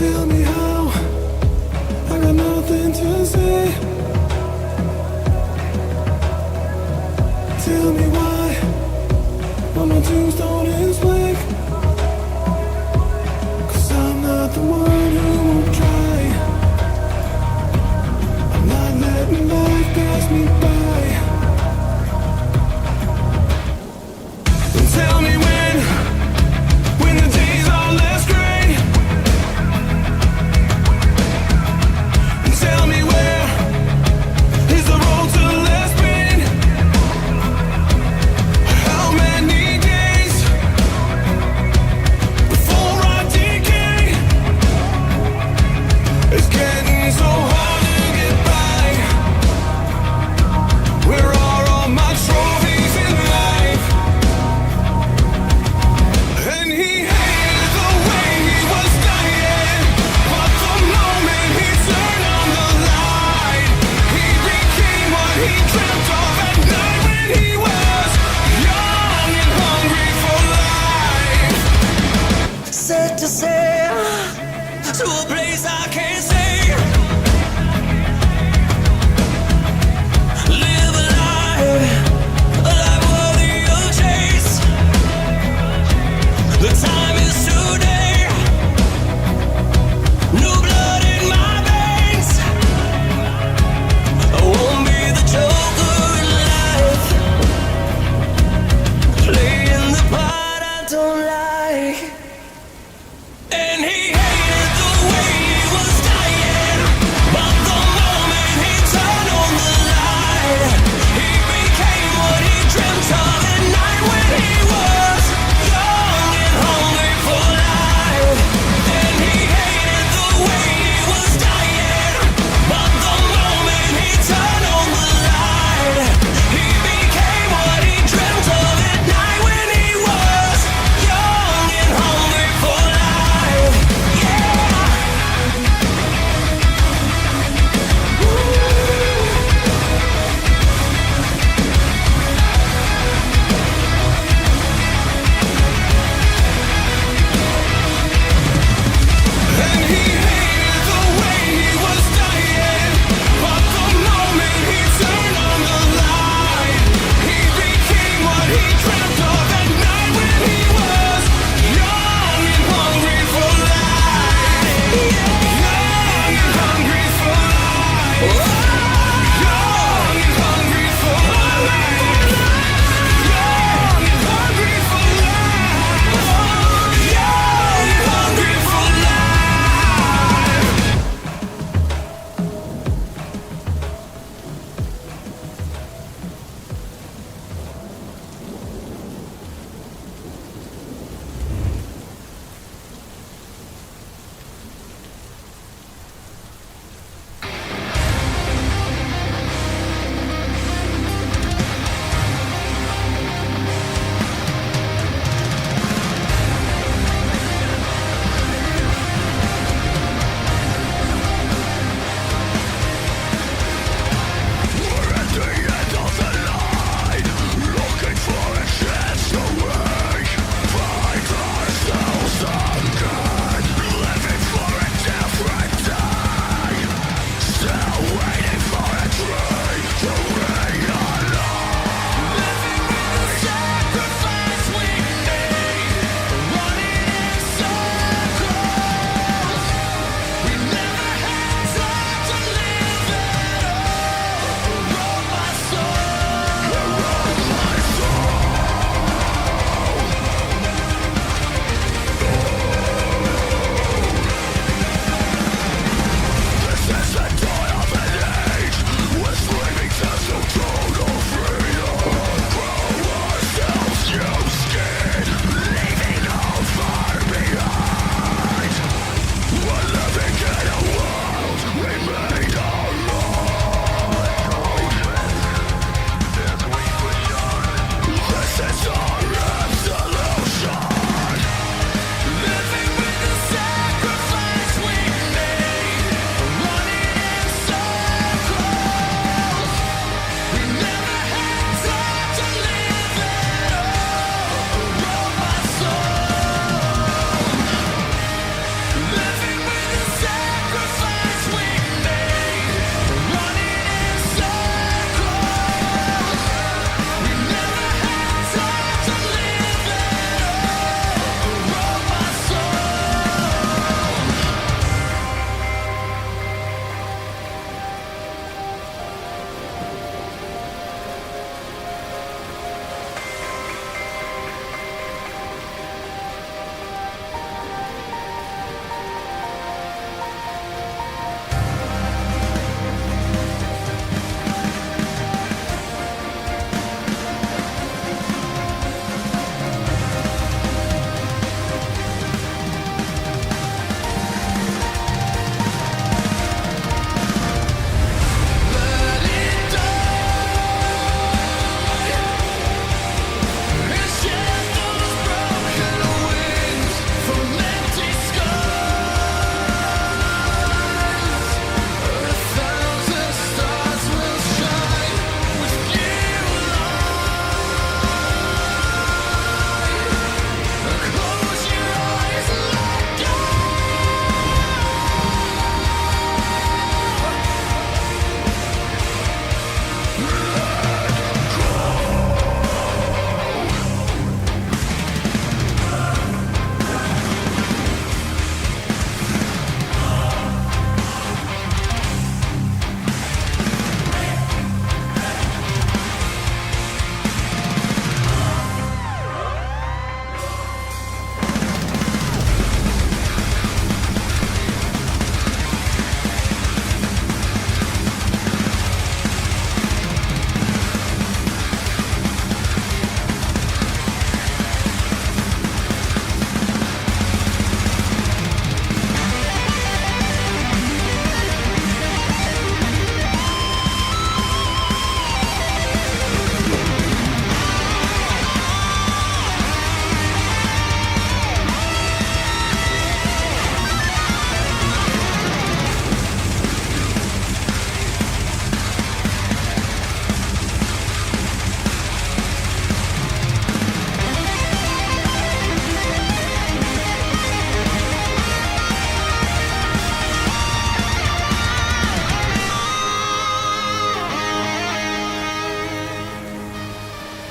Tell me how, I got nothing to say. Tell me why, when my tombstone is blank. 'Cause I'm not the one who won't try. I'm not letting life pass me by. And tell me when the days are less gray. And tell me where is the road to less pain. How many days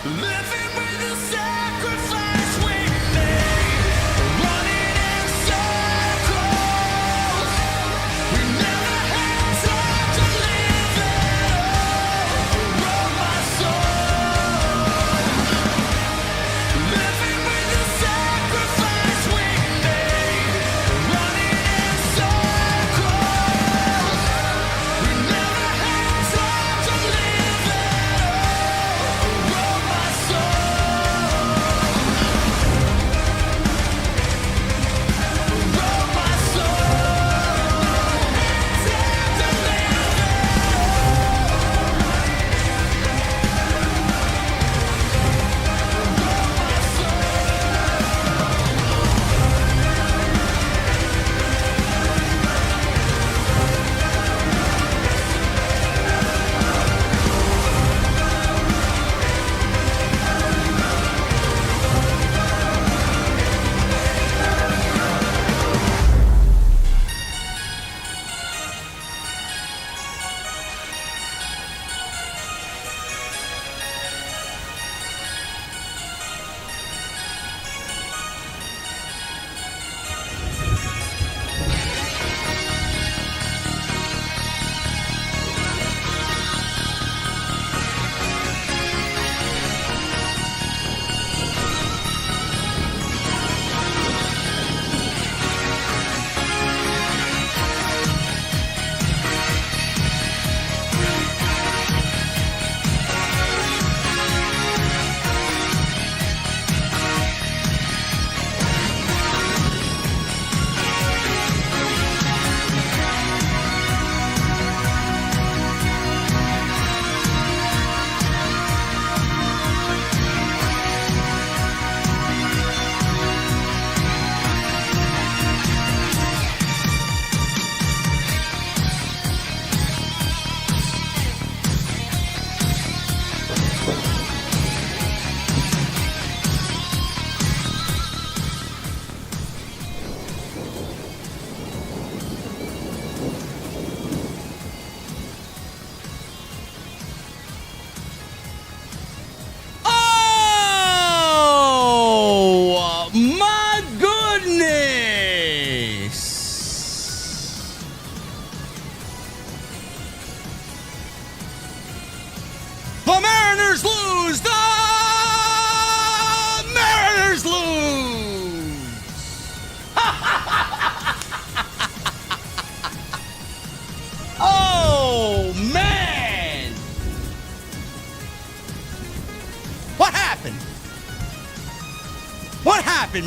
Living with the sacrifice we made, running in circles. We never had time to live it all. Wrote my soul. Living with the sacrifice we made, running in circles. We never had time to live it all. Wrote my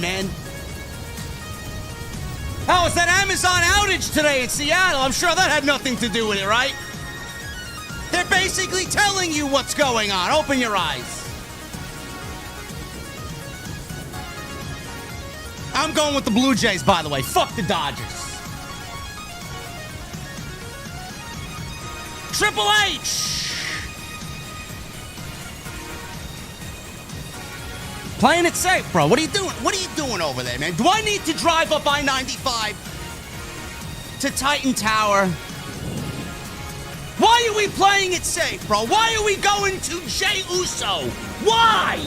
Man. How was that Amazon outage today in Seattle? I'm sure that had nothing to do with it, right? They're basically telling you what's going on. Open your eyes. I'm going with the Blue Jays, by the way. Fuck the Dodgers. Triple H. Playing it safe, bro. What are you doing? What are you doing over there, man? Do I need to drive up I-95 to Titan Tower? Why are we playing it safe, bro? Why are we going to Jey Uso? Why?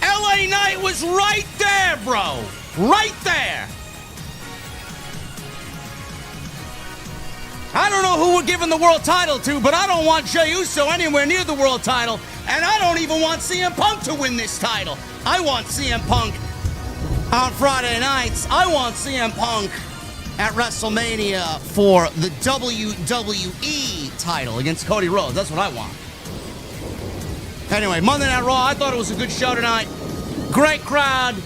LA Knight was right there, bro. Right there. I don't know who we're giving the world title to, but I don't want Jey Uso anywhere near the world title, and I don't even want CM Punk to win this title. I want CM Punk on Friday nights. I want CM Punk at WrestleMania for the WWE title against Cody Rhodes. That's what I want. Anyway, Monday Night Raw, I thought it was a good show tonight. Great crowd.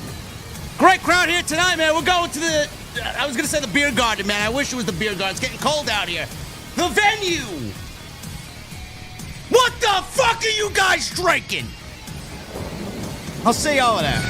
Great crowd here tonight, man. We're going to the... I was going to say the beer garden, man. I wish it was the beer garden. It's getting cold out here. The venue. What the fuck are you guys drinking? I'll see you over there.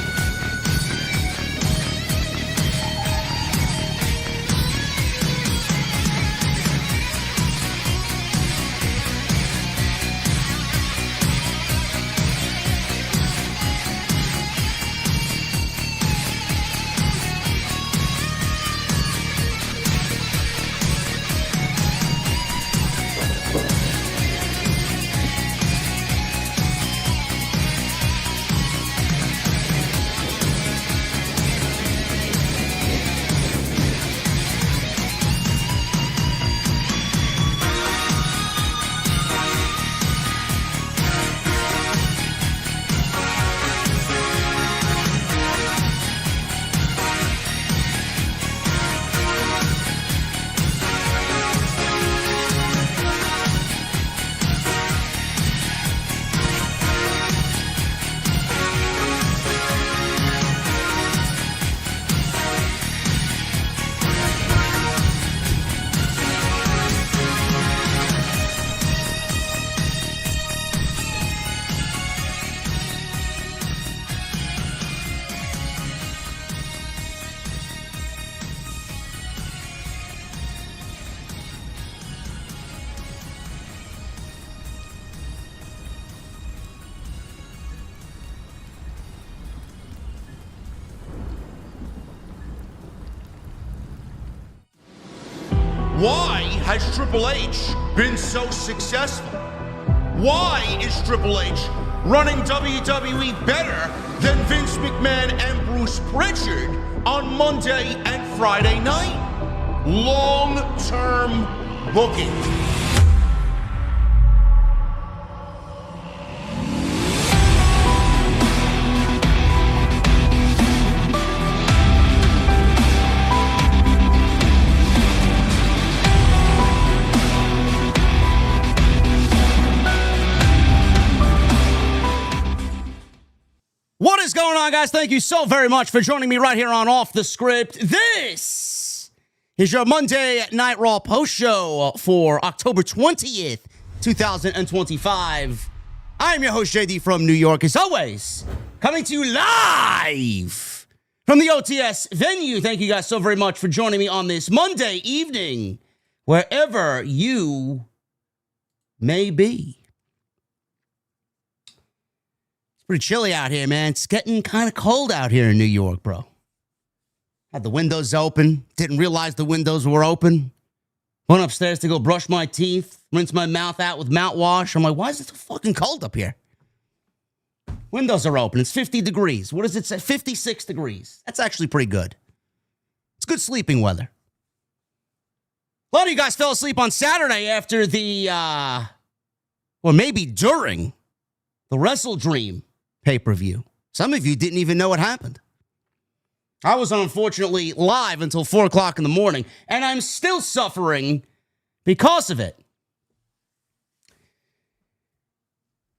has Triple H been so successful? Why is Triple H running WWE better than Vince McMahon and Bruce Pritchard on Monday and Friday night? Long-term booking. What is going on, guys? Thank you so very much for joining me right here on Off the Script. This is your Monday Night Raw Post Show for October 20th, 2025. I'm your host, JD from New York, as always, coming to you live from the OTS venue. Thank you guys so very much for joining me on this Monday evening, wherever you may be. Pretty chilly out here, man. It's getting kind of cold out here in New York, bro. Had the windows open. Didn't realize the windows were open. Went upstairs to go brush my teeth. Rinse my mouth out with mouthwash. I'm like, why is it so fucking cold up here? Windows are open. It's 50 degrees. What does it say? 56 degrees. That's actually pretty good. It's good sleeping weather. A lot of you guys fell asleep on Saturday after the, or maybe during the Wrestle Dream pay-per-view. Some of you didn't even know what happened. I was unfortunately live until 4 o'clock in the morning, and I'm still suffering because of it.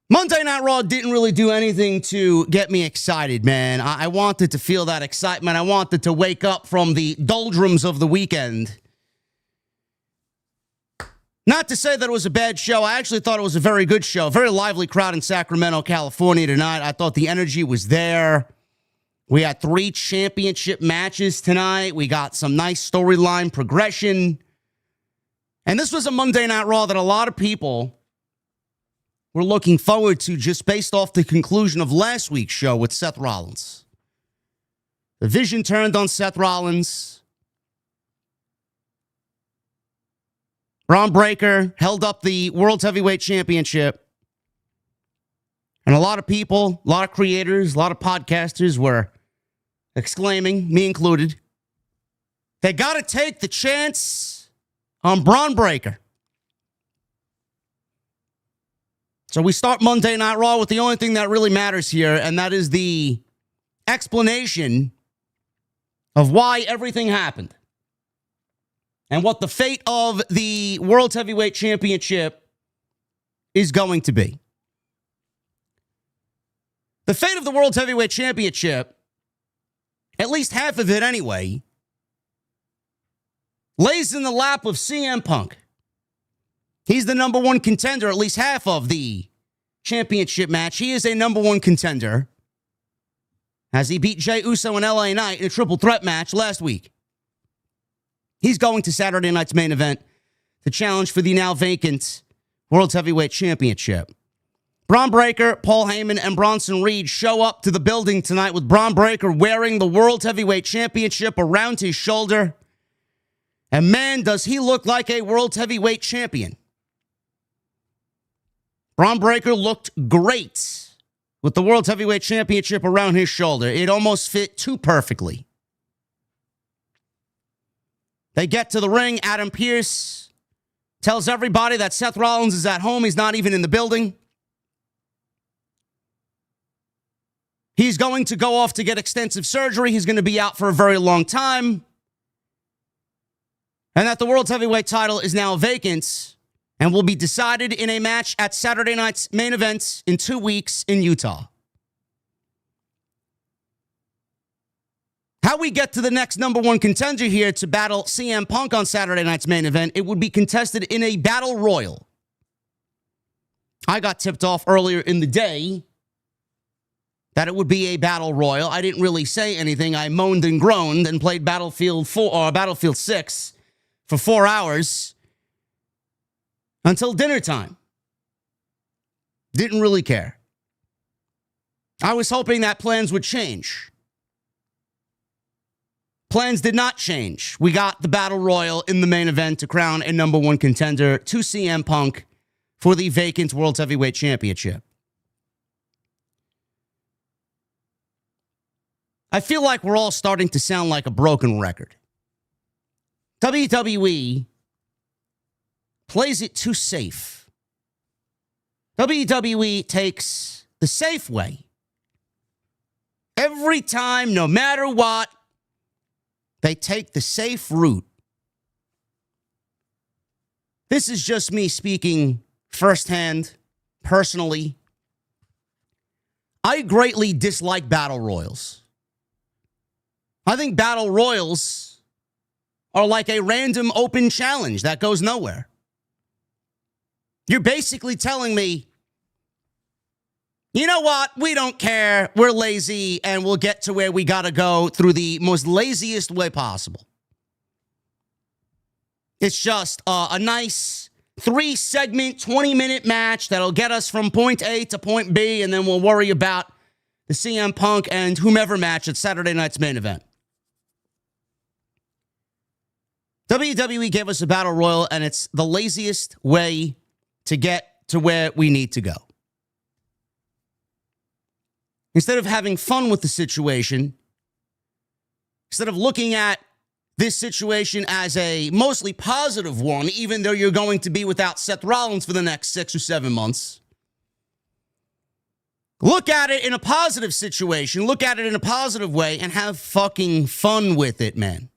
Monday Night Raw didn't really do anything to get me excited, man. I wanted to feel that excitement. I wanted to wake up from the doldrums of the weekend. Not to say that it was a bad show. I actually thought it was a very good show. Very lively crowd in Sacramento, California tonight. I thought the energy was there. We had 3 championship matches tonight. We got some nice storyline progression. And this was a Monday Night Raw that a lot of people were looking forward to just based off the conclusion of last week's show with Seth Rollins. The vision turned on Seth Rollins. Bron Breakker held up the World Heavyweight Championship. And a lot of people, a lot of creators, a lot of podcasters were exclaiming, me included, they got to take the chance on Bron Breakker. So we start Monday Night Raw with the only thing that really matters here, and that is the explanation of why everything happened. And what the fate of the World Heavyweight Championship is going to be. The fate of the World Heavyweight Championship, at least half of it anyway, lays in the lap of CM Punk. He's the number one contender, at least half of the championship match. He is a number one contender, as he beat Jey Uso and LA Knight in a triple threat match last week. He's going to Saturday night's main event to challenge for the now vacant World Heavyweight Championship. Bron Breakker, Paul Heyman, and Bronson Reed show up to the building tonight with Bron Breakker wearing the World Heavyweight Championship around his shoulder. And man, does he look like a World Heavyweight Champion. Bron Breakker looked great with the World Heavyweight Championship around his shoulder. It almost fit too perfectly. They get to the ring. Adam Pearce tells everybody that Seth Rollins is at home. He's not even in the building. He's going to go off to get extensive surgery. He's going to be out for a very long time. And that the World Heavyweight title is now vacant and will be decided in a match at Saturday night's main event in 2 weeks in Utah. How we get to the next number one contender here to battle CM Punk on Saturday night's main event, it would be contested in a battle royal. I got tipped off earlier in the day that it would be a battle royal. I didn't really say anything. I moaned and groaned and played Battlefield 6 for 4 hours until dinner time. Didn't really care. I was hoping that plans would change. Plans did not change. We got the Battle Royal in the main event to crown a number one contender to CM Punk for the vacant World Heavyweight Championship. I feel like we're all starting to sound like a broken record. WWE plays it too safe. WWE takes the safe way. Every time, no matter what, they take the safe route. This is just me speaking firsthand, personally. I greatly dislike battle royals. I think battle royals are like a random open challenge that goes nowhere. You're basically telling me, you know what? We don't care. We're lazy, and we'll get to where we got to go through the most laziest way possible. It's just a nice 3-segment, 20-minute match that'll get us from point A to point B, and then we'll worry about the CM Punk and whomever match at Saturday night's main event. WWE gave us a battle royal, and it's the laziest way to get to where we need to go. Instead of having fun with the situation, instead of looking at this situation as a mostly positive one, even though you're going to be without Seth Rollins for the next 6 or 7 months, look at it in a positive situation, look at it in a positive way, and have fucking fun with it, man.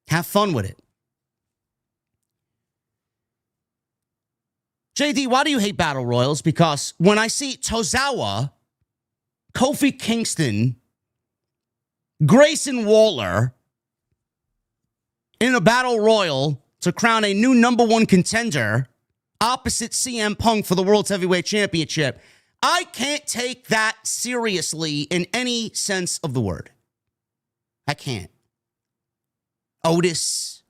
Have fun with it. JD, why do you hate battle royals? Because when I see Tozawa, Kofi Kingston, Grayson Waller in a battle royal to crown a new number one contender opposite CM Punk for the World Heavyweight Championship, I can't take that seriously in any sense of the word. I can't. Otis,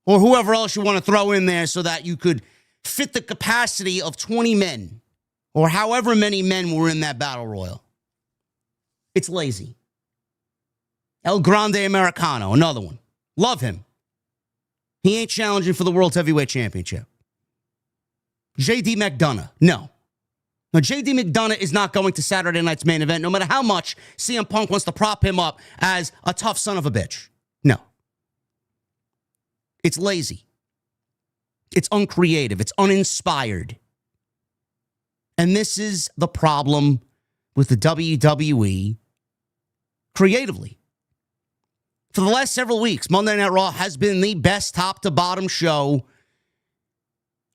or whoever else you want to throw in there so that you could fit the capacity of 20 men, or however many men were in that battle royal. It's lazy. El Grande Americano, another one. Love him. He ain't challenging for the World Heavyweight Championship. JD McDonough, no. Now, JD McDonough is not going to Saturday night's main event, no matter how much CM Punk wants to prop him up as a tough son of a bitch. No. It's lazy. It's uncreative. It's uninspired. And this is the problem with the WWE creatively. For the last several weeks, Monday Night Raw has been the best top-to-bottom show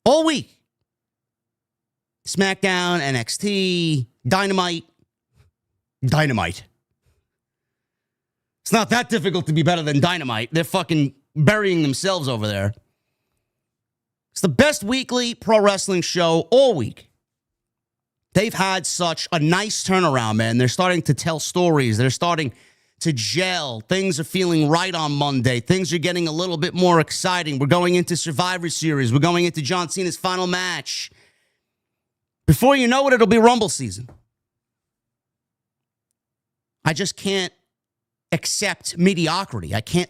all week. SmackDown, NXT, Dynamite. It's not that difficult to be better than Dynamite. They're fucking burying themselves over there. It's the best weekly pro wrestling show all week. They've had such a nice turnaround, man. They're starting to tell stories. They're starting to gel. Things are feeling right on Monday. Things are getting a little bit more exciting. We're going into Survivor Series. We're going into John Cena's final match. Before you know it, it'll be Rumble season. I just can't accept mediocrity. I can't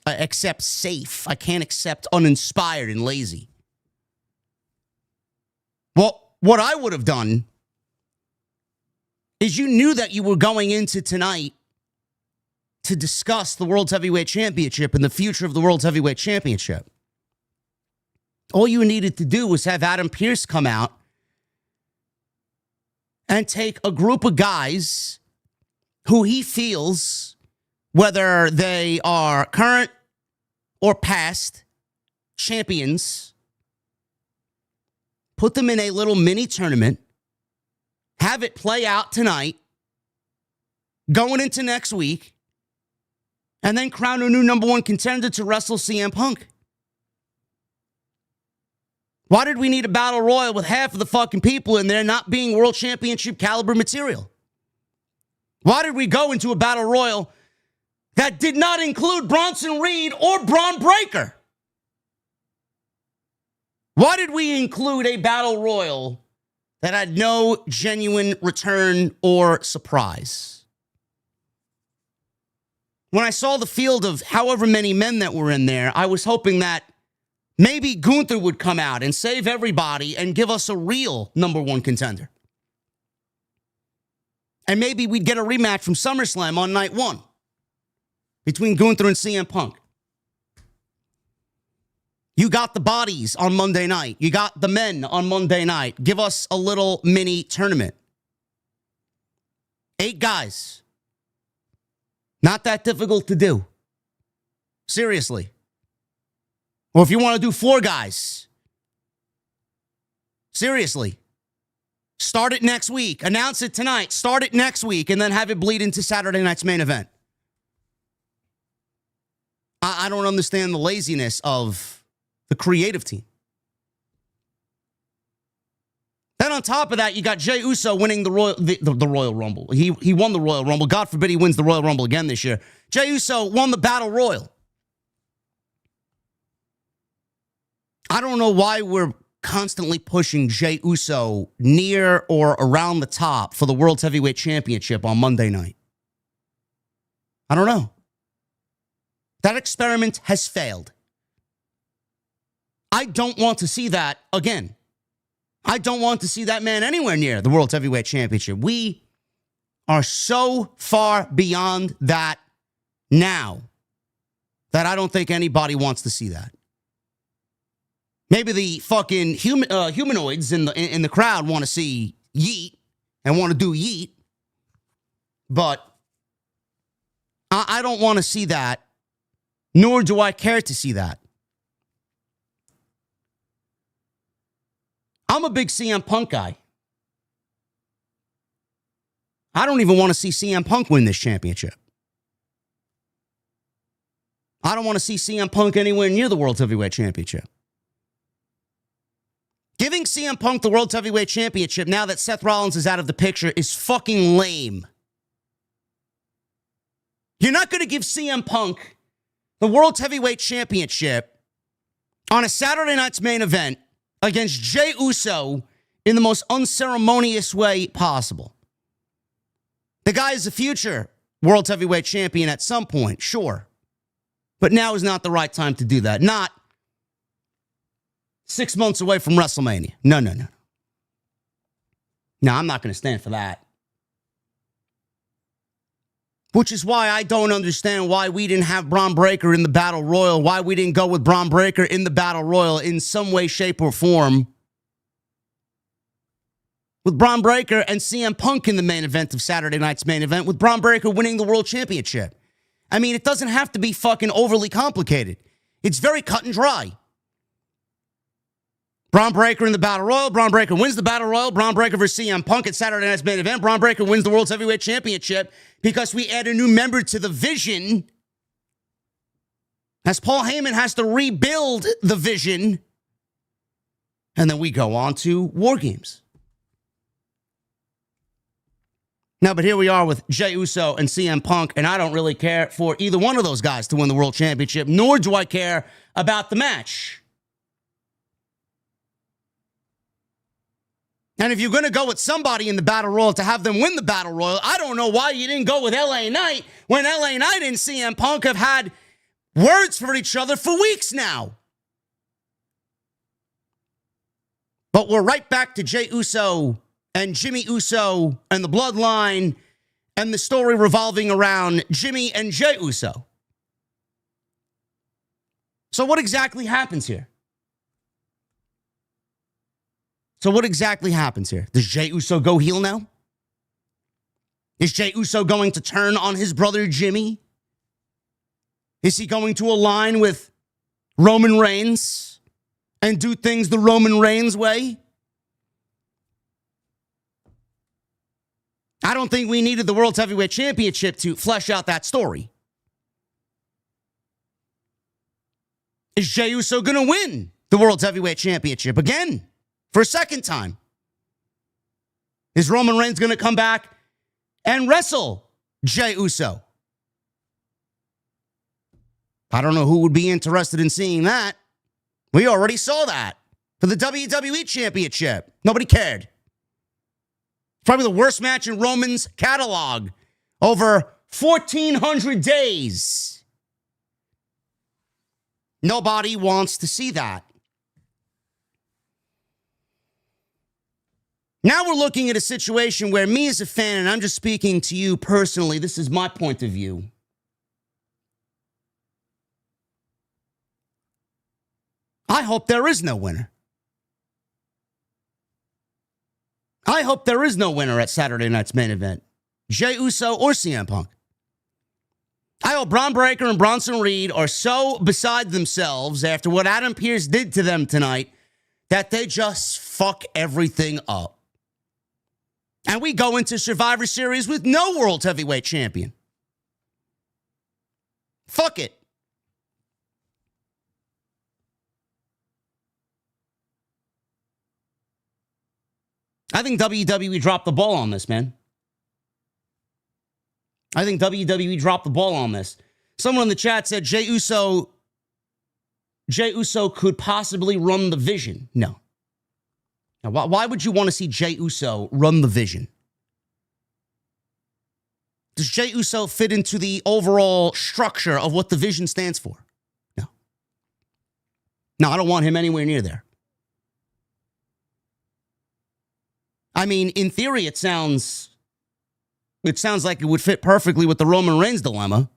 accept safe. I can't accept uninspired and lazy. Well, what I would have done is you knew that you were going into tonight to discuss the World Heavyweight Championship and the future of the World Heavyweight Championship. All you needed to do was have Adam Pearce come out and take a group of guys who he feels, whether they are current or past champions, put them in a little mini tournament, have it play out tonight, going into next week, and then crown a new number one contender to wrestle CM Punk. Why did we need a battle royal with half of the fucking people in there not being world championship caliber material? Why did we go into a battle royal that did not include Bronson Reed or Bron Breakker? Why did we include a battle royal that had no genuine return or surprise? when I saw the field of however many men that were in there, I was hoping that maybe Gunther would come out and save everybody and give us a real number one contender. And maybe we'd get a rematch from SummerSlam on night one between Gunther and CM Punk. You got the bodies on Monday night. You got the men on Monday night. Give us a little mini tournament. 8 guys. Not that difficult to do. Seriously. Or if you want to do 4 guys. Seriously. Start it next week. Announce it tonight. Start it next week. And then have it bleed into Saturday night's main event. I don't understand the laziness of the creative team. Then on top of that, you got Jey Uso winning the Royal Rumble. He won the Royal Rumble. God forbid he wins the Royal Rumble again this year. Jey Uso won the Battle Royal. I don't know why we're constantly pushing Jey Uso near or around the top for the World Heavyweight Championship on Monday night. I don't know. That experiment has failed. I don't want to see that again. I don't want to see that man anywhere near the World Heavyweight Championship. We are so far beyond that now that I don't think anybody wants to see that. Maybe the fucking humanoids in the crowd want to see Yeet and want to do Yeet, but I don't want to see that, nor do I care to see that. I'm a big CM Punk guy. I don't even want to see CM Punk win this championship. I don't want to see CM Punk anywhere near the World Heavyweight Championship. Giving CM Punk the World Heavyweight Championship now that Seth Rollins is out of the picture is fucking lame. You're not going to give CM Punk the World Heavyweight Championship on a Saturday night's main event against Jey Uso in the most unceremonious way possible. The guy is a future World Heavyweight Champion at some point, sure. But now is not the right time to do that. Not 6 months away from WrestleMania. No. No, I'm not going to stand for that. Which is why I don't understand why we didn't have Bron Breakker in the Battle Royal, why we didn't go with Bron Breakker in the Battle Royal in some way, shape, or form. With Bron Breakker and CM Punk in the main event of Saturday night's main event, with Bron Breakker winning the World Championship. I mean, it doesn't have to be fucking overly complicated. It's very cut and dry. Bron Breakker in the Battle Royal. Bron Breakker wins the Battle Royal. Bron Breakker versus CM Punk at Saturday night's main event. Bron Breakker wins the World Heavyweight Championship because we add a new member to the Vision. As Paul Heyman has to rebuild the Vision. And then we go on to War Games. Now, but here we are with Jey Uso and CM Punk, and I don't really care for either one of those guys to win the World Championship, nor do I care about the match. And if you're going to go with somebody in the Battle Royal to have them win the Battle Royal, I don't know why you didn't go with LA Knight when LA Knight and CM Punk have had words for each other for weeks now. But we're right back to Jey Uso and Jimmy Uso and the Bloodline and the story revolving around Jimmy and Jey Uso. So what exactly happens here? Does Jey Uso go heel now? Is Jey Uso going to turn on his brother Jimmy? Is he going to align with Roman Reigns and do things the Roman Reigns way? I don't think we needed the World Heavyweight Championship to flesh out that story. Is Jey Uso going to win the World Heavyweight Championship again? For a second time? Is Roman Reigns going to come back and wrestle Jey Uso? I don't know who would be interested in seeing that. We already saw that for the WWE Championship. Nobody cared. Probably the worst match in Roman's catalog over 1,400 days. Nobody wants to see that. Now we're looking at a situation where me as a fan, and I'm just speaking to you personally, this is my point of view. I hope there is no winner. I hope there is no winner at Saturday night's main event. Jey Uso or CM Punk. I hope Bron Breakker and Bronson Reed are so beside themselves after what Adam Pearce did to them tonight that they just fuck everything up. And we go into Survivor Series with no World Heavyweight Champion. Fuck it. I think WWE dropped the ball on this, man. I think WWE dropped the ball on this. Someone in the chat said Jey Uso could possibly run the Vision. No. Now, why would you want to see Jey Uso run the Vision? Does Jey Uso fit into the overall structure of what the Vision stands for? No. No, I don't want him anywhere near there. I mean, in theory, it sounds like it would fit perfectly with the Roman Reigns dilemma.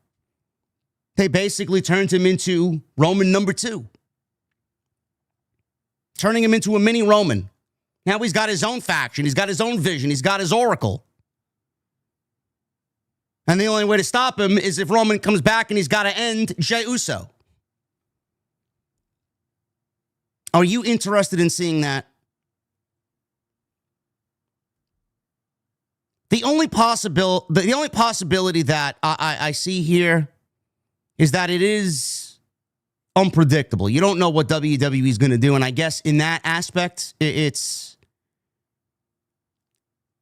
They basically turned him into Roman number 2. Turning him into a mini Roman. Now he's got his own faction. He's got his own vision. He's got his oracle. And the only way to stop him is if Roman comes back and he's got to end Jey Uso. Are you interested in seeing that? The only possibility that I see here is that it is unpredictable. You don't know what WWE is going to do, and I guess in that aspect, it's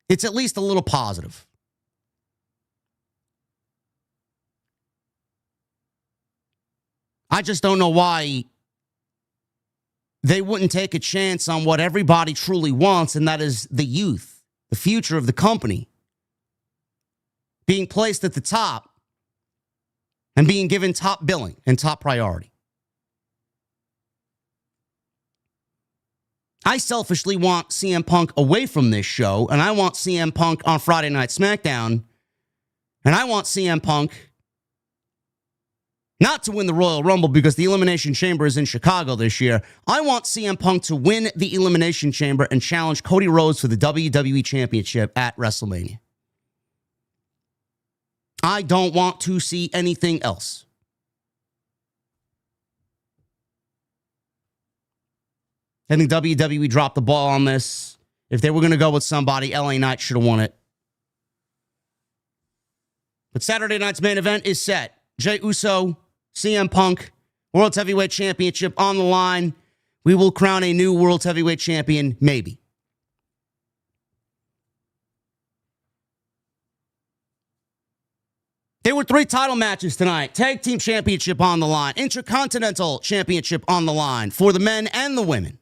at least a little positive. I just don't know why they wouldn't take a chance on what everybody truly wants, and that is the youth, the future of the company, being placed at the top and being given top billing and top priority. I selfishly want CM Punk away from this show, and I want CM Punk on Friday Night SmackDown, and I want CM Punk not to win the Royal Rumble because the Elimination Chamber is in Chicago this year. I want CM Punk to win the Elimination Chamber and challenge Cody Rhodes for the WWE Championship at WrestleMania. I don't want to see anything else. I think WWE dropped the ball on this. If they were going to go with somebody, LA Knight should have won it. But Saturday night's main event is set. Jey Uso, CM Punk, World Heavyweight Championship on the line. We will crown a new World Heavyweight Champion, maybe. There were 3 title matches tonight. Tag Team Championship on the line. Intercontinental Championship on the line for the men and the women.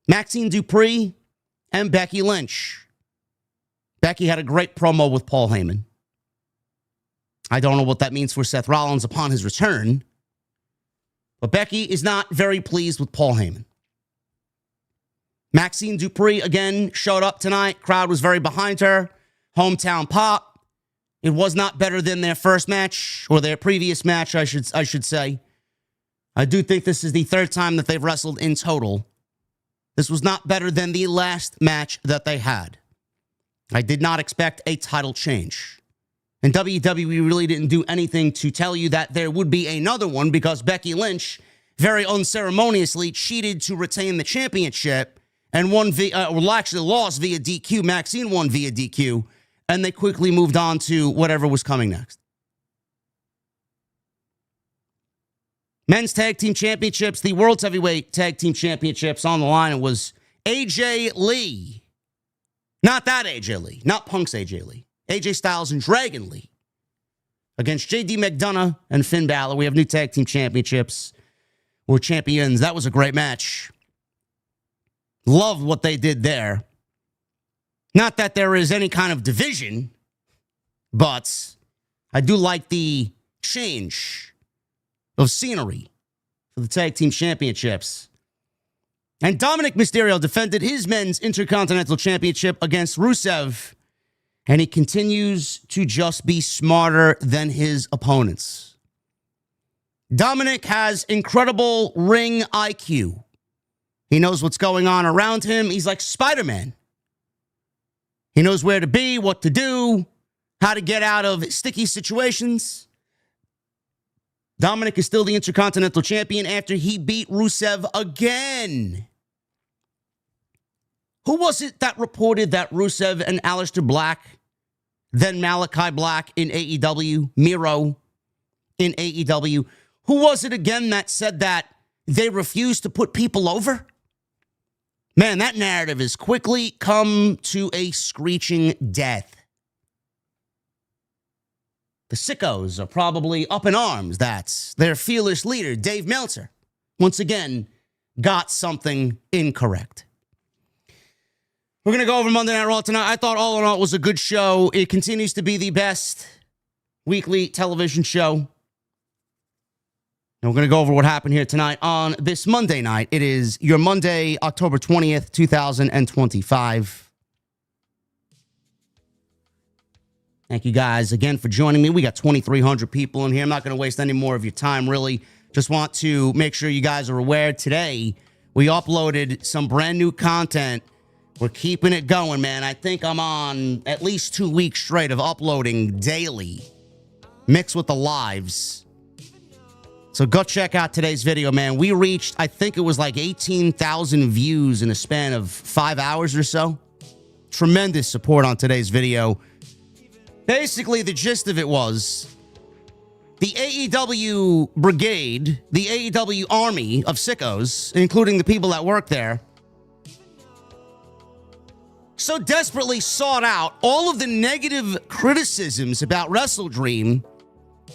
Maxxine Dupri and Becky Lynch. Becky had a great promo with Paul Heyman. I don't know what that means for Seth Rollins upon his return, but Becky is not very pleased with Paul Heyman. Maxxine Dupri again showed up tonight. Crowd was very behind her. Hometown pop. It was not better than their first match, or their previous match, I should say. I do think this is the 3rd time that they've wrestled in total. This was not better than the last match that they had. I did not expect a title change. And WWE really didn't do anything to tell you that there would be another one, because Becky Lynch very unceremoniously cheated to retain the championship and lost via DQ. Maxxine won via DQ. And they quickly moved on to whatever was coming next. Men's Tag Team Championships, the World Heavyweight Tag Team Championships on the line. It was AJ Lee. Not that AJ Lee. Not Punk's AJ Lee. AJ Styles and Dragon Lee against JD McDonough and Finn Balor. We have new Tag Team Championships, or champions. That was a great match. Loved what they did there. Not that there is any kind of division, but I do like the change of scenery for the tag team championships. And Dominik Mysterio defended his men's Intercontinental Championship against Rusev, and he continues to just be smarter than his opponents. Dominik has incredible ring IQ. He knows what's going on around him. He's like Spider-Man. He knows where to be, what to do, how to get out of sticky situations. Dominik is still the Intercontinental Champion after he beat Rusev again. Who was it that reported that Rusev and Aleister Black, then Malachi Black in AEW, Miro in AEW, who was it again that said that they refused to put people over? Man, that narrative has quickly come to a screeching death. The sickos are probably up in arms that their fearless leader, Dave Meltzer, once again got something incorrect. We're going to go over Monday Night Raw tonight. I thought all in all it was a good show. It continues to be the best weekly television show. And we're going to go over what happened here tonight on this Monday night. It is your Monday, October 20th, 2025. Thank you guys again for joining me. We got 2,300 people in here. I'm not going to waste any more of your time, really. Just want to make sure you guys are aware. Today, we uploaded some brand new content. We're keeping it going, man. I think I'm on at least 2 weeks straight of uploading daily, mixed with the lives. So go check out today's video, man. We reached, I think it was like 18,000 views in a span of 5 hours or so. Tremendous support on today's video. Basically, the gist of it was the AEW brigade, the AEW army of sickos, including the people that work there, so desperately sought out all of the negative criticisms about WrestleDream.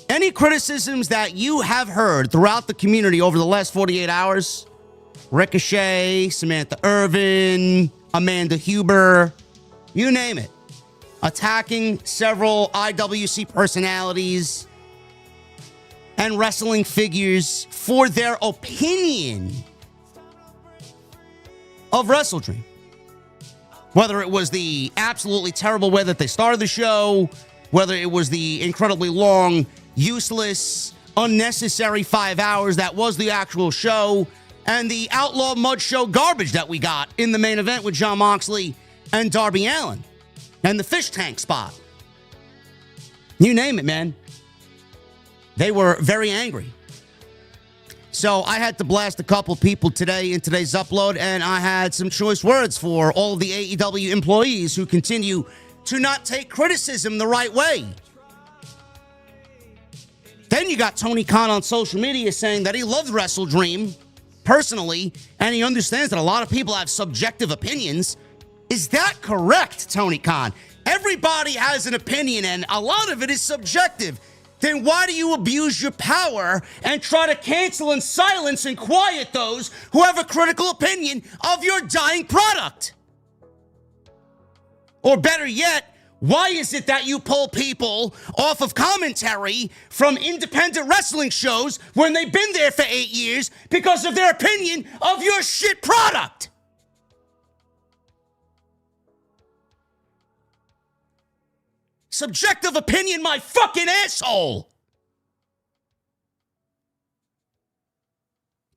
Any criticisms that you have heard throughout the community over the last 48 hours, Ricochet, Samantha Irvin, Amanda Huber, you name it, attacking several IWC personalities and wrestling figures for their opinion of WrestleDream. Whether it was the absolutely terrible way that they started the show, whether it was the incredibly long, useless, unnecessary 5 hours that was the actual show, and the Outlaw Mud Show garbage that we got in the main event with Jon Moxley and Darby Allin, and the fish tank spot. You name it, man. They were very angry. So I had to blast a couple people today in today's upload, and I had some choice words for all of the AEW employees who continue to not take criticism the right way. Then you got Tony Khan on social media saying that he loves WrestleDream personally, and he understands that a lot of people have subjective opinions. Is that correct, Tony Khan? Everybody has an opinion, and a lot of it is subjective. Then why do you abuse your power and try to cancel and silence and quiet those who have a critical opinion of your dying product? Or better yet, why is it that you pull people off of commentary from independent wrestling shows when they've been there for 8 years because of their opinion of your shit product? Subjective opinion, my fucking asshole.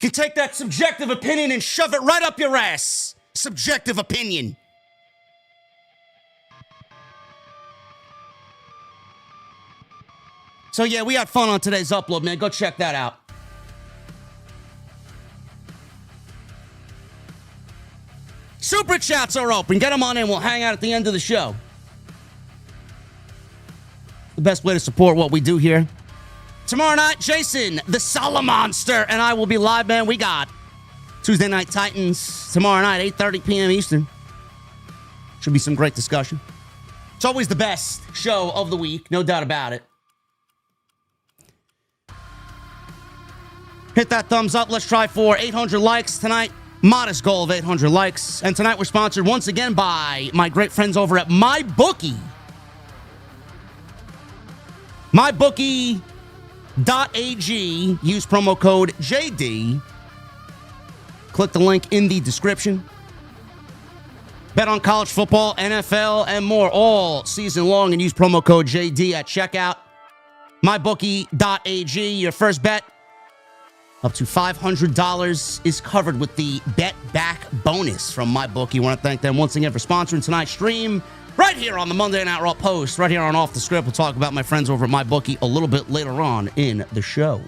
You can take that subjective opinion and shove it right up your ass. Subjective opinion. So yeah, we had fun on today's upload, man. Go check that out. Super chats are open. Get them on in. We'll hang out at the end of the show. The best way to support what we do here. Tomorrow night, Jason, the Solomonster, and I will be live, man. We got Tuesday Night Titans tomorrow night, 8:30 p.m. Eastern. Should be some great discussion. It's always the best show of the week, no doubt about it. Hit that thumbs up. Let's try for 800 likes tonight. Modest goal of 800 likes. And tonight we're sponsored once again by my great friends over at MyBookie. MyBookie.ag. Use promo code JD. Click the link in the description. Bet on college football, NFL, and more all season long and use promo code JD at checkout. MyBookie.ag. Your first bet up to $500 is covered with the Bet Back bonus from MyBookie. I want to thank them once again for sponsoring tonight's stream right here on the Monday Night Raw Post, right here on Off the Script. We'll talk about my friends over at MyBookie a little bit later on in the show.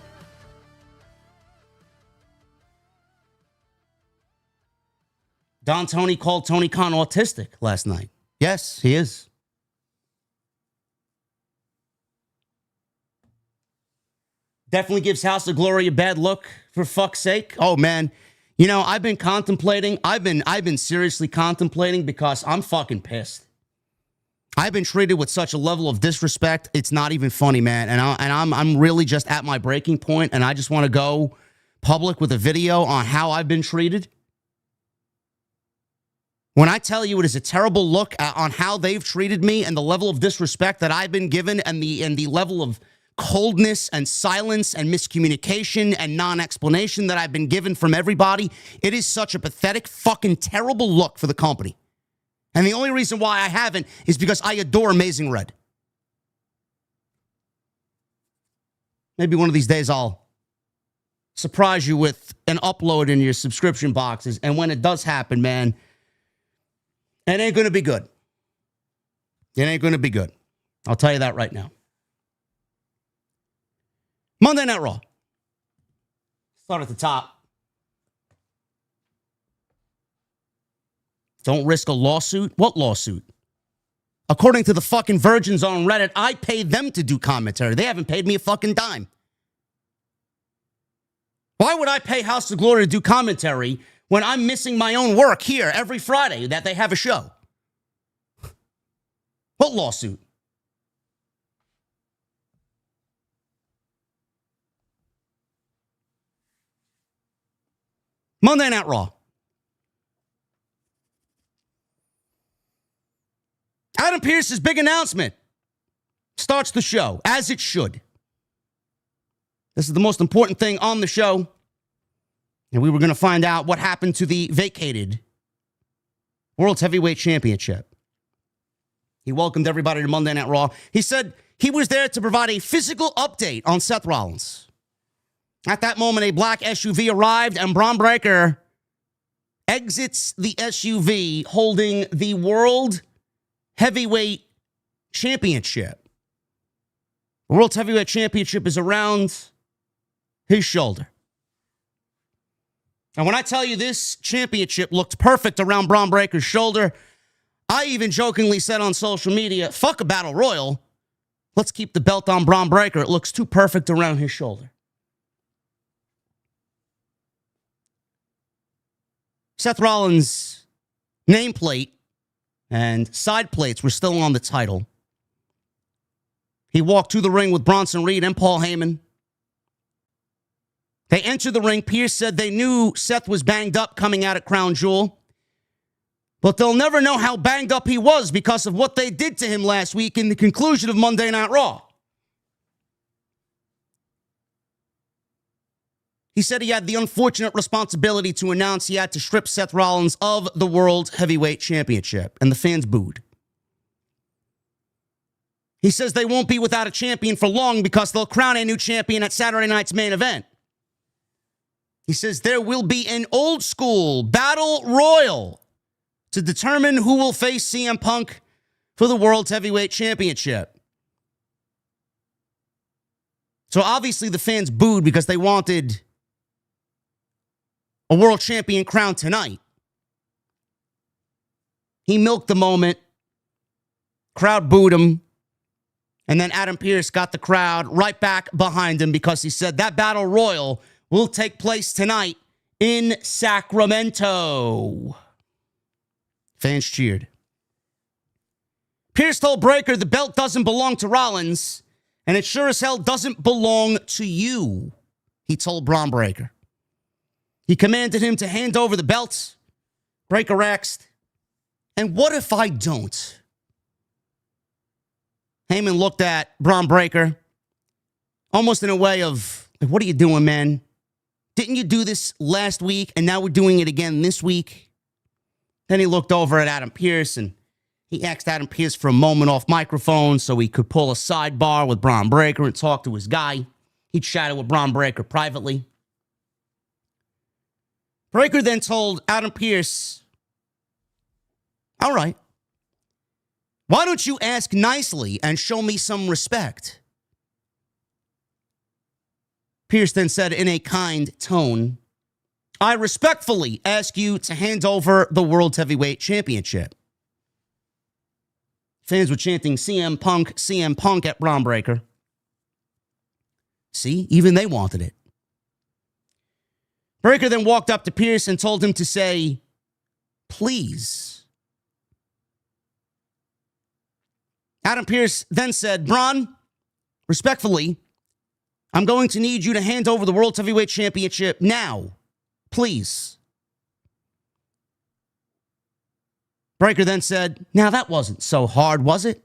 Don Tony called Tony Khan autistic last night. Yes, he is. Definitely gives House of Glory a bad look, for fuck's sake. Oh, man. You know, I've been contemplating. I've been seriously contemplating because I'm fucking pissed. I've been treated with such a level of disrespect. It's not even funny, man. And I'm really just at my breaking point, and I just want to go public with a video on how I've been treated. When I tell you it is a terrible look on how they've treated me and the level of disrespect that I've been given and the level of coldness and silence and miscommunication and non-explanation that I've been given from everybody, it is such a pathetic, fucking terrible look for the company. And the only reason why I haven't is because I adore Amazing Red. Maybe one of these days I'll surprise you with an upload in your subscription boxes. And when it does happen, man, it ain't going to be good. It ain't going to be good. I'll tell you that right now. Monday Night Raw. Start at the top. Don't risk a lawsuit? What lawsuit? According to the fucking virgins on Reddit, I paid them to do commentary. They haven't paid me a fucking dime. Why would I pay House of Glory to do commentary when I'm missing my own work here every Friday that they have a show? What lawsuit? Monday Night Raw. Adam Pearce's big announcement starts the show, as it should. This is the most important thing on the show. And we were going to find out what happened to the vacated World Heavyweight Championship. He welcomed everybody to Monday Night Raw. He said he was there to provide a physical update on Seth Rollins. At that moment, a black SUV arrived, and Bron Breakker exits the SUV holding the World Heavyweight Championship. The World Heavyweight Championship is around his shoulder. And when I tell you this championship looked perfect around Bron Breakker's shoulder, I even jokingly said on social media, fuck a battle royal. Let's keep the belt on Bron Breakker. It looks too perfect around his shoulder. Seth Rollins' nameplate and side plates were still on the title. He walked to the ring with Bronson Reed and Paul Heyman. They entered the ring. Pierce said they knew Seth was banged up coming out at Crown Jewel, but they'll never know how banged up he was because of what they did to him last week in the conclusion of Monday Night Raw. He said he had the unfortunate responsibility to announce he had to strip Seth Rollins of the World Heavyweight Championship, and the fans booed. He says they won't be without a champion for long because they'll crown a new champion at Saturday night's main event. He says there will be an old school battle royal to determine who will face CM Punk for the World Heavyweight Championship. So obviously the fans booed because they wanted a world champion crowned tonight. He milked the moment. Crowd booed him. And then Adam Pearce got the crowd right back behind him because he said that battle royal will take place tonight in Sacramento. Fans cheered. Pearce told Breakker the belt doesn't belong to Rollins, and it sure as hell doesn't belong to you, he told Bron Breakker. He commanded him to hand over the belts. Breakker asked, and what if I don't? Heyman looked at Bron Breakker, almost in a way of, like, what are you doing, man? Didn't you do this last week, and now we're doing it again this week? Then he looked over at Adam Pearce, and he asked Adam Pearce for a moment off microphone so he could pull a sidebar with Bron Breakker and talk to his guy. He chatted with Bron Breakker privately. Breakker then told Adam Pearce, all right, why don't you ask nicely and show me some respect? Pearce then said in a kind tone, I respectfully ask you to hand over the World Heavyweight Championship. Fans were chanting CM Punk at Bron Breakker. See, even they wanted it. Breakker then walked up to Pearce and told him to say, please. Adam Pearce then said, Bron, respectfully, I'm going to need you to hand over the World Heavyweight Championship now, please. Breakker then said, now that wasn't so hard, was it?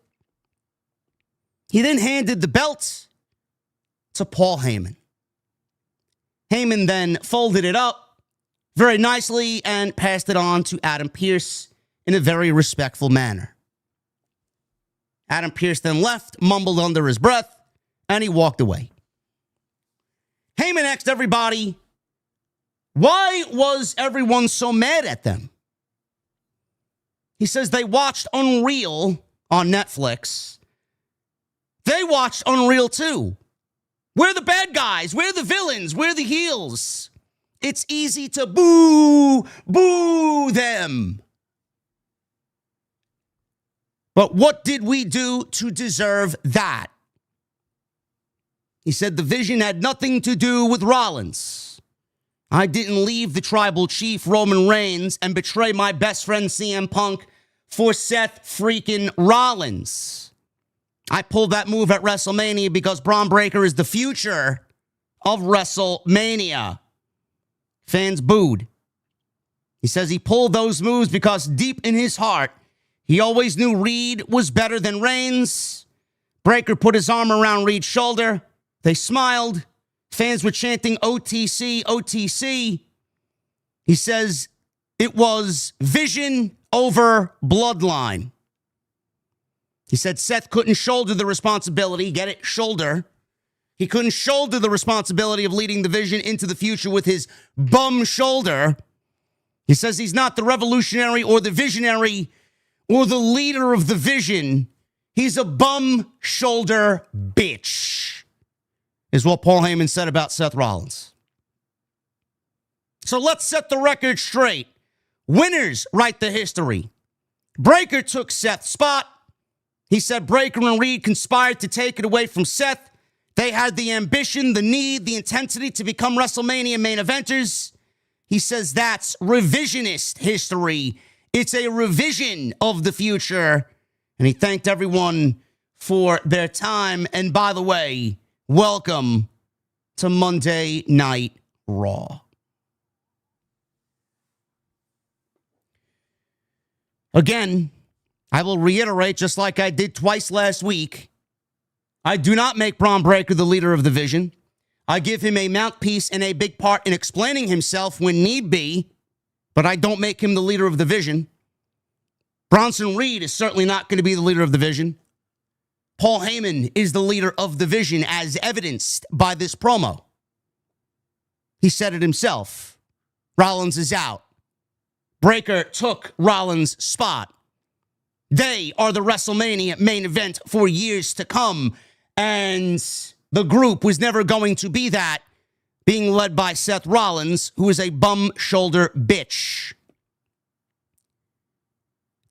He then handed the belt to Paul Heyman. Heyman then folded it up very nicely and passed it on to Adam Pearce in a very respectful manner. Adam Pearce then left, mumbled under his breath, and he walked away. Heyman asked everybody, why was everyone so mad at them? He says they watched Unreal on Netflix. They watched Unreal too. We're the bad guys. We're the villains. We're the heels. It's easy to boo them. But what did we do to deserve that? He said the vision had nothing to do with Rollins. I didn't leave the tribal chief Roman Reigns and betray my best friend CM Punk for Seth freaking Rollins. I pulled that move at WrestleMania because Bron Breakker is the future of WrestleMania. Fans booed. He says he pulled those moves because deep in his heart, he always knew Reed was better than Reigns. Breakker put his arm around Reed's shoulder. They smiled. Fans were chanting OTC, OTC. He says it was vision over bloodline. He said Seth couldn't shoulder the responsibility. Get it? Shoulder. He couldn't shoulder the responsibility of leading the Vision into the future with his bum shoulder. He says he's not the revolutionary or the visionary or the leader of the Vision. He's a bum shoulder bitch, is what Paul Heyman said about Seth Rollins. So let's set the record straight. Winners write the history. Breakker took Seth's spot. He said Breakker and Reed conspired to take it away from Seth. They had the ambition, the need, the intensity to become WrestleMania main eventers. He says that's revisionist history. It's a revision of the future. And he thanked everyone for their time. And by the way, welcome to Monday Night Raw. Again, I will reiterate, just like I did twice last week, I do not make Bron Breakker the leader of the Vision. I give him a mouthpiece and a big part in explaining himself when need be, but I don't make him the leader of the Vision. Bronson Reed is certainly not going to be the leader of the Vision. Paul Heyman is the leader of the Vision, as evidenced by this promo. He said it himself. Rollins is out. Breakker took Rollins' spot. They are the WrestleMania main event for years to come. And the group was never going to be that, being led by Seth Rollins, who is a bum shoulder bitch.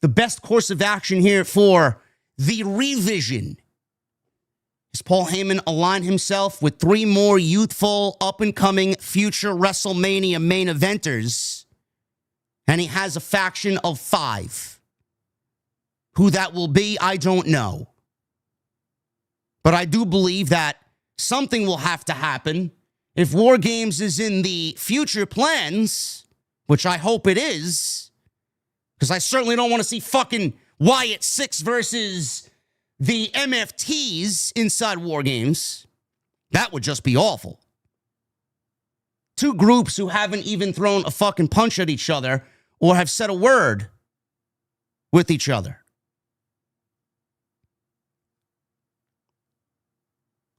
The best course of action here for the revision is Paul Heyman align himself with 3 more youthful, up-and-coming future WrestleMania main eventers. And he has a faction of 5. Who that will be, I don't know. But I do believe that something will have to happen. If War Games is in the future plans, which I hope it is, because I certainly don't want to see fucking Wyatt 6 versus the MFTs inside War Games. That would just be awful. Two groups who haven't even thrown a fucking punch at each other or have said a word with each other.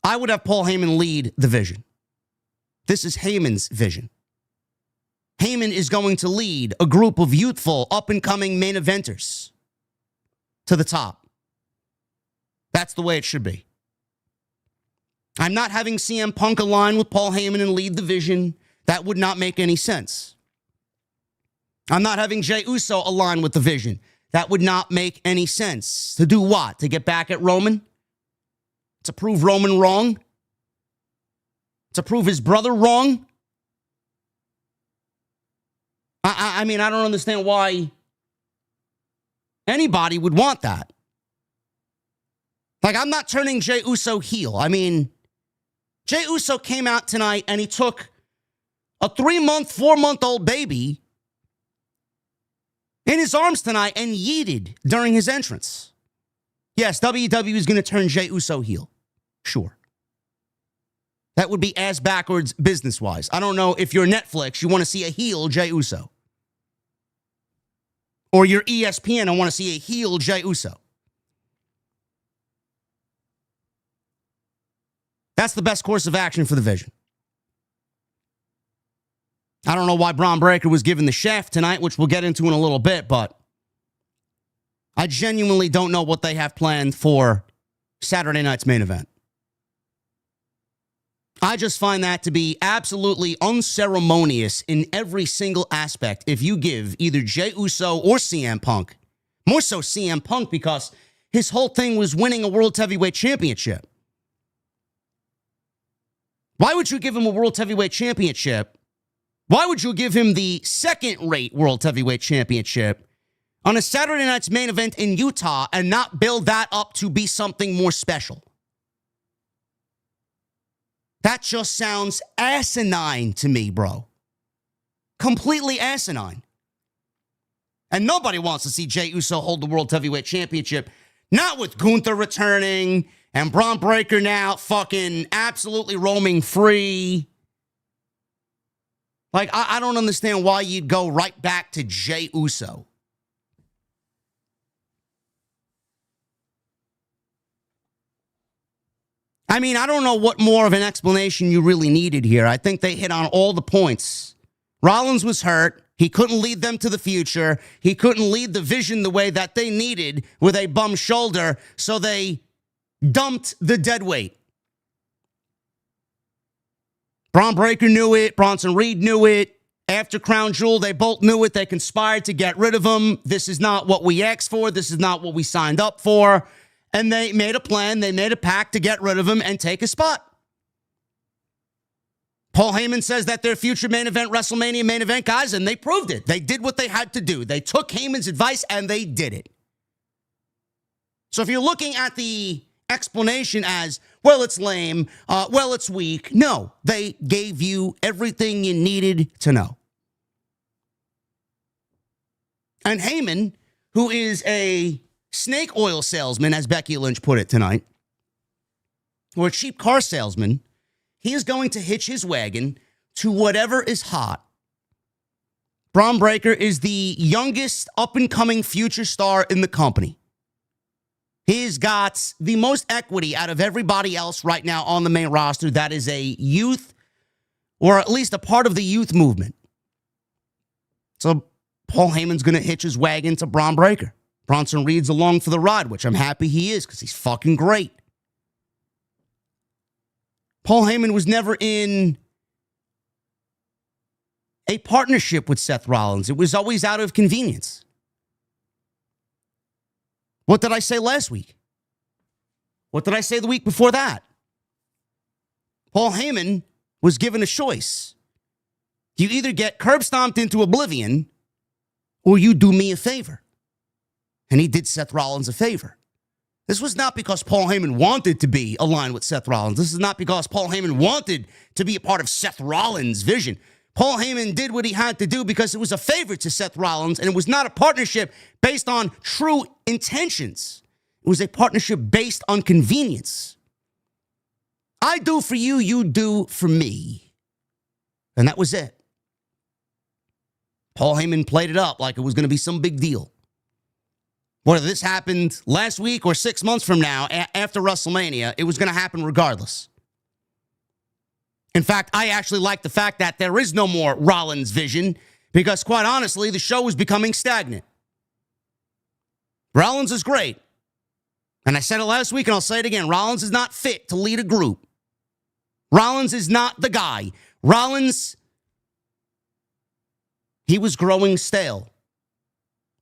I would have Paul Heyman lead the vision. This is Heyman's vision. Heyman is going to lead a group of youthful, up-and-coming main eventers to the top. That's the way it should be. I'm not having CM Punk align with Paul Heyman and lead the vision. That would not make any sense. I'm not having Jey Uso align with the vision. That would not make any sense. To do what? To get back at Roman? To prove Roman wrong? To prove his brother wrong? I mean, I don't understand why anybody would want that. Like, I'm not turning Jey Uso heel. I mean, Jey Uso came out tonight and he took a 3-month, 4-month-old baby in his arms tonight and yeeted during his entrance. Yes, WWE is going to turn Jey Uso heel. Sure. That would be ass backwards business-wise. I don't know if you're Netflix, you want to see a heel Jey Uso. Or you're ESPN and want to see a heel Jey Uso. That's the best course of action for the vision. I don't know why Bron Breakker was given the shaft tonight, which we'll get into in a little bit, but I genuinely don't know what they have planned for Saturday night's main event. I just find that to be absolutely unceremonious in every single aspect if you give either Jey Uso or CM Punk, more so CM Punk because his whole thing was winning a World Heavyweight Championship. Why would you give him a World Heavyweight Championship? Why would you give him the second-rate World Heavyweight Championship on a Saturday night's main event in Utah and not build that up to be something more special? That just sounds asinine to me, bro. Completely asinine. And nobody wants to see Jey Uso hold the World Heavyweight Championship. Not with Gunther returning and Bron Breakker now fucking absolutely roaming free. Like, I don't understand why you'd go right back to Jey Uso. I mean, I don't know what more of an explanation you really needed here. I think they hit on all the points. Rollins was hurt. He couldn't lead them to the future. He couldn't lead the vision the way that they needed with a bum shoulder, so they dumped the dead weight. Bron Breakker knew it. Bronson Reed knew it. After Crown Jewel, they both knew it. They conspired to get rid of him. This is not what we asked for. This is not what we signed up for. And they made a plan. They made a pact to get rid of him and take a spot. Paul Heyman says that they're future main event, WrestleMania main event guys, and they proved it. They did what they had to do. They took Heyman's advice and they did it. So if you're looking at the explanation as, well, it's lame, well, it's weak. No, they gave you everything you needed to know. And Heyman, who is a snake oil salesman, as Becky Lynch put it tonight, or a cheap car salesman, he is going to hitch his wagon to whatever is hot. Bron Breakker is the youngest up-and-coming future star in the company. He's got the most equity out of everybody else right now on the main roster that is a youth, or at least a part of the youth movement. So Paul Heyman's going to hitch his wagon to Bron Breakker. Bronson Reed's along for the ride, which I'm happy he is because he's fucking great. Paul Heyman was never in a partnership with Seth Rollins. It was always out of convenience. What did I say last week? What did I say the week before that? Paul Heyman was given a choice. You either get curb stomped into oblivion or you do me a favor. And he did Seth Rollins a favor. This was not because Paul Heyman wanted to be aligned with Seth Rollins. This is not because Paul Heyman wanted to be a part of Seth Rollins' vision. Paul Heyman did what he had to do because it was a favor to Seth Rollins, and it was not a partnership based on true intentions. It was a partnership based on convenience. I do for you, you do for me. And that was it. Paul Heyman played it up like it was going to be some big deal. Whether this happened last week or 6 months from now, after WrestleMania, it was going to happen regardless. In fact, I actually like the fact that there is no more Rollins vision because, quite honestly, the show is becoming stagnant. Rollins is great. And I said it last week and I'll say it again. Rollins is not fit to lead a group. Rollins is not the guy. Rollins, he was growing stale.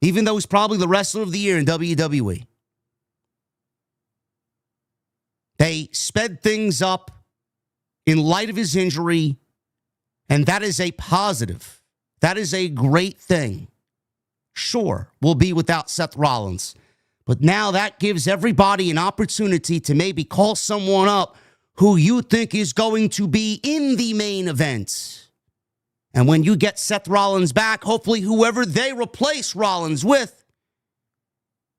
Even though he's probably the wrestler of the year in WWE. They sped things up in light of his injury, and that is a positive. That is a great thing. Sure, we'll be without Seth Rollins, but now that gives everybody an opportunity to maybe call someone up who you think is going to be in the main event. And when you get Seth Rollins back, hopefully whoever they replace Rollins with,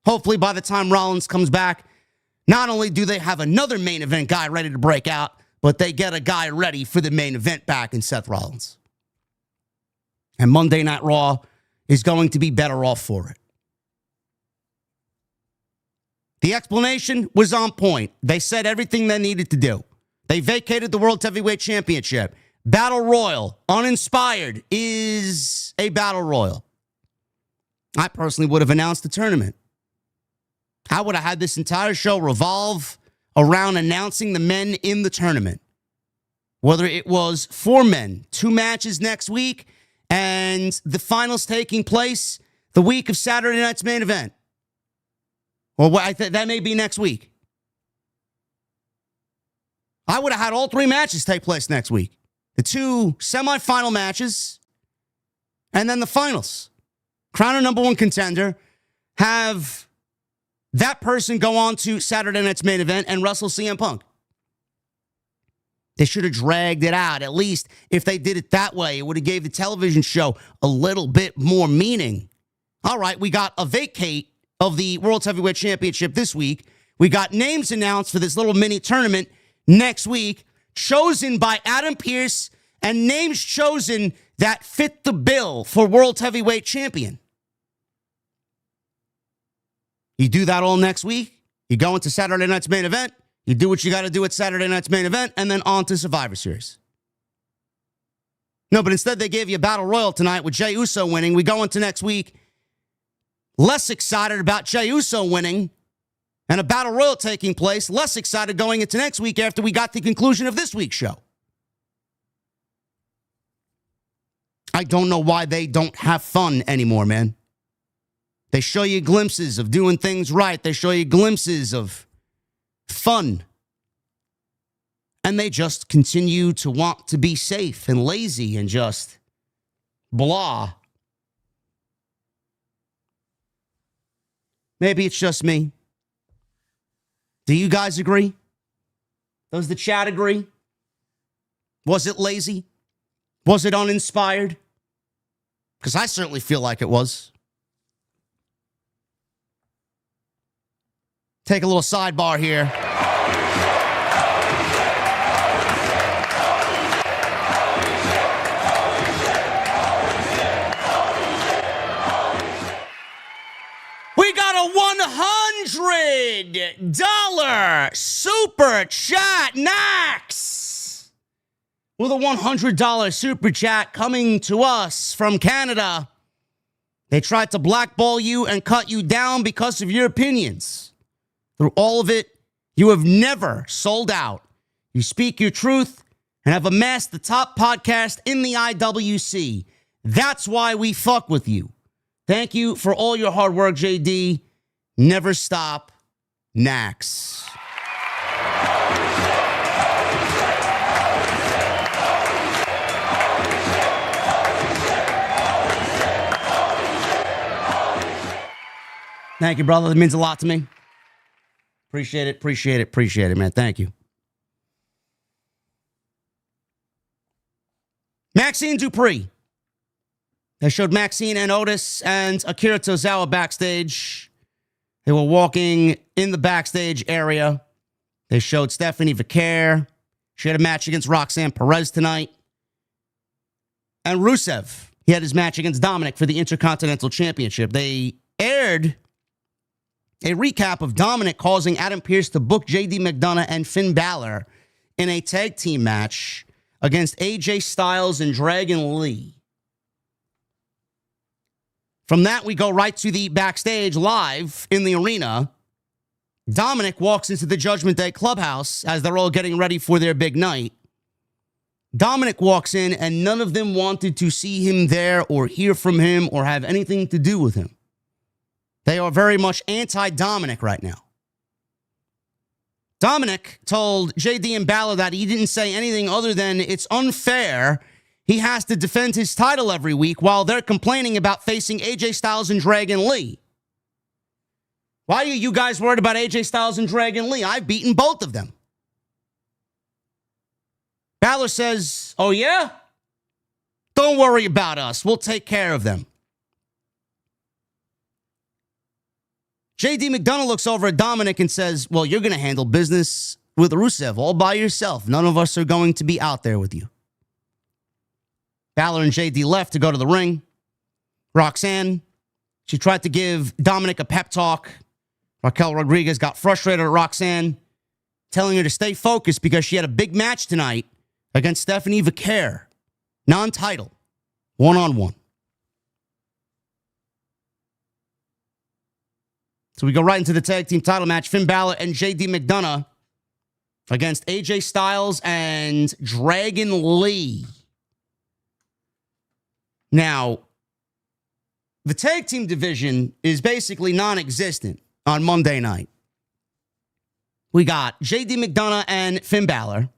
hopefully by the time Rollins comes back, not only do they have another main event guy ready to break out, but they get a guy ready for the main event back in Seth Rollins. And Monday Night Raw is going to be better off for it. The explanation was on point. They said everything they needed to do. They vacated the World Heavyweight Championship. Battle Royal, uninspired, is a Battle Royal. I personally would have announced the tournament. I would have had this entire show revolve around announcing the men in the tournament. Whether it was 4 men, 2 matches next week, and the finals taking place the week of Saturday night's main event. Or that may be next week. I would have had all 3 matches take place next week. The 2 semifinal matches, and then the finals. Crown a number 1 contender, have that person go on to Saturday night's main event and wrestle CM Punk. They should have dragged it out. At least if they did it that way, it would have gave the television show a little bit more meaning. All right, we got a vacate of the World Heavyweight Championship this week. We got names announced for this little mini tournament next week, chosen by Adam Pearce, and names chosen that fit the bill for World Heavyweight Champion. You do that all next week. You go into Saturday night's main event. You do what you got to do at Saturday night's main event, and then on to Survivor Series. No, but instead they gave you a Battle Royal tonight with Jey Uso winning. We go into next week less excited about Jey Uso winning and a Battle Royal taking place. Less excited going into next week after we got the conclusion of this week's show. I don't know why they don't have fun anymore, man. They show you glimpses of doing things right. They show you glimpses of fun. And they just continue to want to be safe and lazy and just blah. Maybe it's just me. Do you guys agree? Does the chat agree? Was it lazy? Was it uninspired? Because I certainly feel like it was. Take a little sidebar here. We got a $100 super chat, Nax, with a $100 super chat coming to us from Canada. They tried to blackball you and cut you down because of your opinions. Through all of it, you have never sold out. You speak your truth and have amassed the top podcast in the IWC. That's why we fuck with you. Thank you for all your hard work, JD. Never stop, Nax. Thank you, brother. That means a lot to me. Appreciate it, man. Thank you. Maxxine Dupri. They showed Maxxine and Otis and Akira Tozawa backstage. They were walking in the backstage area. They showed Stephanie Vaquer She had a match against Roxanne Perez tonight. And Rusev, he had his match against Dominik for the Intercontinental Championship. They aired a recap of Dominik causing Adam Pearce to book JD McDonough and Finn Balor in a tag team match against AJ Styles and Dragon Lee. From that, we go right to the backstage live in the arena. Dominik walks into the Judgment Day clubhouse as they're all getting ready for their big night. Dominik walks in, and none of them wanted to see him there or hear from him or have anything to do with him. They are very much anti-Dominik right now. Dominik told JD and Balor that he didn't say anything other than it's unfair he has to defend his title every week while they're complaining about facing AJ Styles and Dragon Lee. Why are you guys worried about AJ Styles and Dragon Lee? I've beaten both of them. Balor says, oh yeah? Don't worry about us. We'll take care of them. JD McDonough looks over at Dominik and says, well, you're going to handle business with Rusev all by yourself. None of us are going to be out there with you. Balor and JD left to go to the ring. Roxanne, she tried to give Dominik a pep talk. Raquel Rodriguez got frustrated at Roxanne, telling her to stay focused because she had a big match tonight against Stephanie Vaquer. Non-title. One-on-one. So we go right into the tag team title match. Finn Balor and JD McDonough against AJ Styles and Dragon Lee. Now, the tag team division is basically non-existent on Monday night. We got JD McDonough and Finn Balor.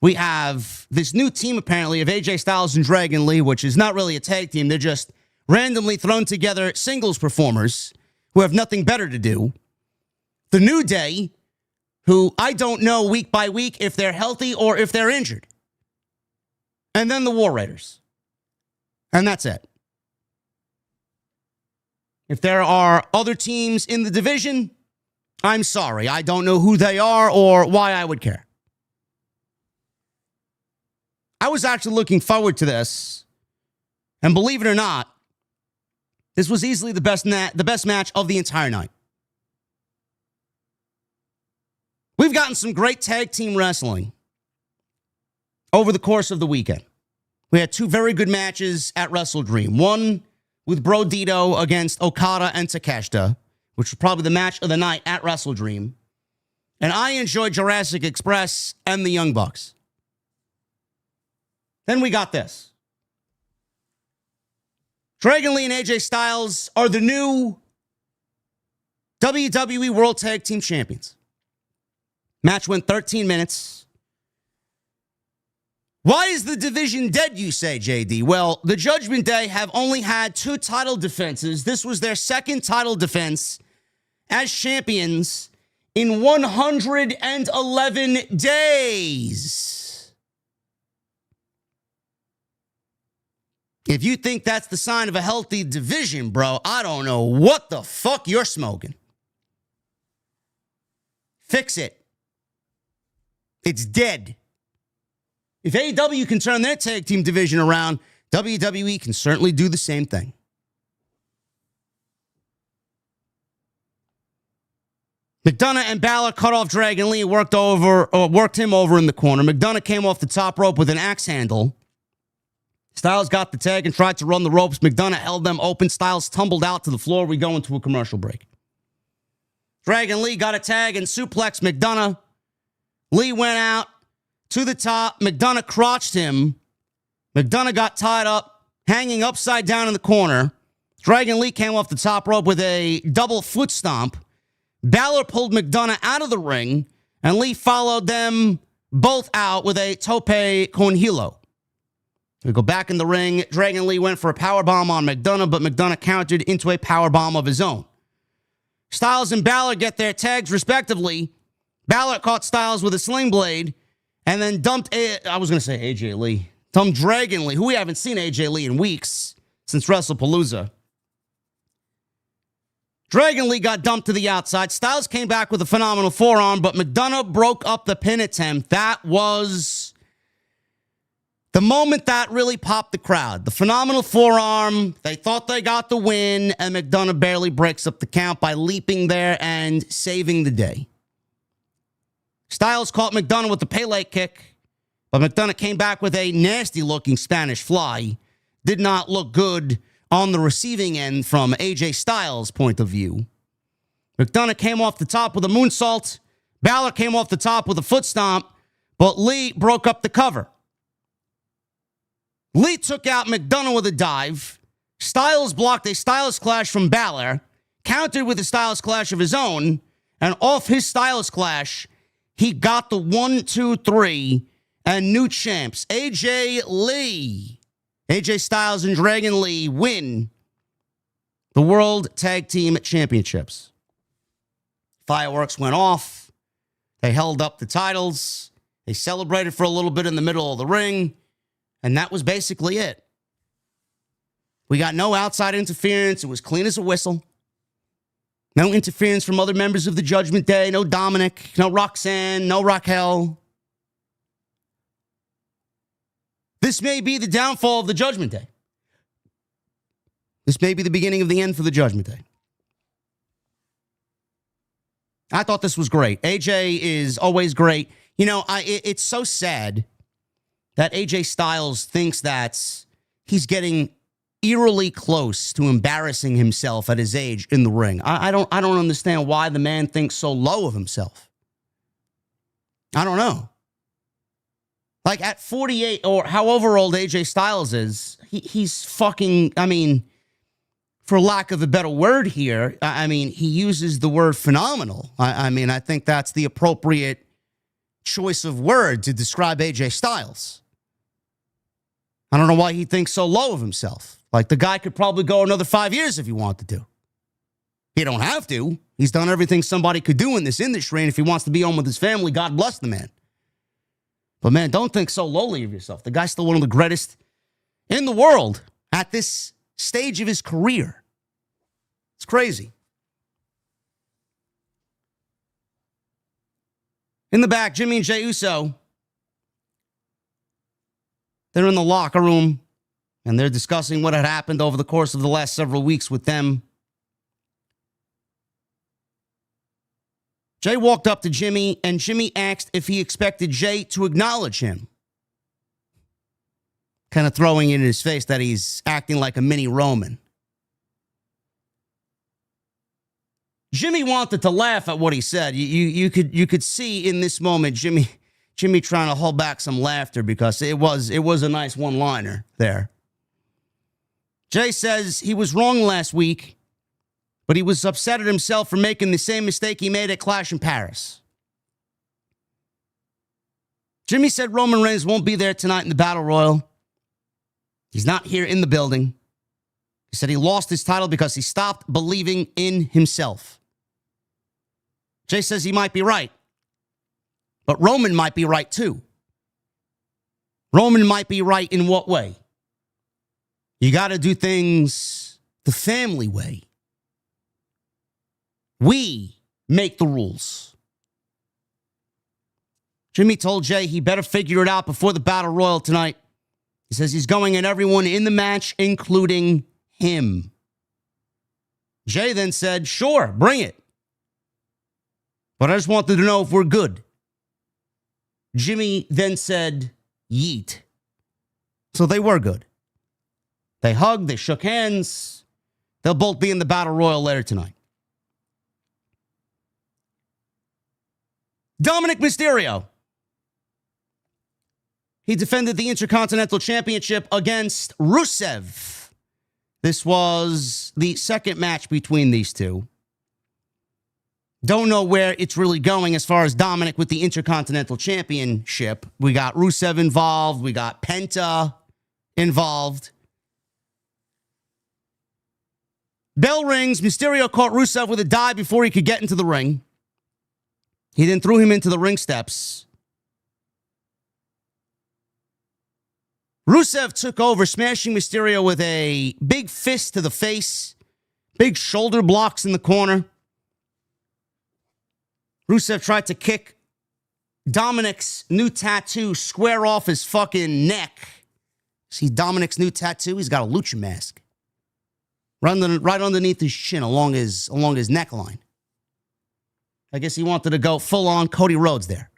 We have this new team, apparently, of AJ Styles and Dragon Lee, which is not really a tag team. They're just randomly thrown together singles performers who have nothing better to do. The New Day, who I don't know week by week if they're healthy or if they're injured. And then the War Raiders. And that's it. If there are other teams in the division, I'm sorry. I don't know who they are or why I would care. I was actually looking forward to this. And believe it or not, this was easily the best match of the entire night. We've gotten some great tag team wrestling over the course of the weekend. We had two very good matches at Wrestle Dream. One with Bro Dito against Okada and Takeshita, which was probably the match of the night at Wrestle Dream. And I enjoyed Jurassic Express and the Young Bucks. Then we got this. Dragon Lee and AJ Styles are the new WWE World Tag Team Champions. Match went 13 minutes. Why is the division dead, you say, JD? Well, the Judgment Day have only had 2 title defenses. This was their second title defense as champions in 111 days. If you think that's the sign of a healthy division, bro, I don't know what the fuck you're smoking. Fix it. It's dead. If AEW can turn their tag team division around, WWE can certainly do the same thing. McDonough and Balor cut off Dragon Lee, worked him over in the corner. McDonough came off the top rope with an axe handle. Styles got the tag and tried to run the ropes. McDonough held them open. Styles tumbled out to the floor. We go into a commercial break. Dragon Lee got a tag and suplexed McDonough. Lee went out to the top. McDonough crotched him. McDonough got tied up, hanging upside down in the corner. Dragon Lee came off the top rope with a double foot stomp. Balor pulled McDonough out of the ring, and Lee followed them both out with a tope con hilo. We go back in the ring. Dragon Lee went for a powerbomb on McDonough, but McDonough countered into a powerbomb of his own. Styles and Balor get their tags respectively. Balor caught Styles with a sling blade and then dumped AJ Lee. Dumped Dragon Lee, who we haven't seen AJ Lee in weeks since WrestlePalooza. Dragon Lee got dumped to the outside. Styles came back with a phenomenal forearm, but McDonough broke up the pin attempt. That was the moment that really popped the crowd. The phenomenal forearm. They thought they got the win, and McDonough barely breaks up the count by leaping there and saving the day. Styles caught McDonough with the Pele kick, but McDonough came back with a nasty-looking Spanish fly. Did not look good on the receiving end from AJ Styles' point of view. McDonough came off the top with a moonsault. Balor came off the top with a foot stomp, but Lee broke up the cover. Lee took out McDonough with a dive. Styles blocked a Styles clash from Balor, countered with a Styles clash of his own, and off his Styles clash, he got the 1, 2, 3, and new champs, AJ Lee. AJ Styles and Dragon Lee win the World Tag Team Championships. Fireworks went off. They held up the titles. They celebrated for a little bit in the middle of the ring. And that was basically it. We got no outside interference. It was clean as a whistle. No interference from other members of the Judgment Day. No Dominik, no Roxanne, no Raquel. This may be the downfall of the Judgment Day. This may be the beginning of the end for the Judgment Day. I thought this was great. AJ is always great. You know, it's so sad that AJ Styles thinks that he's getting eerily close to embarrassing himself at his age in the ring. I don't understand why the man thinks so low of himself. I don't know. Like at 48 or however old AJ Styles is, he's fucking, I mean, for lack of a better word here, I mean, he uses the word phenomenal. I mean, I think that's the appropriate choice of word to describe AJ Styles. I don't know why he thinks so low of himself. Like the guy could probably go another 5 years if he wanted to. He don't have to. He's done everything somebody could do in this industry, and if he wants to be home with his family, God bless the man. But man, don't think so lowly of yourself. The guy's still one of the greatest in the world at this stage of his career. It's crazy. In the back, Jimmy and Jey Uso, they're in the locker room, and they're discussing what had happened over the course of the last several weeks with them. Jey walked up to Jimmy, and Jimmy asked if he expected Jey to acknowledge him. Kind of throwing it in his face that he's acting like a mini Roman. Jimmy wanted to laugh at what he said. You could see in this moment Jimmy trying to hold back some laughter because it was a nice one-liner there. Jey says he was wrong last week, but he was upset at himself for making the same mistake he made at Clash in Paris. Jimmy said Roman Reigns won't be there tonight in the Battle Royal. He's not here in the building. He said he lost his title because he stopped believing in himself. Jey says he might be right, but Roman might be right too. Roman might be right in what way? You got to do things the family way. We make the rules. Jimmy told Jey he better figure it out before the Battle Royal tonight. He says he's going at everyone in the match, including him. Jey then said, sure, bring it. But I just wanted to know if we're good. Jimmy then said, yeet. So they were good. They hugged, they shook hands. They'll both be in the Battle Royal later tonight. Dominik Mysterio. He defended the Intercontinental Championship against Rusev. This was the second match between these two. Don't know where it's really going as far as Dominik with the Intercontinental Championship. We got Rusev involved. We got Penta involved. Bell rings. Mysterio caught Rusev with a dive before he could get into the ring. He then threw him into the ring steps. Rusev took over, smashing Mysterio with a big fist to the face. Big shoulder blocks in the corner. Rusev tried to kick Dominik's new tattoo square off his fucking neck. See Dominik's new tattoo? He's got a lucha mask. Right underneath his chin, along his neckline. I guess he wanted to go full-on Cody Rhodes there.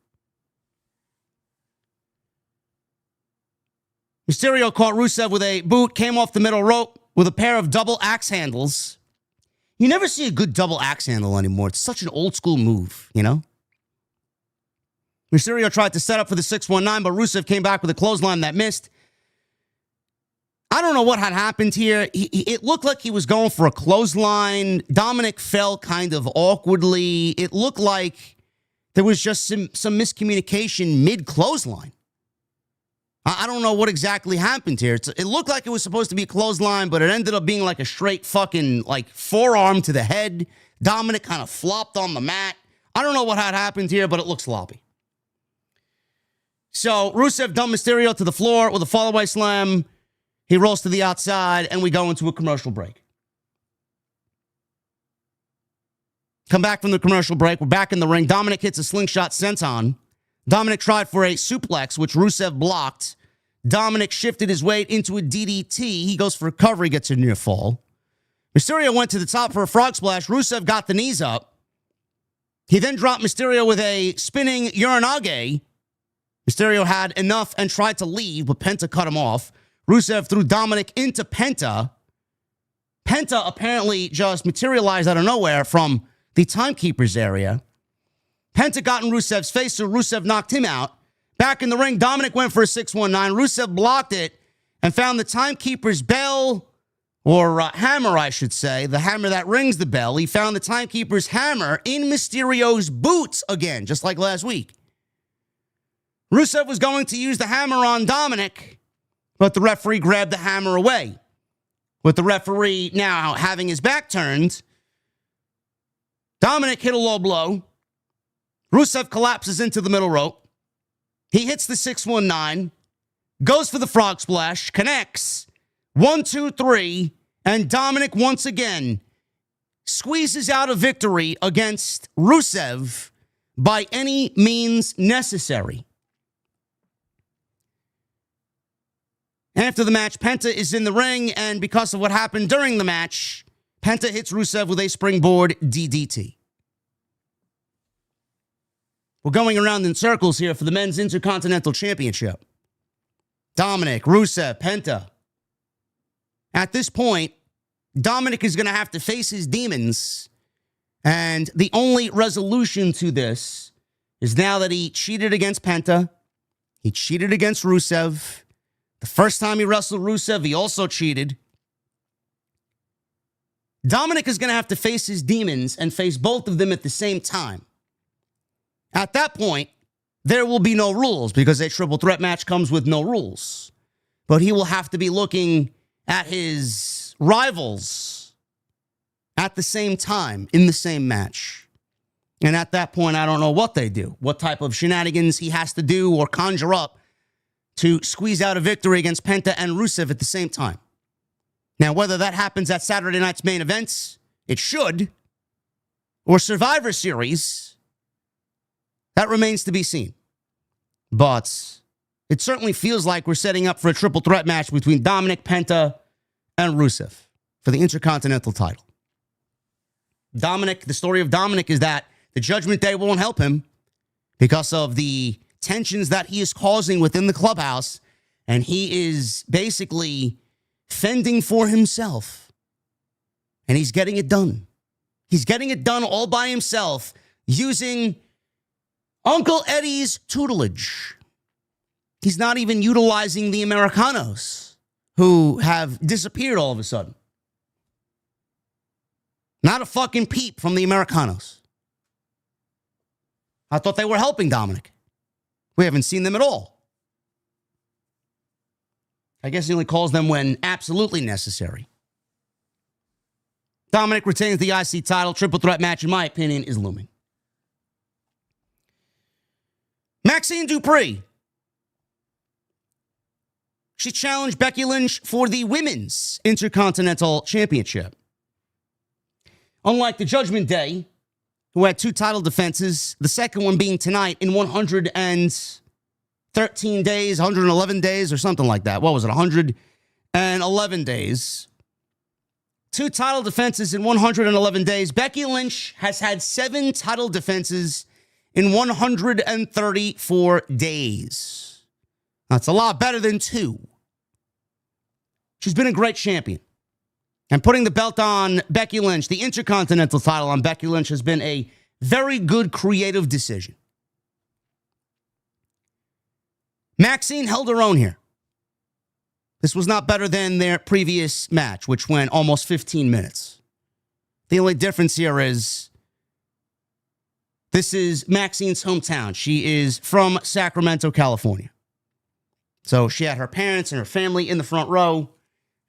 Mysterio caught Rusev with a boot, came off the middle rope with a pair of double axe handles. You never see a good double axe handle anymore. It's such an old-school move, you know? Mysterio tried to set up for the 619, but Rusev came back with a clothesline that missed. I don't know what had happened here. It looked like he was going for a clothesline. Dominik fell kind of awkwardly. It looked like there was just some miscommunication mid-clothesline. I don't know what exactly happened here. It looked like it was supposed to be a clothesline, but it ended up being like a straight fucking forearm to the head. Dominik kind of flopped on the mat. I don't know what had happened here, but it looks sloppy. So Rusev dumped Mysterio to the floor with a follow-by slam. He rolls to the outside, and we go into a commercial break. Come back from the commercial break. We're back in the ring. Dominik hits a slingshot senton. Dominik tried for a suplex, which Rusev blocked. Dominik shifted his weight into a DDT. He goes for a cover. He gets a near fall. Mysterio went to the top for a frog splash. Rusev got the knees up. He then dropped Mysterio with a spinning Uranage. Mysterio had enough and tried to leave, but Penta cut him off. Rusev threw Dominik into Penta. Penta apparently just materialized out of nowhere from the timekeeper's area. Penta got in Rusev's face, so Rusev knocked him out. Back in the ring, Dominik went for a 619. Rusev blocked it and found the timekeeper's bell, or hammer, I should say, the hammer that rings the bell. He found the timekeeper's hammer in Mysterio's boots again, just like last week. Rusev was going to use the hammer on Dominik, but the referee grabbed the hammer away. With the referee now having his back turned, Dominik hit a low blow. Rusev collapses into the middle rope. He hits the 619, goes for the frog splash, connects. 1, 2, 3, and Dominik once again squeezes out a victory against Rusev by any means necessary. After the match, Penta is in the ring, and because of what happened during the match, Penta hits Rusev with a springboard DDT. We're going around in circles here for the Men's Intercontinental Championship. Dominik, Rusev, Penta. At this point, Dominik is going to have to face his demons, and the only resolution to this is now that he cheated against Penta, he cheated against Rusev. The first time he wrestled Rusev, he also cheated. Dominik is going to have to face his demons and face both of them at the same time. At that point, there will be no rules because a triple threat match comes with no rules. But he will have to be looking at his rivals at the same time in the same match. And at that point, I don't know what they do, what type of shenanigans he has to do or conjure up to squeeze out a victory against Penta and Rusev at the same time. Now, whether that happens at Saturday night's main events, it should, or Survivor Series, that remains to be seen. But it certainly feels like we're setting up for a triple threat match between Dominik, Penta, and Rusev for the Intercontinental title. Dominik, the story of Dominik is that the Judgment Day won't help him because of the tensions that he is causing within the clubhouse, and he is basically fending for himself. And he's getting it done. He's getting it done all by himself using Uncle Eddie's tutelage. He's not even utilizing the Americanos, who have disappeared all of a sudden. Not a fucking peep from the Americanos. I thought they were helping Dominik. We haven't seen them at all. I guess he only calls them when absolutely necessary. Dominik retains the IC title. Triple threat match, in my opinion, is looming. Maxxine Dupri. She challenged Becky Lynch for the Women's Intercontinental Championship. Unlike the Judgment Day, who had 2 title defenses, the second one being tonight in 113 days, 111 days, or something like that. What was it, 111 days? 2 title defenses in 111 days. Becky Lynch has had 7 title defenses in 134 days. That's a lot better than 2. She's been a great champion. And putting the belt on Becky Lynch, the Intercontinental title on Becky Lynch, has been a very good creative decision. Maxxine held her own here. This was not better than their previous match, which went almost 15 minutes. The only difference here is this is Maxxine's hometown. She is from Sacramento, California. So she had her parents and her family in the front row,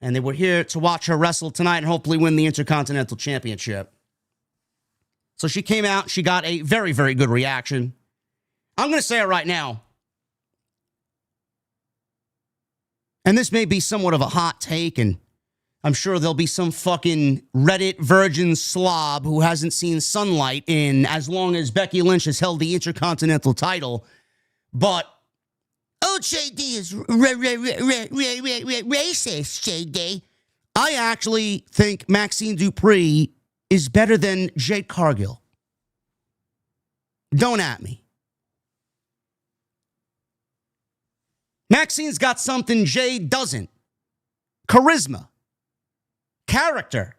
and they were here to watch her wrestle tonight and hopefully win the Intercontinental Championship. So she came out. She got a very, very good reaction. I'm going to say it right now. And this may be somewhat of a hot take, and I'm sure there'll be some fucking Reddit virgin slob who hasn't seen sunlight in as long as Becky Lynch has held the Intercontinental title. But, oh, JD is racist, JD. I actually think Maxxine Dupri is better than Jade Cargill. Don't at me. Maxine's got something Jade doesn't. Charisma. Character.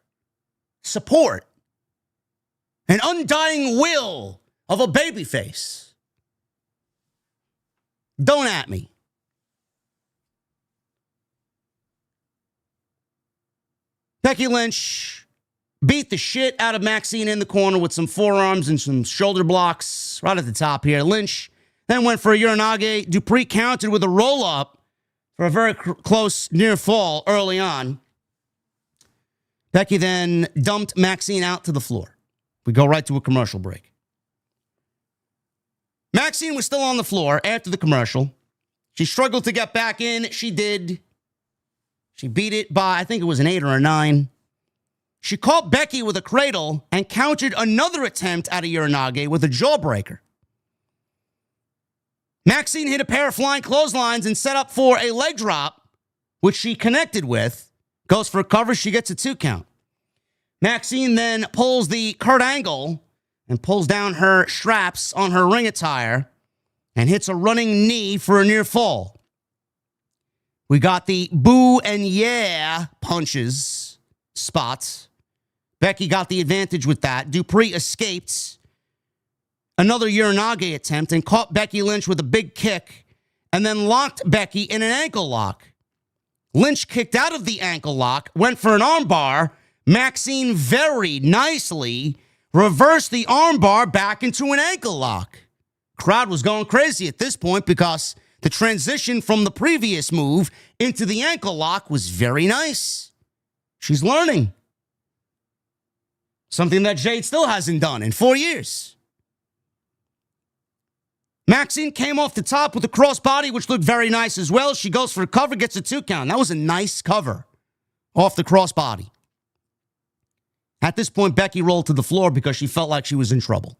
Support. An undying will of a babyface. Don't at me. Becky Lynch beat the shit out of Maxxine in the corner with some forearms and some shoulder blocks right at the top here. Lynch then went for a Uranage. Dupri countered with a roll-up for a very close near fall early on. Becky then dumped Maxxine out to the floor. We go right to a commercial break. Maxxine was still on the floor after the commercial. She struggled to get back in. She did. She beat it by, I think it was an 8 or a 9. She caught Becky with a cradle and countered another attempt at a Uranage with a jawbreaker. Maxxine hit a pair of flying clotheslines and set up for a leg drop, which she connected with. Goes for a cover. She gets a 2 count. Maxxine then pulls the Kurt Angle and pulls down her straps on her ring attire and hits a running knee for a near fall. We got the boo and yeah punches spots. Becky got the advantage with that. Dupri escaped another Uranage attempt and caught Becky Lynch with a big kick and then locked Becky in an ankle lock. Lynch kicked out of the ankle lock, went for an armbar. Maxxine very nicely reversed the armbar back into an ankle lock. Crowd was going crazy at this point because the transition from the previous move into the ankle lock was very nice. She's learning. Something that Jade still hasn't done in 4 years. Maxxine came off the top with a crossbody, which looked very nice as well. She goes for a cover, gets a 2 count. That was a nice cover off the crossbody. At this point, Becky rolled to the floor because she felt like she was in trouble.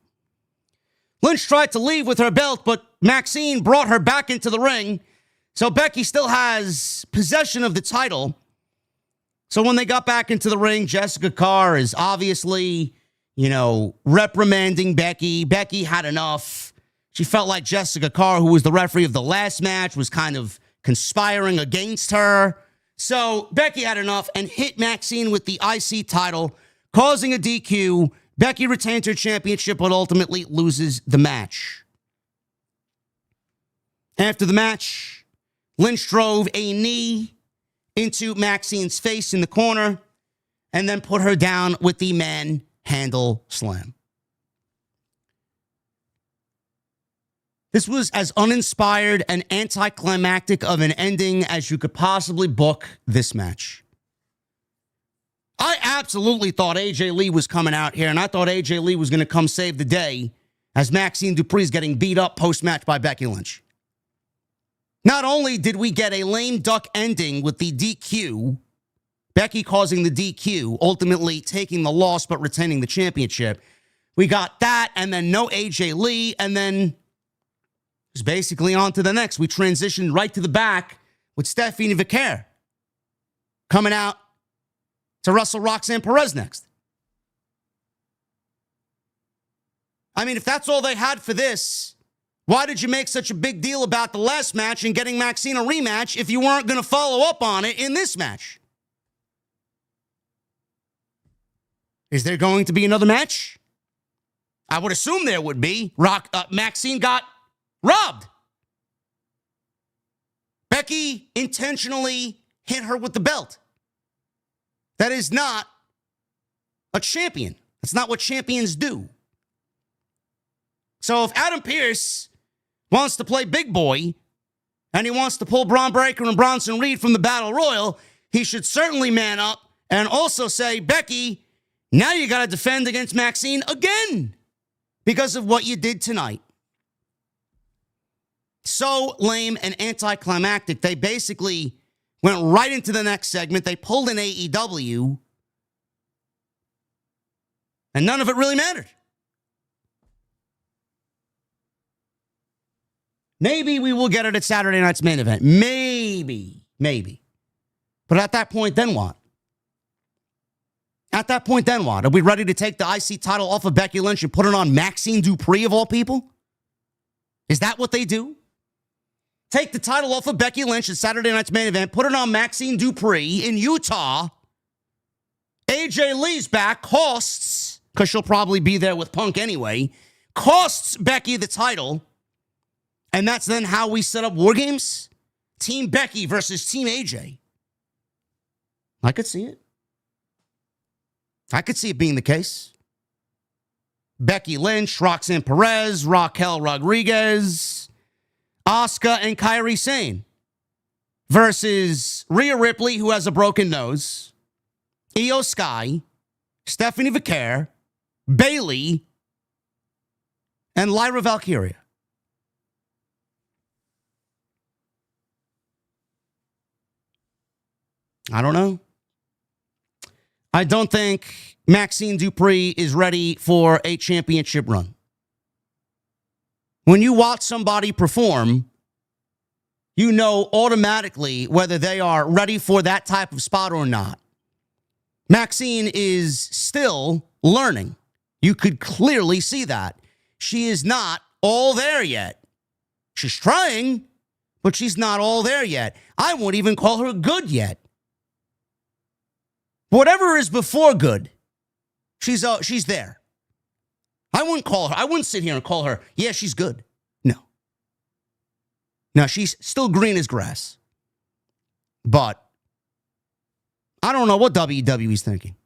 Lynch tried to leave with her belt, but Maxxine brought her back into the ring. So Becky still has possession of the title. So when they got back into the ring, Jessica Carr is obviously, reprimanding Becky. Becky had enough. She felt like Jessica Carr, who was the referee of the last match, was kind of conspiring against her. So Becky had enough and hit Maxxine with the IC title, causing a DQ. Becky retains her championship, but ultimately loses the match. After the match, Lynch drove a knee into Maxine's face in the corner and then put her down with the manhandle slam. This was as uninspired and anticlimactic of an ending as you could possibly book this match. I absolutely thought AJ Lee was coming out here, and I thought AJ Lee was going to come save the day as Maxxine Dupri is getting beat up post-match by Becky Lynch. Not only did we get a lame duck ending with the DQ Becky causing the DQ, ultimately taking the loss but retaining the championship. We got that, and then no AJ Lee, and then it's basically on to the next. We transitioned right to the back with Stephanie Vacates coming out to wrestle Roxanne Perez next. I mean, if that's all they had for this, why did you make such a big deal about the last match and getting Maxxine a rematch if you weren't going to follow up on it in this match? Is there going to be another match? I would assume there would be. Maxxine got robbed. Becky intentionally hit her with the belt. That is not a champion. That's not what champions do. So if Adam Pearce wants to play big boy and he wants to pull Bron Breakker and Bronson Reed from the Battle Royal, he should certainly man up and also say, Becky, now you got to defend against Maxxine again because of what you did tonight. So lame and anticlimactic. They basically went right into the next segment. They pulled in AEW, and none of it really mattered. Maybe we will get it at Saturday night's main event. Maybe. But at that point, then what? Are we ready to take the IC title off of Becky Lynch and put it on Maxxine Dupri of all people? Is that what they do? Take the title off of Becky Lynch at Saturday night's main event, put it on Maxxine Dupri in Utah. AJ Lee's back, costs, because she'll probably be there with Punk anyway, costs Becky the title. And that's then how we set up War Games? Team Becky versus Team AJ. I could see it. I could see it being the case. Becky Lynch, Roxanne Perez, Raquel Rodriguez, Asuka, and Kairi Sane versus Rhea Ripley, who has a broken nose, Io Sky, Stephanie Vacates, Bayley, and Lyra Valkyria. I don't know. I don't think Maxxine Dupri is ready for a championship run. When you watch somebody perform, you know automatically whether they are ready for that type of spot or not. Maxxine is still learning. You could clearly see that. She is not all there yet. She's trying, but she's not all there yet. I won't even call her good yet. Whatever is before good, she's there. I wouldn't sit here and call her, yeah, she's good. No, she's still green as grass. But I don't know what WWE's thinking.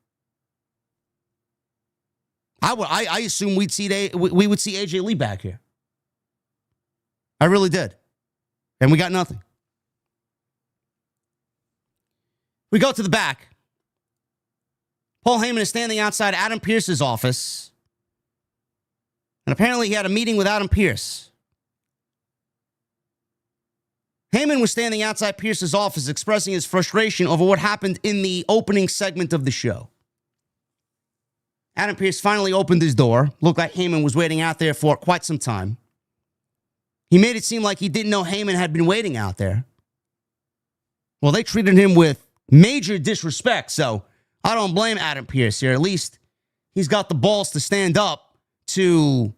I assume we would see AJ Lee back here. I really did. And we got nothing. We go to the back. Paul Heyman is standing outside Adam Pearce's office. And apparently he had a meeting with Adam Pearce. Heyman was standing outside Pearce's office expressing his frustration over what happened in the opening segment of the show. Adam Pearce finally opened his door. Looked like Heyman was waiting out there for quite some time. He made it seem like he didn't know Heyman had been waiting out there. Well, they treated him with major disrespect, so I don't blame Adam Pearce here. At least he's got the balls to stand up to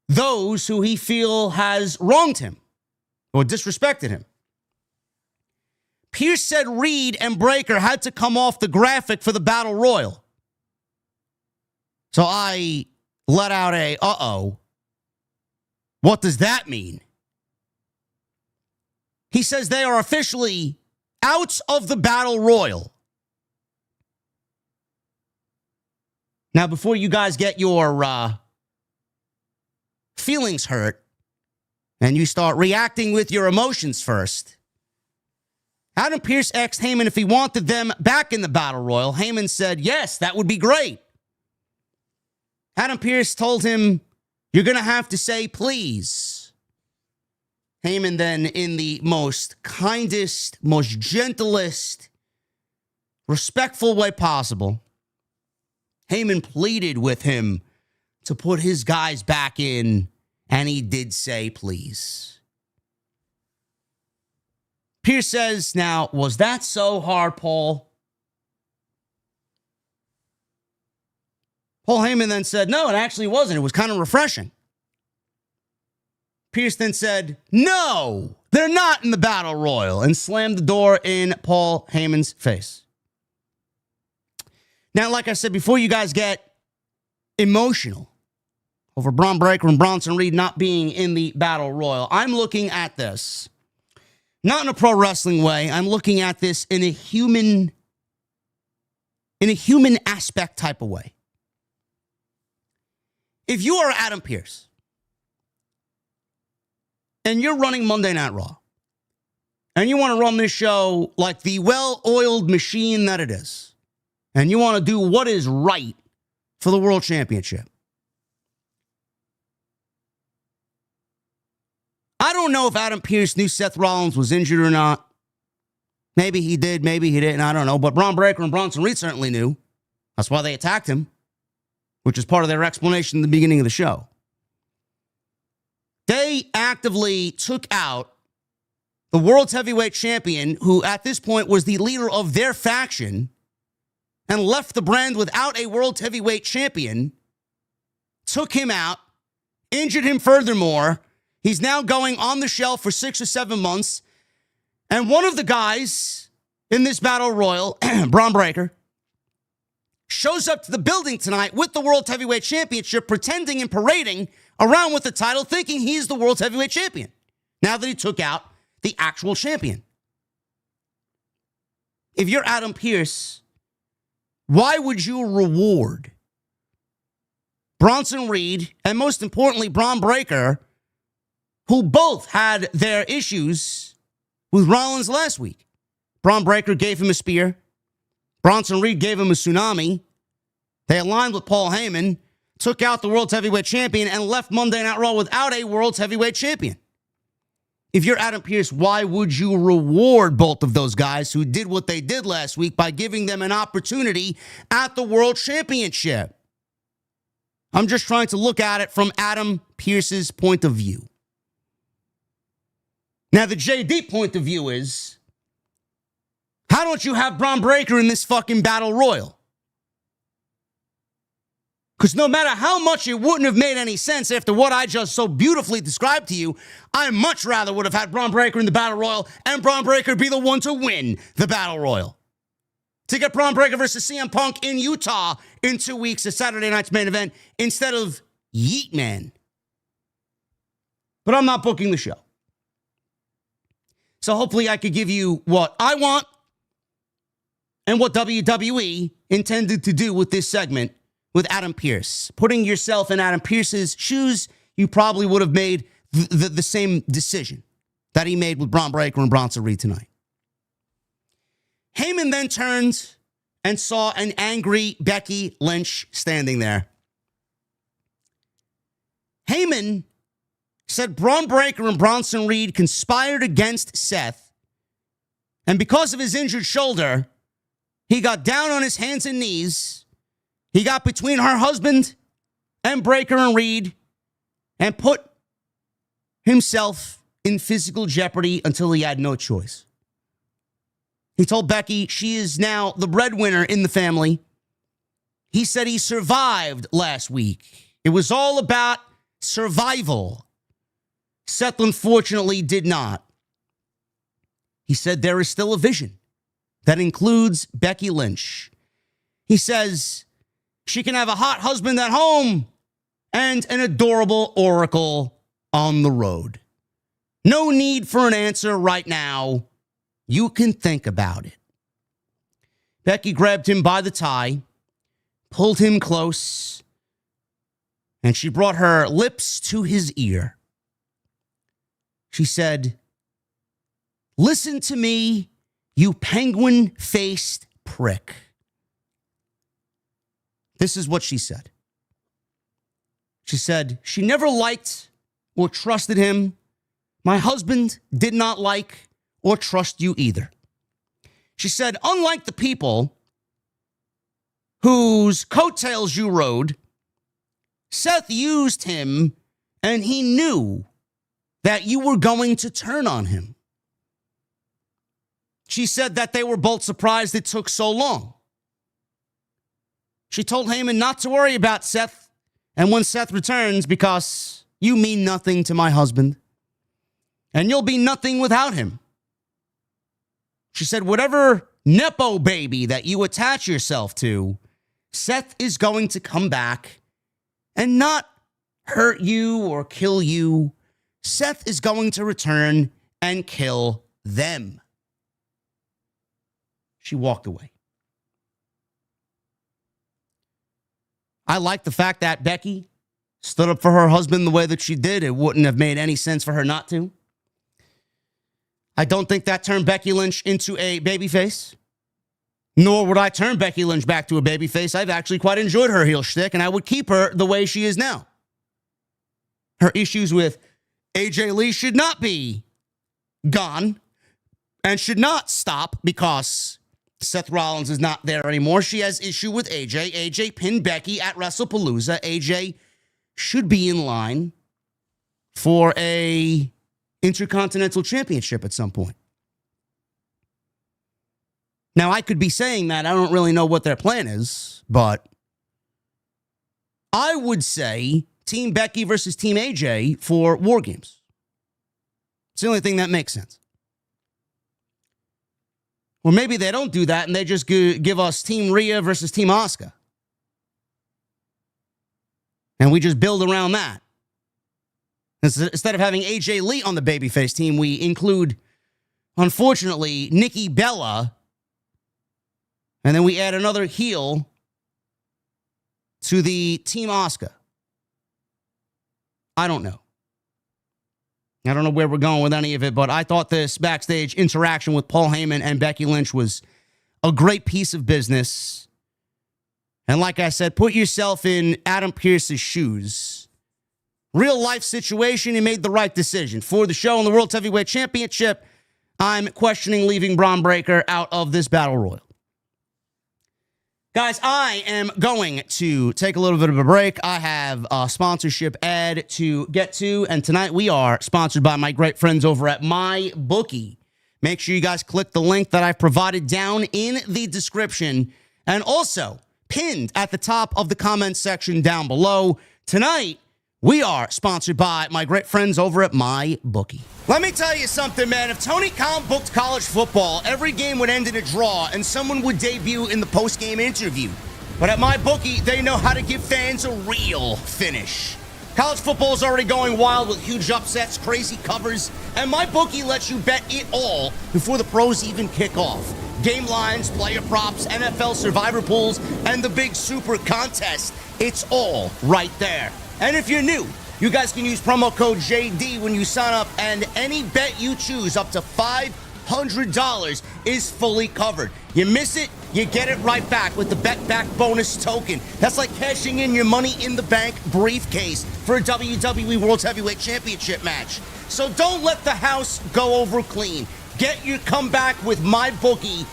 those who he feel has wronged him or disrespected him. Pearce said Reed and Breakker had to come off the graphic for the Battle Royal. So I let out a, uh-oh. What does that mean? He says they are officially out of the Battle Royal. Now, before you guys get your feelings hurt and you start reacting with your emotions first, Adam Pearce asked Heyman if he wanted them back in the Battle Royal. Heyman said, yes, that would be great. Adam Pearce told him, you're going to have to say please. Heyman then, in the most kindest, most gentlest, respectful way possible, Heyman pleaded with him to put his guys back in, and he did say, please. Pierce says, now, was that so hard, Paul? Paul Heyman then said, no, it actually wasn't. It was kind of refreshing. Pierce then said, no, they're not in the Battle Royal, and slammed the door in Paul Heyman's face. Now, like I said, before you guys get emotional over Bron Breakker and Bronson Reed not being in the Battle Royal, I'm looking at this not in a pro wrestling way. I'm looking at this in a human aspect type of way. If you are Adam Pearce and you're running Monday Night Raw and you want to run this show like the well-oiled machine that it is, and you want to do what is right for the World Championship, I don't know if Adam Pearce knew Seth Rollins was injured or not. Maybe he did, maybe he didn't, I don't know. But Bron Breakker and Bronson Reed certainly knew. That's why they attacked him, which is part of their explanation in the beginning of the show. They actively took out the World Heavyweight Champion, who at this point was the leader of their faction, and left the brand without a World Heavyweight Champion, took him out, injured him furthermore. He's now going on the shelf for 6 or 7 months. And one of the guys in this Battle Royal, Bron Breakker, shows up to the building tonight with the World Heavyweight Championship, pretending and parading around with the title, thinking he's the World Heavyweight Champion, now that he took out the actual champion. If you're Adam Pearce, why would you reward Bronson Reed and, most importantly, Bron Breakker, who both had their issues with Rollins last week? Bron Breakker gave him a spear. Bronson Reed gave him a tsunami. They aligned with Paul Heyman, took out the World Heavyweight Champion, and left Monday Night Raw without a World Heavyweight Champion. If you're Adam Pearce, why would you reward both of those guys who did what they did last week by giving them an opportunity at the World Championship? I'm just trying to look at it from Adam Pearce's point of view. Now, the JD point of view is, how don't you have Bron Breakker in this fucking Battle Royal? Because no matter how much it wouldn't have made any sense after what I just so beautifully described to you, I much rather would have had Bron Breakker in the Battle Royal and Bron Breakker be the one to win the Battle Royal. To get Bron Breakker versus CM Punk in Utah in 2 weeks, a Saturday night's main event, instead of Yeet Man. But I'm not booking the show. So hopefully I could give you what I want and what WWE intended to do with this segment with Adam Pearce. Putting yourself in Adam Pearce's shoes, you probably would have made the same decision that he made with Bron Breakker and Bronson Reed tonight. Heyman then turned and saw an angry Becky Lynch standing there. Heyman said Bron Breakker and Bronson Reed conspired against Seth, and because of his injured shoulder, he got down on his hands and knees. He got between her husband and Breakker and Reed and put himself in physical jeopardy until he had no choice. He told Becky she is now the breadwinner in the family. He said he survived last week. It was all about survival. Seth, unfortunately, did not. He said there is still a vision that includes Becky Lynch. He says she can have a hot husband at home and an adorable oracle on the road. No need for an answer right now. You can think about it. Becky grabbed him by the tie, pulled him close, and she brought her lips to his ear. She said, "Listen to me, you penguin-faced prick." This is what she said. She said, she never liked or trusted him. My husband did not like or trust you either. She said, unlike the people whose coattails you rode, Seth used him, and he knew that you were going to turn on him. She said that they were both surprised it took so long. She told Heyman not to worry about Seth, and when Seth returns, because you mean nothing to my husband, and you'll be nothing without him. She said, whatever Nepo baby that you attach yourself to, Seth is going to come back and not hurt you or kill you. Seth is going to return and kill them. She walked away. I like the fact that Becky stood up for her husband the way that she did. It wouldn't have made any sense for her not to. I don't think that turned Becky Lynch into a babyface. Nor would I turn Becky Lynch back to a babyface. I've actually quite enjoyed her heel shtick, and I would keep her the way she is now. Her issues with AJ Lee should not be gone and should not stop because Seth Rollins is not there anymore. She has issue with AJ. AJ pinned Becky at WrestlePalooza. AJ should be in line for a Intercontinental Championship at some point. Now, I could be saying that. I don't really know what their plan is, but I would say Team Becky versus Team AJ for War Games. It's the only thing that makes sense. Or maybe they don't do that and they just give us Team Rhea versus Team Asuka. And we just build around that. Instead of having AJ Lee on the babyface team, we include, unfortunately, Nikki Bella. And then we add another heel to the Team Asuka. I don't know. I don't know where we're going with any of it, but I thought this backstage interaction with Paul Heyman and Becky Lynch was a great piece of business. And like I said, put yourself in Adam Pearce's shoes. Real life situation, he made the right decision. For the show and the World Heavyweight Championship, I'm questioning leaving Bron Breakker out of this Battle Royal. Guys, I am going to take a little bit of a break. I have a sponsorship ad to get to, and tonight we are sponsored by my great friends over at MyBookie. Make sure you guys click the link that I've provided down in the description and also pinned at the top of the comments section down below. Tonight, we are sponsored by my great friends over at MyBookie. Let me tell you something, man. If Tony Khan booked college football, every game would end in a draw and someone would debut in the post-game interview. But at MyBookie, they know how to give fans a real finish. College football is already going wild with huge upsets, crazy covers, and MyBookie lets you bet it all before the pros even kick off. Game lines, player props, NFL survivor pools, and the big super contest. It's all right there. And if you're new, you guys can use promo code JD when you sign up, and any bet you choose up to $500 is fully covered. You miss it, you get it right back with the Bet Back bonus token. That's like cashing in your money in the bank briefcase for a WWE World Heavyweight Championship match. So don't let the house go over clean. Get your comeback with MyBookie.ag.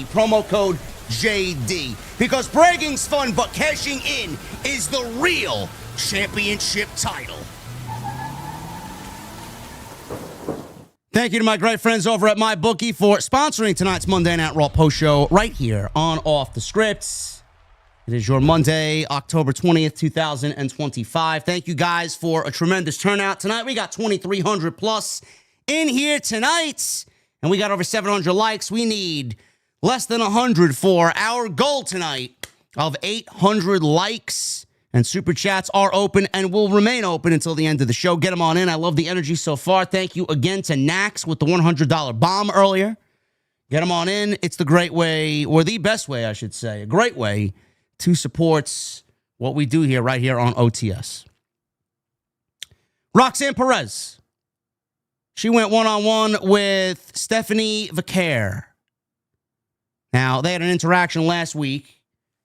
Promo code JD. Because bragging's fun, but cashing in is the real championship title. Thank you to my great friends over at MyBookie for sponsoring tonight's Monday Night Raw Post Show right here on Off the Scripts. It is your Monday, October 20th, 2025. Thank you guys for a tremendous turnout. Tonight we got 2,300 plus in here tonight, and we got over 700 likes. We need less than 100 for our goal tonight of 800 likes. And super chats are open and will remain open until the end of the show. Get them on in. I love the energy so far. Thank you again to Nax with the $100 bomb earlier. Get them on in. It's the great way, or the best way, I should say, a great way to support what we do here right here on OTS. Roxanne Perez. She went one-on-one with Stephanie Vaquer. Now, they had an interaction last week.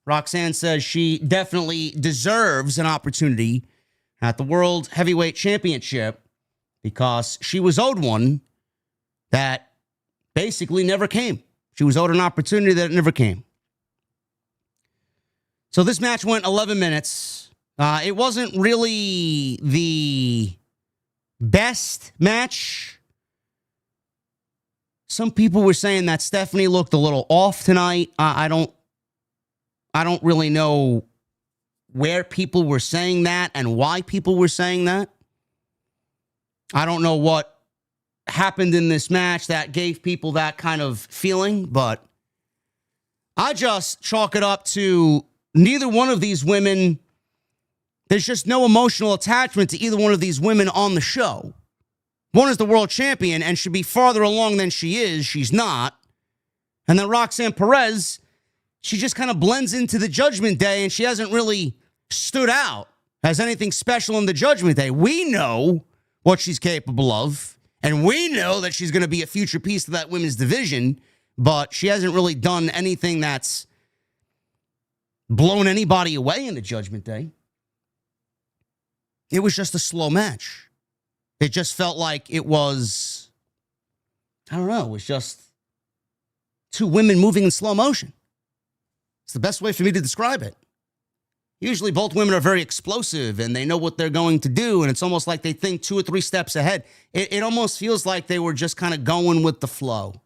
Roxanne says she definitely deserves an opportunity at the World Heavyweight Championship because she was owed one that basically never came. She was owed an opportunity that never came. So this match went 11 minutes. It wasn't really the best match. Some people were saying that Stephanie looked a little off tonight. I don't really know where people were saying that and why people were saying that. I don't know what happened in this match that gave people that kind of feeling, but I just chalk it up to neither one of these women. There's just no emotional attachment to either one of these women on the show. One is the world champion and should be farther along than she is. She's not. And then Roxanne Perez, she just kind of blends into the Judgment Day, and she hasn't really stood out as anything special in the Judgment Day. We know what she's capable of, and we know that she's going to be a future piece of that women's division, but she hasn't really done anything that's blown anybody away in the Judgment Day. It was just a slow match. It just felt like it was, I don't know, it was just two women moving in slow motion. It's the best way for me to describe it. Usually both women are very explosive and they know what they're going to do, and it's almost like they think 2 or 3 steps ahead. It almost feels like they were just kind of going with the flow.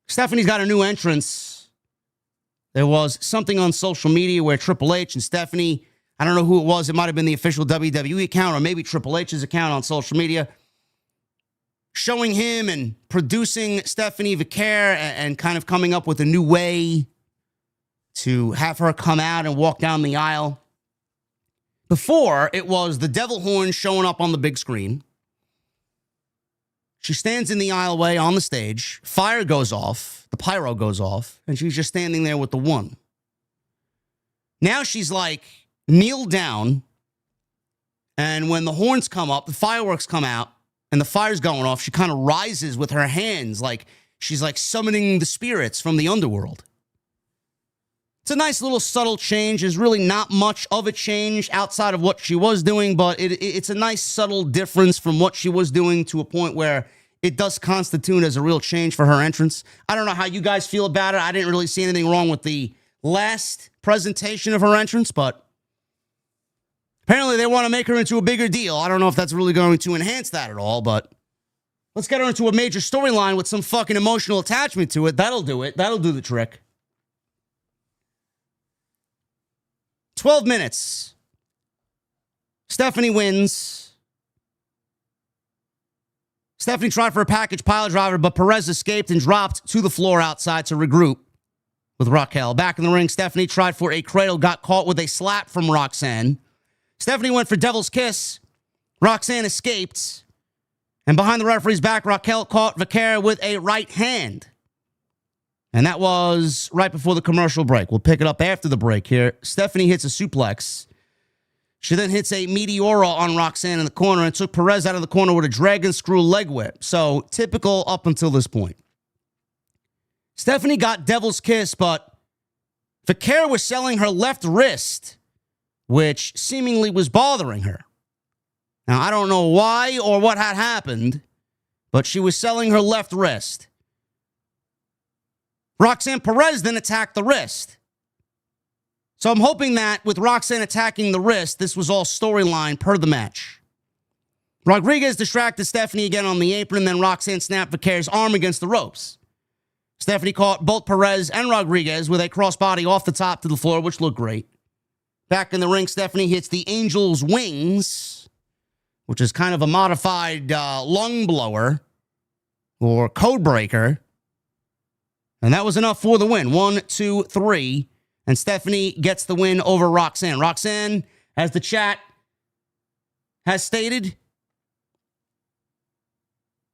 Stephanie's got a new entrance. There was something on social media where Triple H and Stephanie, I don't know who it was. It might have been the official WWE account or maybe Triple H's account on social media, showing him and producing Stephanie Vacates and kind of coming up with a new way to have her come out and walk down the aisle. Before, it was the devil horn showing up on the big screen. She stands in the aisleway on the stage. Fire goes off. The pyro goes off. And she's just standing there with the one. Now she's like, kneel down, and when the horns come up, the fireworks come out, and the fire's going off, she kind of rises with her hands like she's like summoning the spirits from the underworld. It's a nice little subtle change. There's really not much of a change outside of what she was doing, but it's a nice subtle difference from what she was doing to a point where it does constitute as a real change for her entrance. I don't know how you guys feel about it. I didn't really see anything wrong with the last presentation of her entrance, but apparently they want to make her into a bigger deal. I don't know if that's really going to enhance that at all, but let's get her into a major storyline with some fucking emotional attachment to it. That'll do it. That'll do the trick. 12 minutes. Stephanie wins. Stephanie tried for a package pile driver, but Perez escaped and dropped to the floor outside to regroup with Raquel. Back in the ring, Stephanie tried for a cradle, got caught with a slap from Roxanne. Stephanie went for Devil's Kiss. Roxanne escaped. And behind the referee's back, Raquel caught Vacates with a right hand. And that was right before the commercial break. We'll pick it up after the break here. Stephanie hits a suplex. She then hits a Meteora on Roxanne in the corner and took Perez out of the corner with a dragon screw leg whip. So typical up until this point. Stephanie got Devil's Kiss, but Vacates was selling her left wrist, which seemingly was bothering her. Now, I don't know why or what had happened, but she was selling her left wrist. Roxanne Perez then attacked the wrist. So I'm hoping that with Roxanne attacking the wrist, this was all storyline per the match. Rodriguez distracted Stephanie again on the apron, then Roxanne snapped Vacates' arm against the ropes. Stephanie caught both Perez and Rodriguez with a crossbody off the top to the floor, which looked great. Back in the ring, Stephanie hits the Angel's Wings, which is kind of a modified lung blower or code breaker. And that was enough for the win. 1, 2, 3. And Stephanie gets the win over Roxanne. Roxanne, as the chat has stated,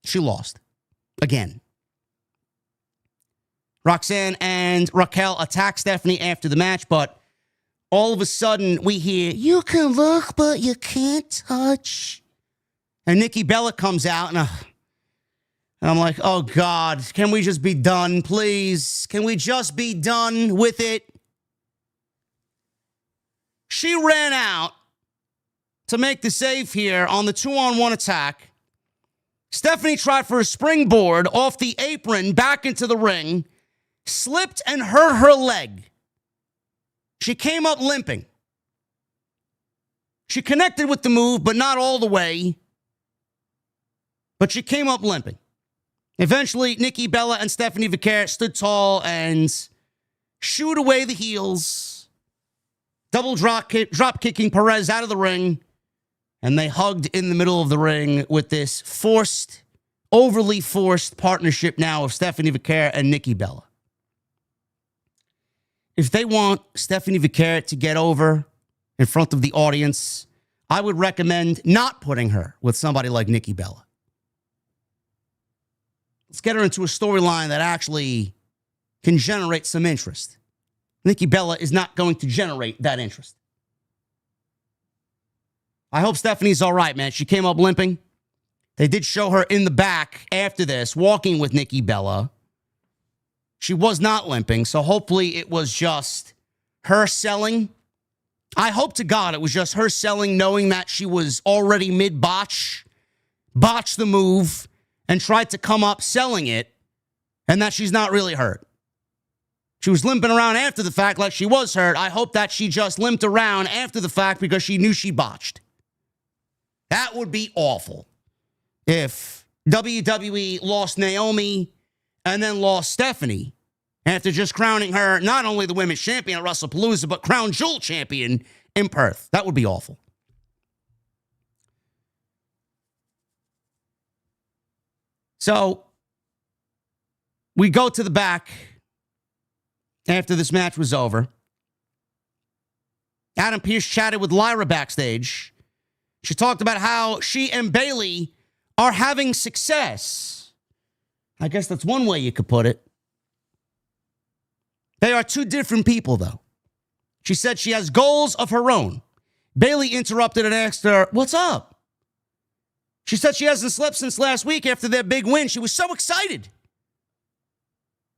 she lost. Again. Roxanne and Raquel attack Stephanie after the match, but all of a sudden we hear, "You can look, but you can't touch." And Nikki Bella comes out, and I'm like, oh, God, can we just be done, please? Can we just be done with it? She ran out to make the save here on the 2-on-1 attack. Stephanie tried for a springboard off the apron back into the ring, slipped and hurt her leg. She came up limping. She connected with the move, but not all the way. But she came up limping. Eventually, Nikki Bella and Stephanie Vaquette stood tall and shooed away the heels, double drop kicking Perez out of the ring, and they hugged in the middle of the ring with this overly forced partnership now of Stephanie Vaquette and Nikki Bella. If they want Stephanie Vaquette to get over in front of the audience, I would recommend not putting her with somebody like Nikki Bella. Let's get her into a storyline that actually can generate some interest. Nikki Bella is not going to generate that interest. I hope Stephanie's all right, man. She came up limping. They did show her in the back after this, walking with Nikki Bella. She was not limping, so hopefully it was just her selling. I hope to God it was just her selling, knowing that she was already mid-botched the move, and tried to come up selling it, and that she's not really hurt. She was limping around after the fact like she was hurt. I hope that she just limped around after the fact because she knew she botched. That would be awful if WWE lost Naomi and then lost Stephanie after just crowning her not only the women's champion at WrestlePalooza, but crown jewel champion in Perth. That would be awful. So we go to the back after this match was over. Adam Pearce chatted with Lyra backstage. She talked about how she and Bayley are having success. I guess that's one way you could put it. They are two different people, though. She said she has goals of her own. Bayley interrupted and asked her, "What's up?" She said she hasn't slept since last week after their big win. She was so excited.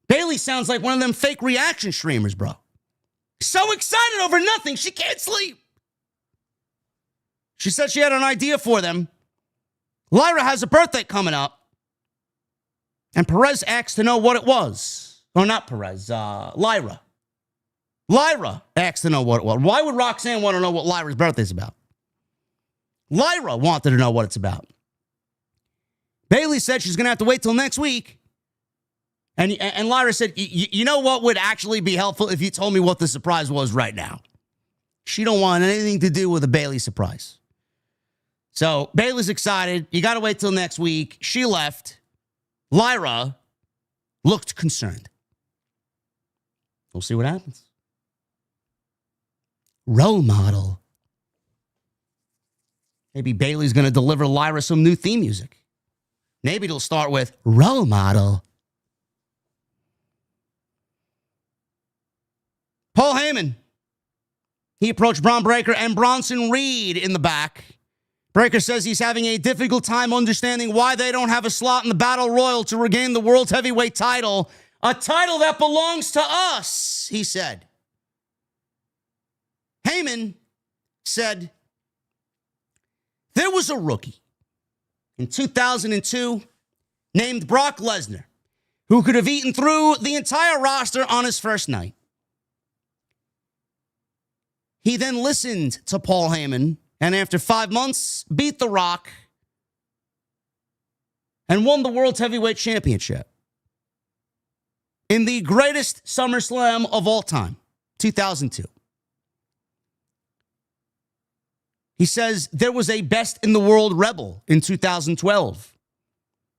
Bayley sounds like one of them fake reaction streamers, bro. So excited over nothing, she can't sleep. She said she had an idea for them. Lyra has a birthday coming up. And Perez asked to know what it was. Oh, not Perez, Lyra. Lyra asked to know what it was. Why would Roxanne want to know what Lyra's birthday is about? Lyra wanted to know what it's about. Bayley said she's going to have to wait till next week. And Lyra said, you know what would actually be helpful if you told me what the surprise was right now? She don't want anything to do with a Bayley surprise. So Bayley's excited. You got to wait till next week. She left. Lyra looked concerned. We'll see what happens. Role model. Maybe Bayley's going to deliver Lyra some new theme music. Maybe it'll start with role model. Paul Heyman. He approached Bron Breakker and Bronson Reed in the back. Breakker says he's having a difficult time understanding why they don't have a slot in the Battle Royal to regain the World Heavyweight title. A title that belongs to us, he said. Heyman said, there was a rookie in 2002 named Brock Lesnar who could have eaten through the entire roster on his first night. He then listened to Paul Heyman and after 5 months beat The Rock and won the World Heavyweight Championship in the greatest SummerSlam of all time, 2002. He says there was a best in the world rebel in 2012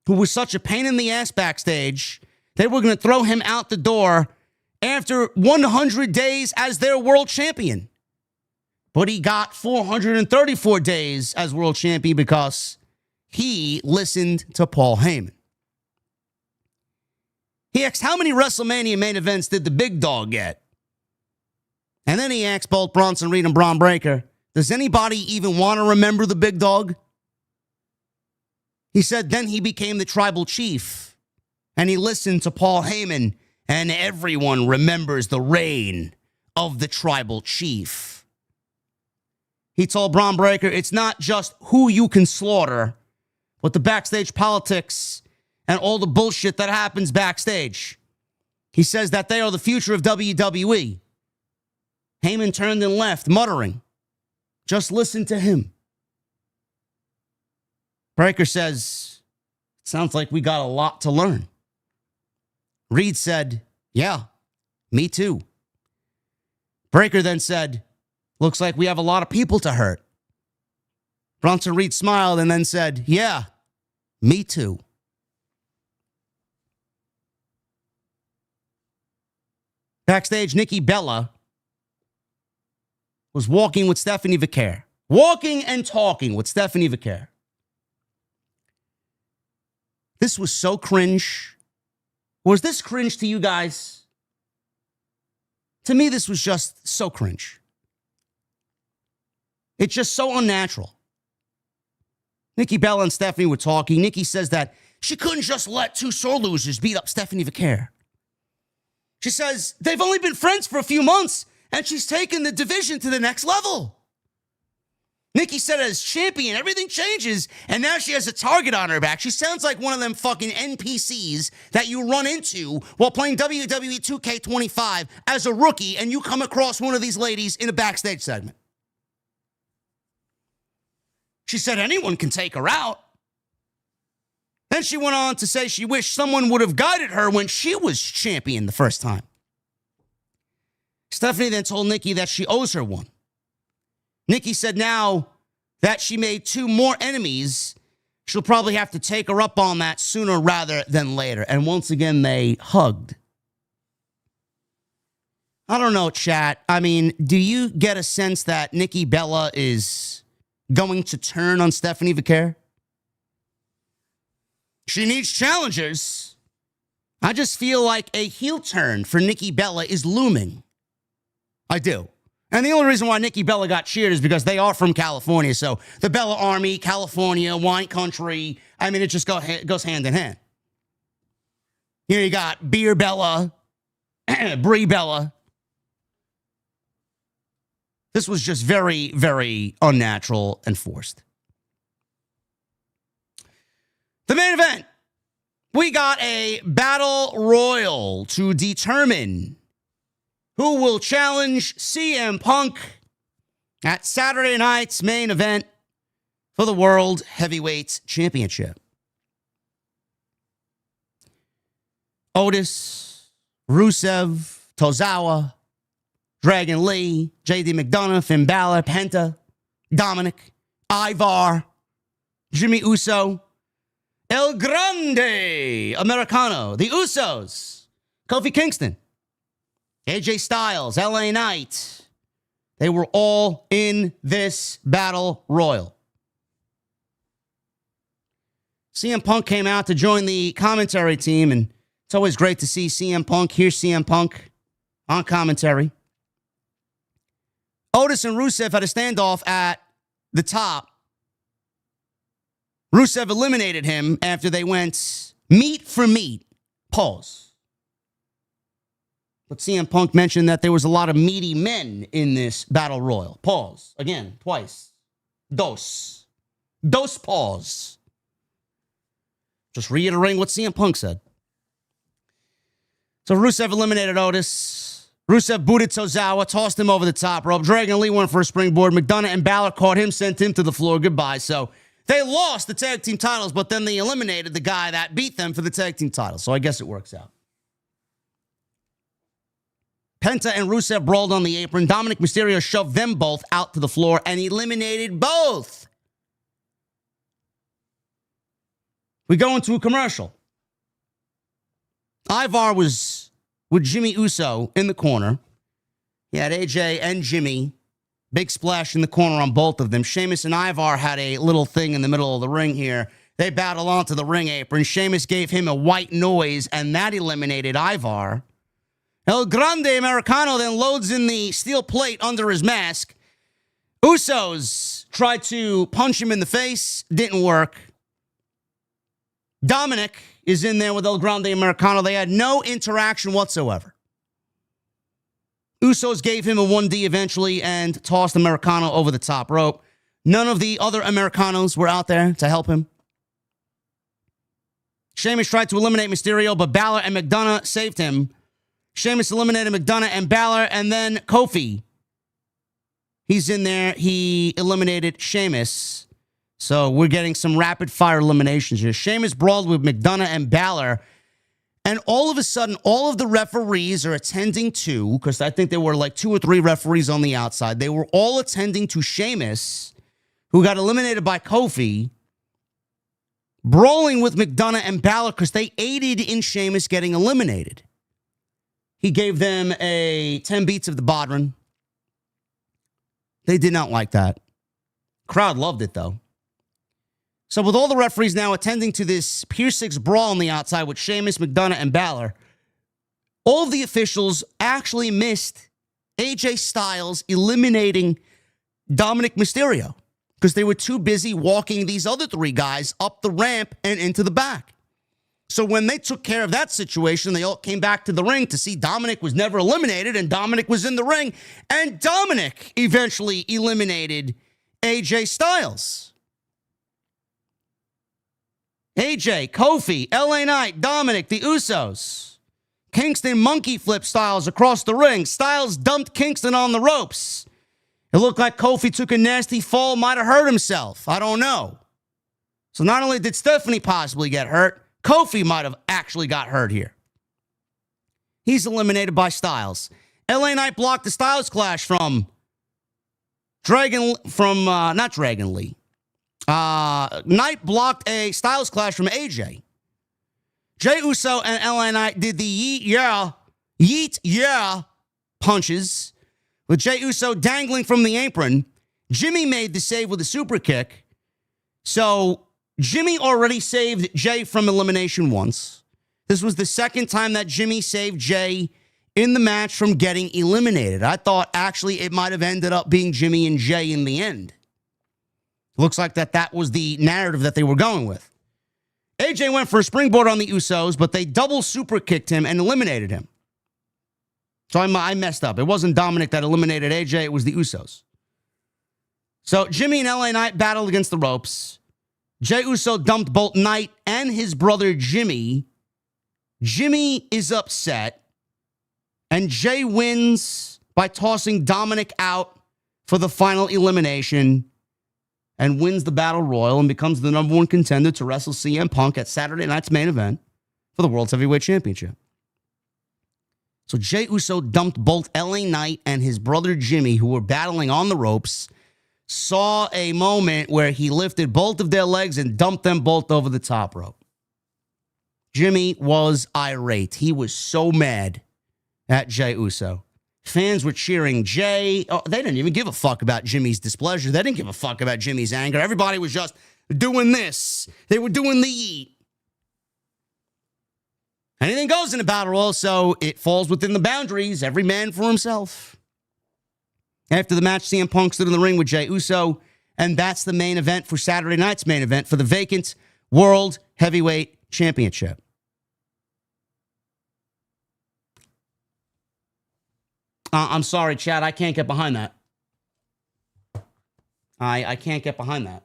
who was such a pain in the ass backstage, they were going to throw him out the door after 100 days as their world champion. But he got 434 days as world champion because he listened to Paul Heyman. He asked, how many WrestleMania main events did the big dog get? And then he asked both Bronson Reed and Bron Breakker, does anybody even want to remember the big dog? He said then he became the tribal chief and he listened to Paul Heyman and everyone remembers the reign of the tribal chief. He told Bron Breakker it's not just who you can slaughter, but the backstage politics and all the bullshit that happens backstage. He says that they are the future of WWE. Heyman turned and left, muttering, "Just listen to him." Breakker says, "Sounds like we got a lot to learn." Reed said, "Yeah, me too." Breakker then said, "Looks like we have a lot of people to hurt." Bronson Reed smiled and then said, "Yeah, me too." Backstage, Nikki Bella was walking with Stephanie Vacates. Walking and talking with Stephanie Vacates. This was so cringe. Was this cringe to you guys? To me, this was just so cringe. It's just so unnatural. Nikki Bella and Stephanie were talking. Nikki says that she couldn't just let two sore losers beat up Stephanie Vacates. She says they've only been friends for a few months, and she's taken the division to the next level. Nikki said as champion, everything changes, and now she has a target on her back. She sounds like one of them fucking NPCs that you run into while playing WWE 2K25 as a rookie, and you come across one of these ladies in a backstage segment. She said anyone can take her out. Then she went on to say she wished someone would have guided her when she was champion the first time. Stephanie then told Nikki that she owes her one. Nikki said now that she made two more enemies, she'll probably have to take her up on that sooner rather than later. And once again, they hugged. I don't know, chat. I mean, do you get a sense that Nikki Bella is going to turn on Stephanie Vacates? She needs challengers. I just feel like a heel turn for Nikki Bella is looming. I do. And the only reason why Nikki Bella got cheered is because they are from California. So the Bella Army, California, wine country, I mean, it just goes hand in hand. Here you got Beer Bella, Brie Bella. This was just very, very unnatural and forced. The main event. We got a battle royal to determine who will challenge CM Punk at Saturday night's main event for the World Heavyweight Championship. Otis, Rusev, Tozawa, Dragon Lee, JD McDonough, Finn Balor, Penta, Dominik, Ivar, Jimmy Uso, El Grande Americano, the Usos, Kofi Kingston, AJ Styles, LA Knight. They were all in this battle royal. CM Punk came out to join the commentary team, and it's always great to see CM Punk. Here's CM Punk on commentary. Otis and Rusev had a standoff at the top. Rusev eliminated him after they went meat for meat. Pause. But CM Punk mentioned that there was a lot of meaty men in this battle royal. Pause. Again, twice. Dos. Dos pause. Just reiterating what CM Punk said. So Rusev eliminated Otis. Rusev booted Tozawa, tossed him over the top rope. Dragon Lee went for a springboard. McDonough and Balor caught him, sent him to the floor. Goodbye. So they lost the tag team titles, but then they eliminated the guy that beat them for the tag team titles. So I guess it works out. Penta and Rusev brawled on the apron. Dominik Mysterio shoved them both out to the floor and eliminated both. We go into a commercial. Ivar was with Jimmy Uso in the corner. He had AJ and Jimmy. Big splash in the corner on both of them. Sheamus and Ivar had a little thing in the middle of the ring here. They battled onto the ring apron. Sheamus gave him a white noise, and that eliminated Ivar. El Grande Americano then loads in the steel plate under his mask. Usos tried to punch him in the face. Didn't work. Dominik is in there with El Grande Americano. They had no interaction whatsoever. Usos gave him a 1D eventually and tossed Americano over the top rope. None of the other Americanos were out there to help him. Sheamus tried to eliminate Mysterio, but Balor and McDonough saved him. Sheamus eliminated McDonough and Balor, and then Kofi He's in there. He eliminated Sheamus. So we're getting some rapid-fire eliminations here. Sheamus brawled with McDonough and Balor. And all of a sudden, all of the referees are attending to, because I think there were like 2 or 3 referees on the outside. They were all attending to Sheamus, who got eliminated by Kofi, brawling with McDonough and Balor because they aided in Sheamus getting eliminated. He gave them a 10 beats of the Bodhrán. They did not like that. Crowd loved it, though. So with all the referees now attending to this Pier 6 brawl on the outside with Sheamus, McDonough, and Balor, all of the officials actually missed AJ Styles eliminating Dominik Mysterio because they were too busy walking these other 3 guys up the ramp and into the back. So when they took care of that situation, they all came back to the ring to see Dominik was never eliminated, and Dominik was in the ring, and Dominik eventually eliminated AJ Styles. AJ, Kofi, LA Knight, Dominik, the Usos. Kingston monkey flip Styles across the ring. Styles dumped Kingston on the ropes. It looked like Kofi took a nasty fall, might have hurt himself. I don't know. So not only did Stephanie possibly get hurt, Kofi might have actually got hurt here. He's eliminated by Styles. LA Knight blocked the Styles Clash from not Dragon Lee. Knight blocked a Styles Clash from AJ. Jey Uso and LA Knight did the yeet yeah punches with Jey Uso dangling from the apron. Jimmy made the save with a super kick. So Jimmy already saved Jey from elimination once. This was the second time that Jimmy saved Jey in the match from getting eliminated. I thought actually it might have ended up being Jimmy and Jey in the end. Looks like that was the narrative that they were going with. AJ went for a springboard on the Usos, but they double super kicked him and eliminated him. So I messed up. It wasn't Dominik that eliminated AJ, it was the Usos. So Jimmy and LA Knight battled against the ropes. Jey Uso dumped both Knight and his brother Jimmy. Jimmy is upset, and Jey wins by tossing Dominik out for the final elimination and wins the Battle Royal and becomes the #1 contender to wrestle CM Punk at Saturday night's main event for the World Heavyweight Championship. So Jey Uso dumped both LA Knight and his brother Jimmy, who were battling on the ropes, saw a moment where he lifted both of their legs and dumped them both over the top rope. Jimmy was irate. He was so mad at Jey Uso. Fans were cheering Jey. Oh, they didn't even give a fuck about Jimmy's displeasure. They didn't give a fuck about Jimmy's anger. Everybody was just doing this. They were doing the yeet. Anything goes in a battle royal, so it falls within the boundaries. Every man for himself. After the match, CM Punk stood in the ring with Jey Uso, and that's the main event for Saturday night's main event for the vacant World Heavyweight Championship. I'm sorry, Chad. I can't get behind that. I can't get behind that.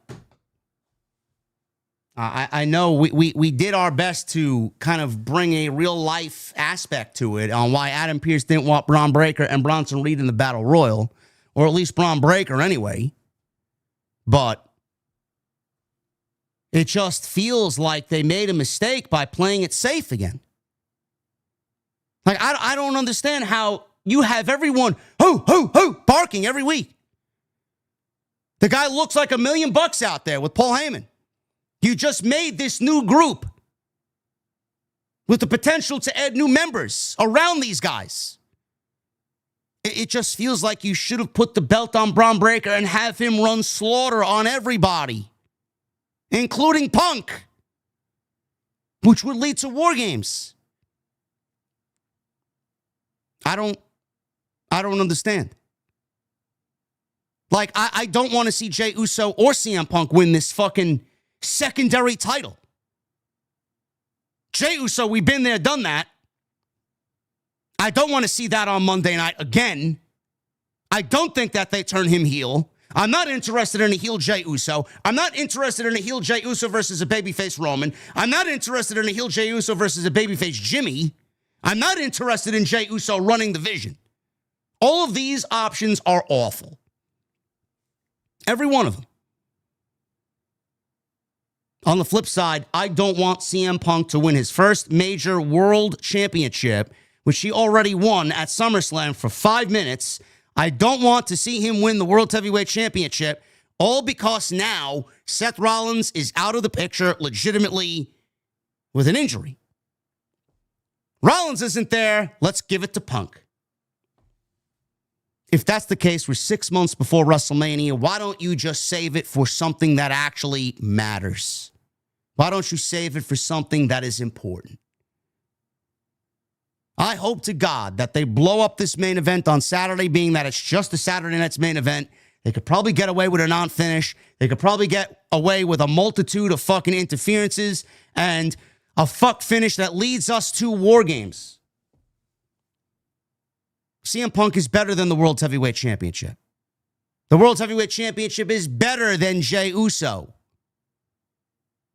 I know we did our best to kind of bring a real-life aspect to it on why Adam Pearce didn't want Bron Breakker and Bronson Reed in the Battle Royal, or at least Bron Breakker anyway. But it just feels like they made a mistake by playing it safe again. Like, I don't understand how you have everyone, hoo, hoo, hoo, barking every week. The guy looks like $1 million out there with Paul Heyman. You just made this new group with the potential to add new members around these guys. It just feels like you should have put the belt on Bron Breakker and have him run slaughter on everybody, including Punk, which would lead to War Games. I don't understand. Like, I don't want to see Jey Uso or CM Punk win this fucking secondary title. Jey Uso, we've been there, done that. I don't want to see that on Monday night again. I don't think that they turn him heel. I'm not interested in a heel Jey Uso. I'm not interested in a heel Jey Uso versus a babyface Roman. I'm not interested in a heel Jey Uso versus a babyface Jimmy. I'm not interested in Jey Uso running the Vision. All of these options are awful. Every one of them. On the flip side, I don't want CM Punk to win his first major world championship, which he already won at SummerSlam for 5 minutes. I don't want to see him win the World Heavyweight Championship, all because now Seth Rollins is out of the picture legitimately with an injury. Rollins isn't there. Let's give it to Punk. If that's the case, we're 6 months before WrestleMania. Why don't you just save it for something that actually matters? Why don't you save it for something that is important? I hope to God that they blow up this main event on Saturday, being that it's just a Saturday night's main event. They could probably get away with a non-finish. They could probably get away with a multitude of fucking interferences and a fuck finish that leads us to War Games. CM Punk is better than the World Heavyweight Championship. The World Heavyweight Championship is better than Jey Uso.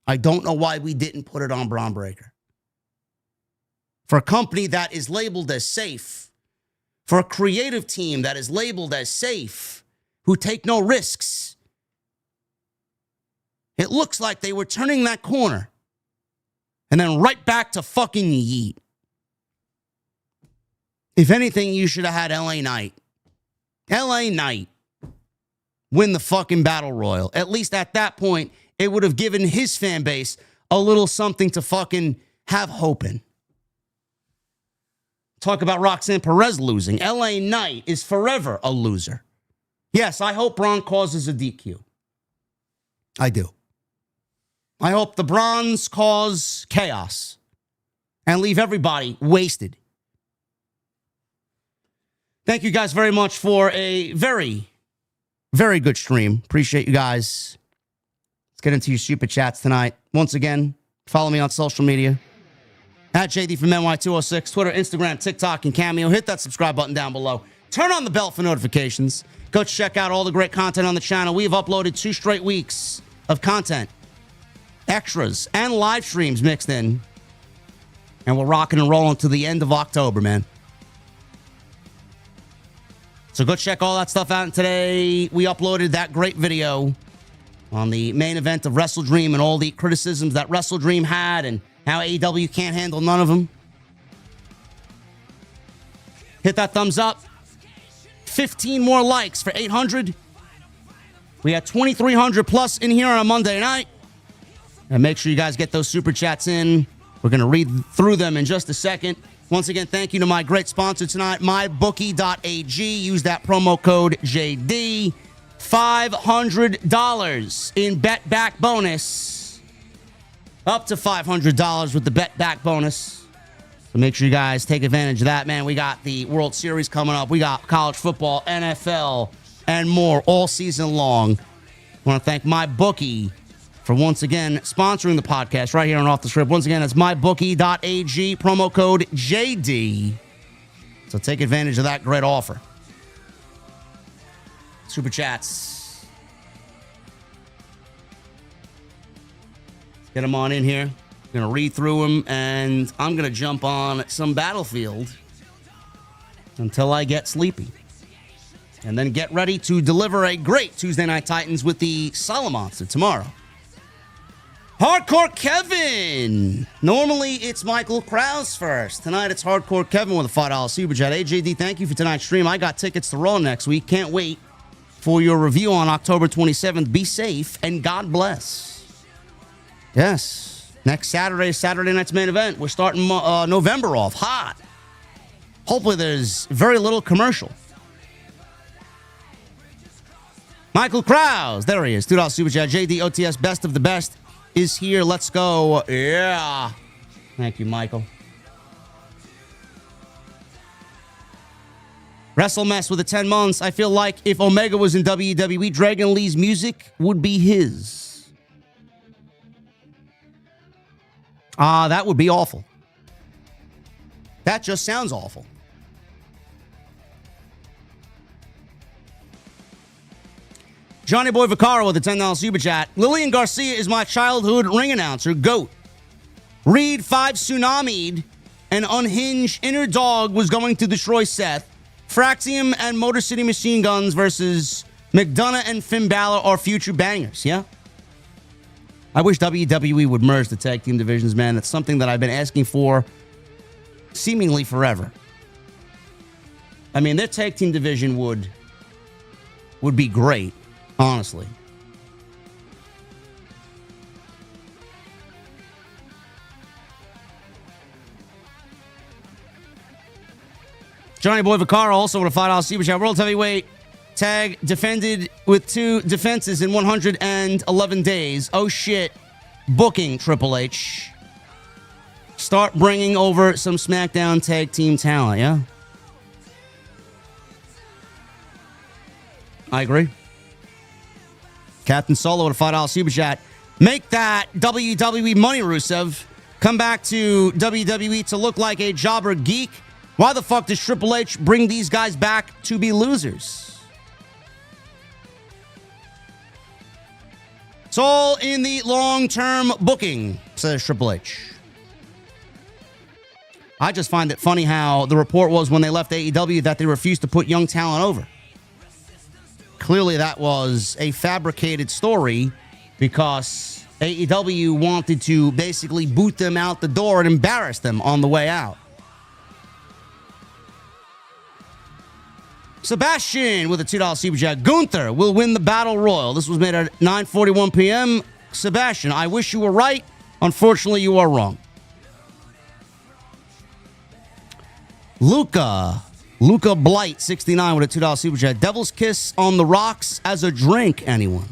I don't know why we didn't put it on Bron Breakker. For a company that is labeled as safe, for a creative team that is labeled as safe, who take no risks, it looks like they were turning that corner and then right back to fucking yeet. If anything, you should have had LA Knight. LA Knight win the fucking Battle Royal. At least at that point, it would have given his fan base a little something to fucking have hope in. Talk about Roxanne Perez losing. LA Knight is forever a loser. Yes, I hope Braun causes a DQ. I do. I hope the Brons cause chaos and leave everybody wasted. Thank you guys very much for a very, very good stream. Appreciate you guys. Let's get into your super chats tonight. Once again, follow me on social media. At JDfromNY206, Twitter, Instagram, TikTok, and Cameo. Hit that subscribe button down below. Turn on the bell for notifications. Go check out all the great content on the channel. We have uploaded 2 straight weeks of content. Extras and live streams mixed in. And we're rocking and rolling to the end of October, man. So go check all that stuff out. And today, we uploaded that great video on the main event of Wrestle Dream and all the criticisms that Wrestle Dream had and how AEW can't handle none of them. Hit that thumbs up. 15 more likes for 800. We had 2,300 plus in here on a Monday night. And make sure you guys get those super chats in. We're going to read through them in just a second. Once again, thank you to my great sponsor tonight, mybookie.ag. Use that promo code JD. $500 in bet back bonus. Up to $500 with the bet back bonus. So make sure you guys take advantage of that, man. We got the World Series coming up. We got college football, NFL, and more all season long. I want to thank MyBookie for once again sponsoring the podcast right here on Off the Script. Once again, that's mybookie.ag, promo code JD. So take advantage of that great offer. Super chats. Let's get them on in here. I'm going to read through them, and I'm going to jump on some Battlefield until I get sleepy. And then get ready to deliver a great Tuesday Night Titans with the Solid Monster tomorrow. Hardcore Kevin. Normally, it's Michael Krause first. Tonight, it's Hardcore Kevin with a $5 super chat. Hey, JD, thank you for tonight's stream. I got tickets to Raw next week. Can't wait for your review on October 27th. Be safe and God bless. Yes. Next Saturday, Saturday night's main event. We're starting November off hot. Hopefully, there's very little commercial. Michael Krause. There he is. $2 super chat. JD OTS, best of the best, is here. Let's go. Yeah. Thank you, Michael. WrestleMess with the 10 months. I feel like if Omega was in WWE, Dragon Lee's music would be his. That would be awful. That just sounds awful. Johnny Boy Vaccaro with a $10 super chat. Lillian Garcia is my childhood ring announcer. GOAT. Reed 5 Tsunami'd and unhinged inner dog was going to destroy Seth. Fraxium and Motor City Machine Guns versus McDonough and Finn Balor are future bangers, yeah? I wish WWE would merge the tag team divisions, man. That's something that I've been asking for seemingly forever. I mean, their tag team division would be great, honestly. Johnny Boy Vaccaro also with a $5 Super Chat. World Heavyweight Tag defended with 2 defenses in 111 days. Oh shit. Booking Triple H. Start bringing over some SmackDown tag team talent, yeah? I agree. Captain Solo with a $5 Super Chat. Make that WWE money, Rusev. Come back to WWE to look like a jobber geek. Why the fuck does Triple H bring these guys back to be losers? It's all in the long-term booking, says Triple H. I just find it funny how the report was when they left AEW that they refused to put young talent over. Clearly that was a fabricated story because AEW wanted to basically boot them out the door and embarrass them on the way out. Sebastian with a $2 Super Chat. Gunther will win the Battle Royal. This was made at 9:41 p.m. Sebastian, I wish you were right. Unfortunately, you are wrong. Luca Blight, 69 with a $2 Super Chat. Devil's Kiss on the rocks as a drink, anyone?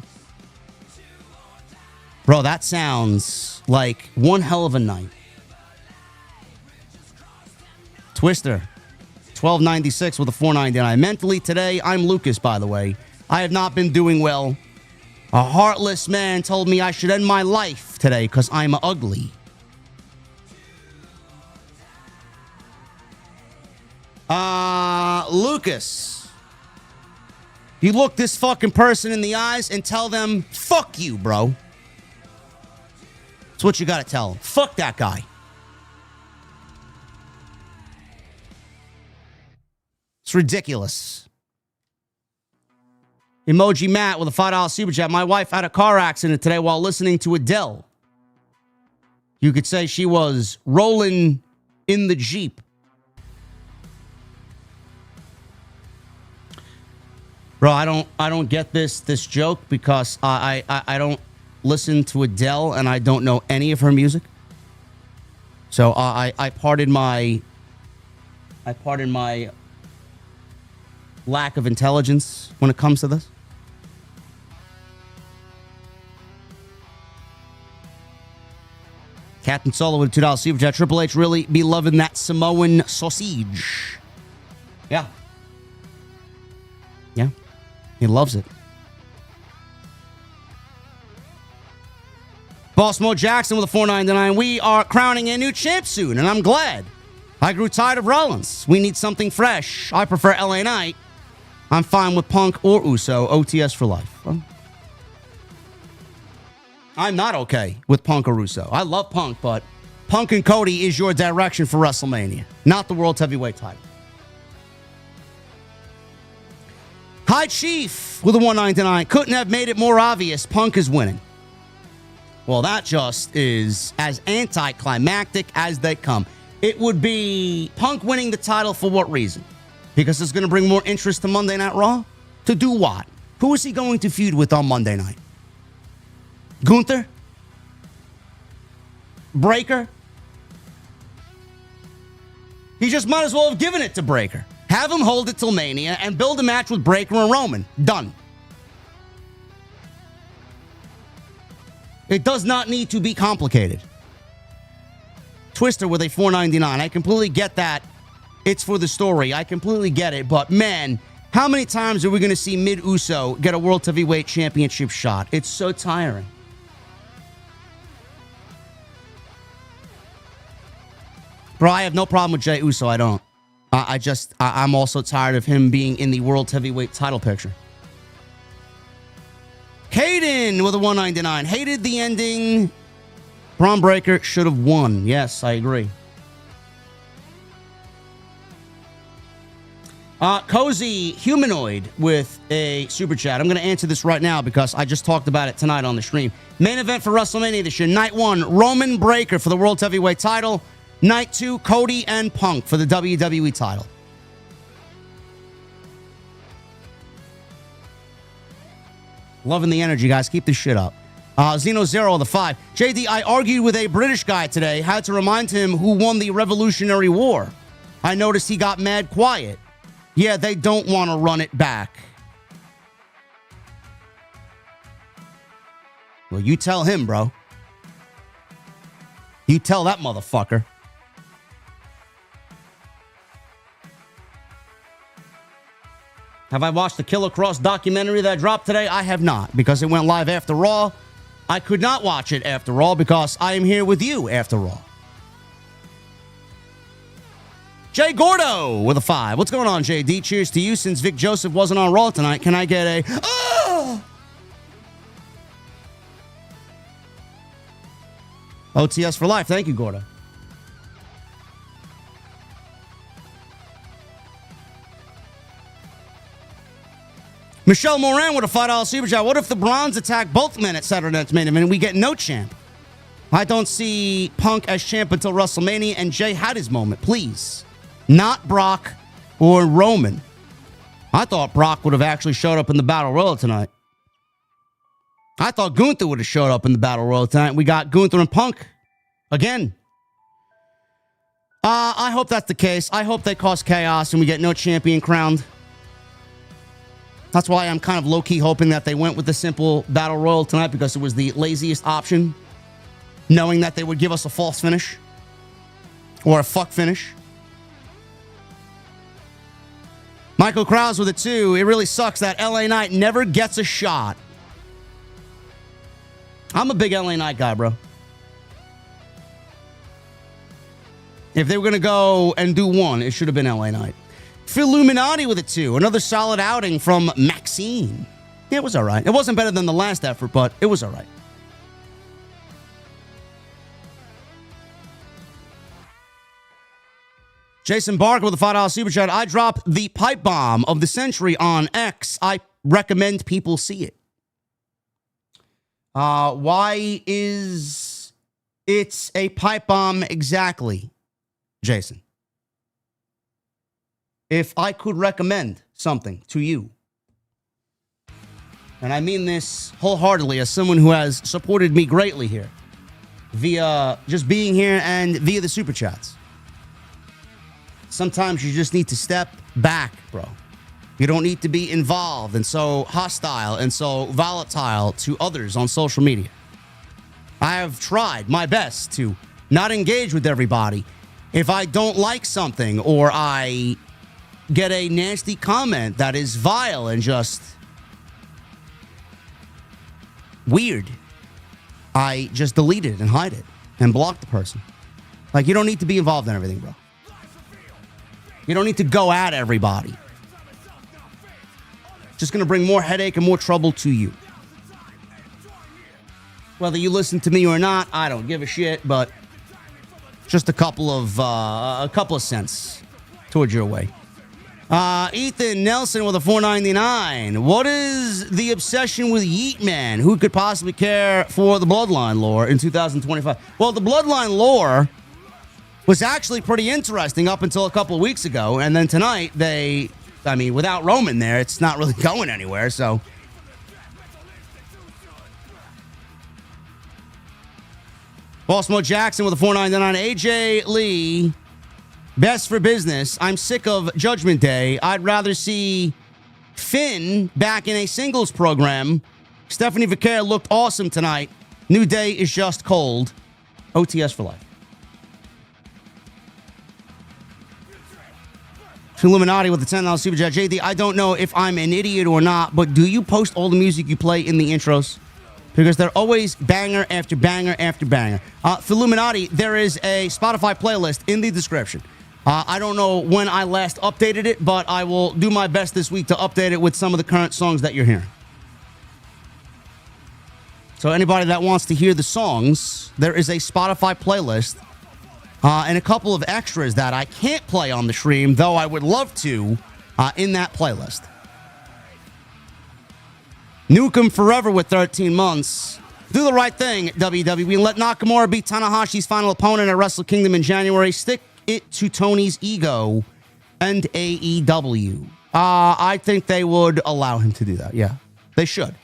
Bro, that sounds like one hell of a night. Twister, 1296 with a 499. Mentally today, I'm Lucas, by the way. I have not been doing well. A heartless man told me I should end my life today because I'm ugly. Lucas, you look this fucking person in the eyes and tell them, fuck you, bro. That's what you gotta tell him. Fuck that guy. It's ridiculous. Emoji Matt with a $5 Super Chat. My wife had a car accident today while listening to Adele. You could say she was rolling in the Jeep. Bro, I don't get this joke because I don't listen to Adele and I don't know any of her music. So I pardon my lack of intelligence when it comes to this. Captain Solo with a $2 Super Chat. Triple H really be loving that Samoan sausage. Yeah. Yeah. He loves it. Boss Mo Jackson with a $4.99. We are crowning a new champ soon, and I'm glad. I grew tired of Rollins. We need something fresh. I prefer LA Knight. I'm fine with Punk or Uso. OTS for life. Well, I'm not okay with Punk or Uso. I love Punk, but Punk and Cody is your direction for WrestleMania, not the World Heavyweight title. Hi, Chief, with a $1.99. Couldn't have made it more obvious. Punk is winning. Well, that just is as anticlimactic as they come. It would be Punk winning the title for what reason? Because it's going to bring more interest to Monday Night Raw? To do what? Who is he going to feud with on Monday night? Gunther? Breakker? He just might as well have given it to Breakker. Have him hold it till Mania and build a match with Breakker and Roman. Done. It does not need to be complicated. Twister with a $4.99. I completely get that. It's for the story. I completely get it. But, man, how many times are we going to see Mid-Uso get a World Heavyweight Championship shot? It's so tiring. Bro, I have no problem with Jey Uso. I don't. I'm also tired of him being in the World Heavyweight title picture. Hayden with a $1.99. Hated the ending. Bron Breakker should have won. Yes, I agree. Cozy Humanoid with a super chat. I'm going to answer this right now because I just talked about it tonight on the stream. Main event for WrestleMania this year. Night 1, Roman Breakker for the World Heavyweight title. Night 2, Cody and Punk for the WWE title. Loving the energy, guys. Keep this shit up. Zeno Zero, the 5. JD, I argued with a British guy today. Had to remind him who won the Revolutionary War. I noticed he got mad quiet. Yeah, they don't want to run it back. Well, you tell him, bro. You tell that motherfucker. Have I watched the Killer Cross documentary that dropped today? I have not, because it went live after Raw. I could not watch it after Raw because I am here with you after Raw. Jay Gordo with a 5. What's going on, JD? Cheers to you. Since Vic Joseph wasn't on Raw tonight, can I get a... Oh! OTS for life. Thank you, Gordo. Michelle Moran with a $5 super chat. What if the Brons attack both men at Saturday Night's Main Event and we get no champ? I don't see Punk as champ until WrestleMania, and Jay had his moment. Please. Not Brock or Roman. I thought Brock would have actually showed up in the Battle Royal tonight. I thought Gunther would have showed up in the Battle Royal tonight. We got Gunther and Punk again. I hope that's the case. I hope they cause chaos and we get no champion crowned. That's why I'm kind of low-key hoping that they went with the simple Battle Royal tonight, because it was the laziest option, knowing that they would give us a false finish or a fuck finish. Michael Krause with a 2. It really sucks that LA Knight never gets a shot. I'm a big LA Knight guy, bro. If they were going to go and do one, it should have been LA Knight. Illuminati with a 2. Another solid outing from Maxxine. Yeah, it was all right. It wasn't better than the last effort, but it was all right. Jason Barker with a $5 super chat. I dropped the pipe bomb of the century on X. I recommend people see it. Why is it a pipe bomb exactly, Jason? If I could recommend something to you, and I mean this wholeheartedly as someone who has supported me greatly here via just being here and via the super chats. Sometimes you just need to step back, bro. You don't need to be involved and so hostile and so volatile to others on social media. I have tried my best to not engage with everybody. If I don't like something or I get a nasty comment that is vile and just weird, I just delete it and hide it and block the person. Like, you don't need to be involved in everything, bro. You don't need to go at everybody. Just going to bring more headache and more trouble to you. Whether you listen to me or not, I don't give a shit, but just a couple of cents towards your way. Ethan Nelson with a $4.99. What is the obsession with Yeet Man? Who could possibly care for the Bloodline lore in 2025? Well, the Bloodline lore was actually pretty interesting up until a couple of weeks ago. And then tonight, without Roman there, it's not really going anywhere. So, Baltimore Jackson with a $4.99. AJ Lee, best for business. I'm sick of Judgment Day. I'd rather see Finn back in a singles program. Stephanie Vaquer looked awesome tonight. New Day is just cold. OTS for life. Illuminati with the $10 super chat. JD, I don't know if I'm an idiot or not, but do you post all the music you play in the intros? Because they're always banger after banger after banger. For Illuminati, there is a Spotify playlist in the description. I don't know when I last updated it, but I will do my best this week to update it with some of the current songs that you're hearing. So anybody that wants to hear the songs, there is a Spotify playlist. And a couple of extras that I can't play on the stream, though I would love to, in that playlist. Nuke him forever with 13 months. Do the right thing, WWE. Let Nakamura beat Tanahashi's final opponent at Wrestle Kingdom in January. Stick it to Tony's ego and AEW. I think they would allow him to do that. Yeah, they should.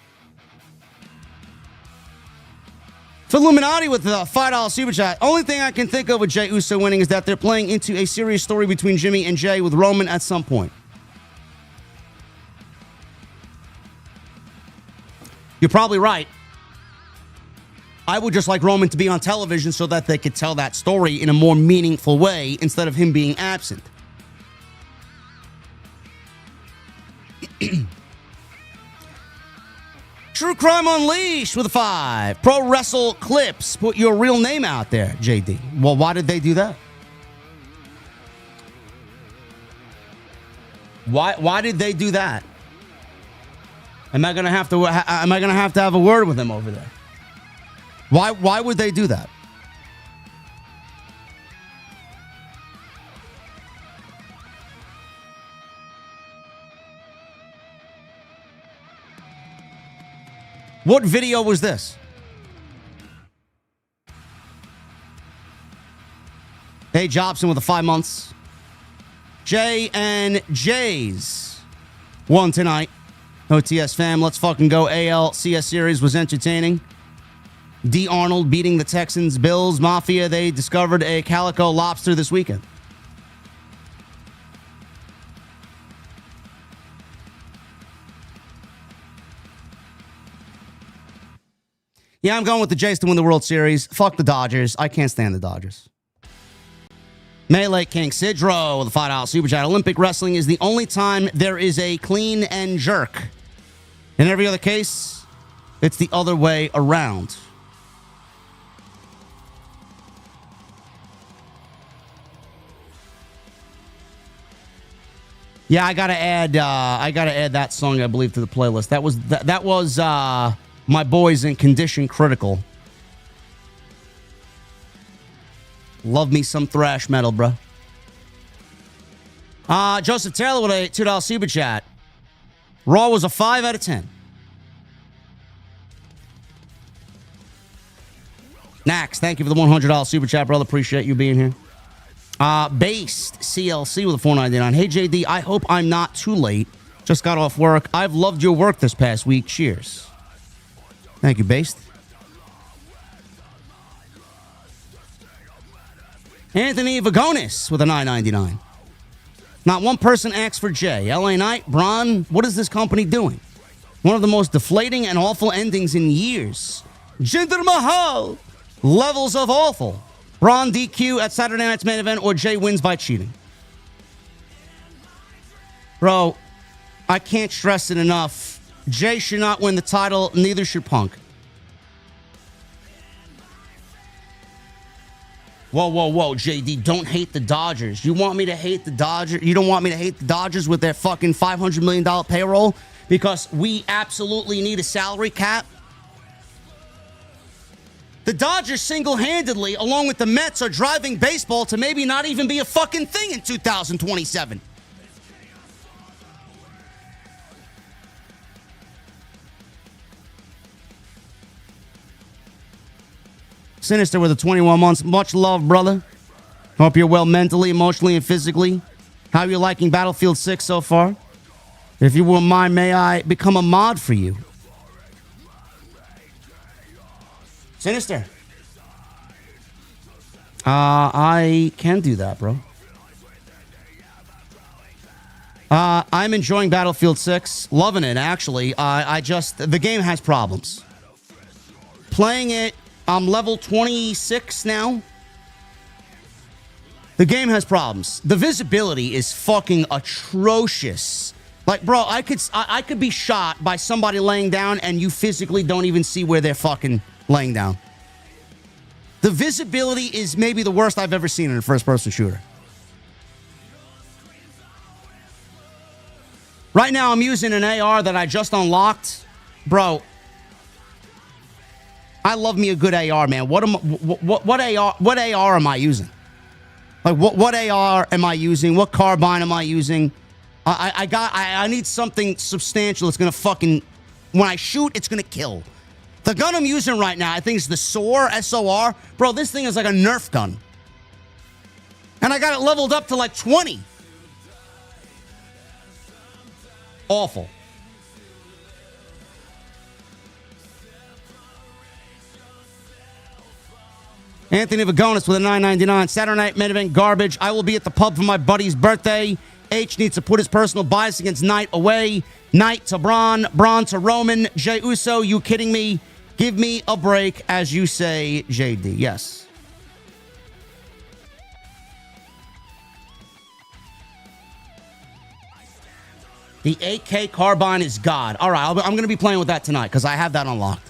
For Illuminati with the $5 super chat. Only thing I can think of with Jey Uso winning is that they're playing into a serious story between Jimmy and Jey with Roman at some point. You're probably right. I would just like Roman to be on television so that they could tell that story in a more meaningful way instead of him being absent. True Crime Unleashed with a 5. Pro Wrestle Clips. Put your real name out there, JD. Well, why did they do that? Why did they do that? Am I gonna have to have a word with him over there? Why would they do that? What video was this? Hey, Jobson with the 5 months. J and J's won tonight. OTS fam, let's fucking go. ALCS series was entertaining. D. Arnold beating the Texans. Bills Mafia, they discovered a calico lobster this weekend. Yeah, I'm going with the Jays to win the World Series. Fuck the Dodgers. I can't stand the Dodgers. Melee King Sidro with a $5 super chat. Olympic wrestling is the only time there is a clean and jerk. In every other case, it's the other way around. Yeah, I gotta add that song, I believe, to the playlist. That was my boys in Condition Critical. Love me some thrash metal, bro. Joseph Taylor with a $2 super chat. Raw was a 5 out of 10. Nax, thank you for the $100 super chat, brother. Appreciate you being here. Based CLC with a $4.99. Hey, JD, I hope I'm not too late. Just got off work. I've loved your work this past week. Cheers. Thank you, Based. Anthony Vagonis with a $9.99. Not one person asked for Jay. LA Knight, Bron, what is this company doing? One of the most deflating and awful endings in years. Jinder Mahal, levels of awful. Bron DQ at Saturday Night's main event, or Jay wins by cheating. Bro, I can't stress it enough. Jay should not win the title, neither should Punk. Whoa, JD, don't hate the Dodgers. You want me to hate the Dodgers? You don't want me to hate the Dodgers with their fucking $500 million payroll because we absolutely need a salary cap? The Dodgers single-handedly, along with the Mets, are driving baseball to maybe not even be a fucking thing in 2027. Sinister with the 21 months. Much love, brother. Hope you're well mentally, emotionally, and physically. How are you liking Battlefield 6 so far? If you wouldn't mind, may I become a mod for you? Sinister. I can do that, bro. I'm enjoying Battlefield 6. Loving it, actually. The game has problems. Playing it, I'm level 26 now. The game has problems. The visibility is fucking atrocious. Like, bro, I could be shot by somebody laying down and you physically don't even see where they're fucking laying down. The visibility is maybe the worst I've ever seen in a first-person shooter. Right now, I'm using an AR that I just unlocked. Bro, I love me a good AR, man. What AR am I using? Like, what AR am I using? What carbine am I using? I need something substantial that's going to fucking, when I shoot, it's going to kill. The gun I'm using right now, I think is the SOAR, S-O-R. Bro, this thing is like a Nerf gun. And I got it leveled up to like 20. Awful. Anthony Vagonis with a $9.99. Saturday night main event garbage. I will be at the pub for my buddy's birthday. H needs to put his personal bias against Knight away. Knight to Bron. Bron to Roman. Jey Uso, you kidding me? Give me a break, as you say, JD. Yes. The 8K carbine is God. All right, I'm going to be playing with that tonight because I have that unlocked.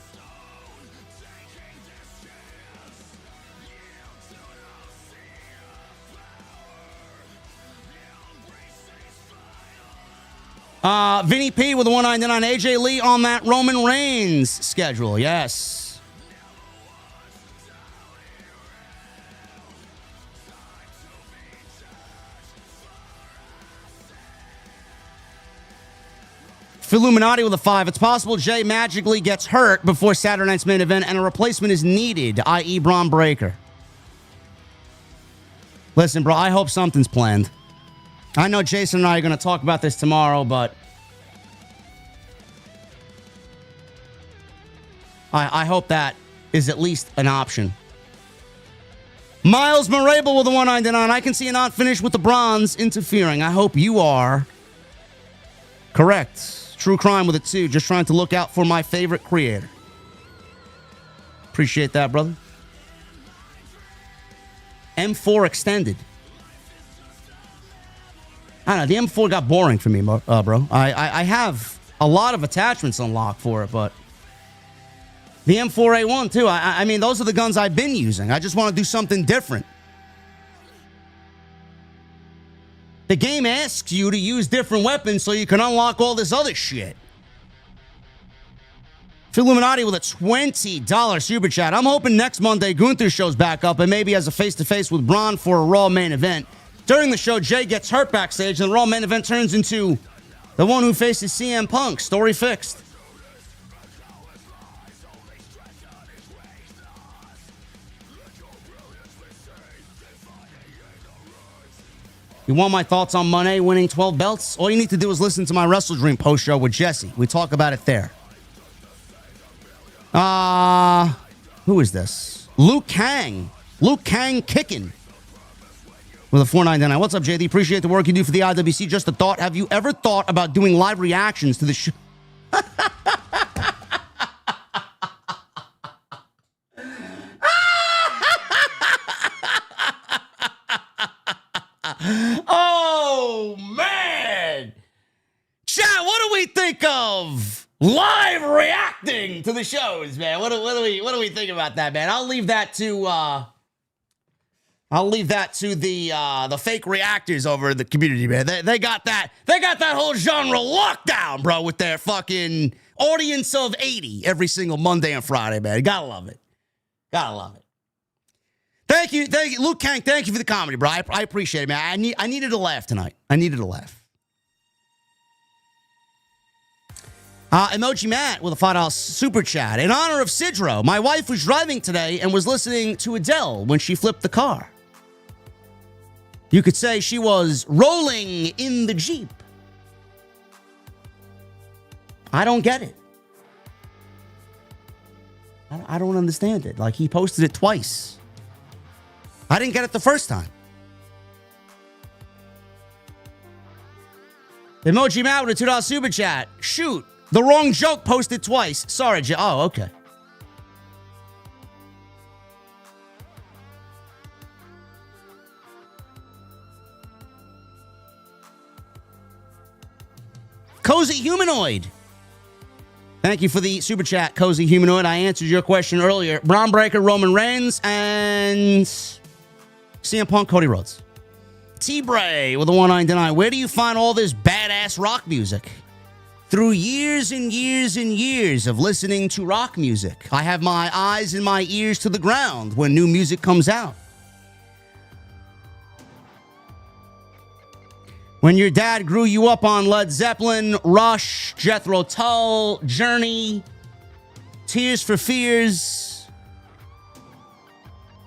Vinny P with a $1.99. AJ Lee on that Roman Reigns schedule. Yes. Illuminati with a 5. It's possible Jay magically gets hurt before Saturday night's main event and a replacement is needed, i.e. Bron Breakker. Listen, bro, I hope something's planned. I know Jason and I are going to talk about this tomorrow, but I hope that is at least an option. Miles Marable with a $1.99. I can see a not finished with the bronze interfering. I hope you are correct. True Crime with a 2. Just trying to look out for my favorite creator. Appreciate that, brother. M4 extended. I don't know. The M4 got boring for me, bro. I have a lot of attachments unlocked for it, but the M4A1 too. I mean, those are the guns I've been using. I just want to do something different. The game asks you to use different weapons so you can unlock all this other shit. Illuminati with a $20 super chat. I'm hoping next Monday Gunther shows back up and maybe has a face-to-face with Bron for a Raw main event. During the show, Jay gets hurt backstage, and the Raw main event turns into the one who faces CM Punk. Story fixed. You want my thoughts on Monet winning 12 belts? All you need to do is listen to my Wrestle Dream post show with Jesse. We talk about it there. Who is this? Luke Kang. Luke Kang kicking. With a $4.99. What's up, JD? Appreciate the work you do for the IWC. Just a thought. Have you ever thought about doing live reactions to the show? Oh, man. Chat, what do we think of live reacting to the shows, man? What do we think about that, man? I'll leave that to the fake reactors over in the community, man. They got that whole genre locked down, bro, with their fucking audience of 80 every single Monday and Friday, man. Gotta love it. Gotta love it. Thank you, Luke Kang. Thank you for the comedy, bro. I appreciate it, man. I needed a laugh tonight. I needed a laugh. Emoji Matt with a $5 super chat. In honor of Sidro, my wife was driving today and was listening to Adele when she flipped the car. You could say she was rolling in the Jeep. I don't get it. I don't understand it. Like, he posted it twice. I didn't get it the first time. Emoji Matt with a $2 super chat. Shoot, the wrong joke posted twice. Sorry, oh, okay. Cozy Humanoid. Thank you for the super chat, Cozy Humanoid. I answered your question earlier. Bron Breakker, Roman Reigns, and CM Punk, Cody Rhodes. T-Bray with a $1.99. Where do you find all this badass rock music? Through years and years and years of listening to rock music, I have my eyes and my ears to the ground when new music comes out. When your dad grew you up on Led Zeppelin, Rush, Jethro Tull, Journey, Tears for Fears,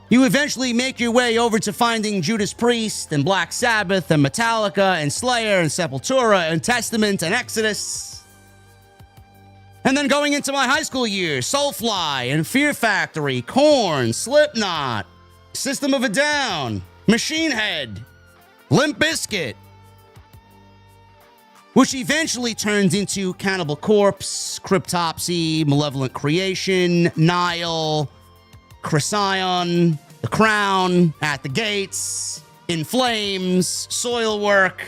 you eventually make your way over to finding Judas Priest and Black Sabbath and Metallica and Slayer and Sepultura and Testament and Exodus. And then going into my high school years, Soulfly and Fear Factory, Korn, Slipknot, System of a Down, Machine Head, Limp Bizkit, which eventually turned into Cannibal Corpse, Cryptopsy, Malevolent Creation, Nile, Chrysion, The Crown, At the Gates, In Flames, Soilwork.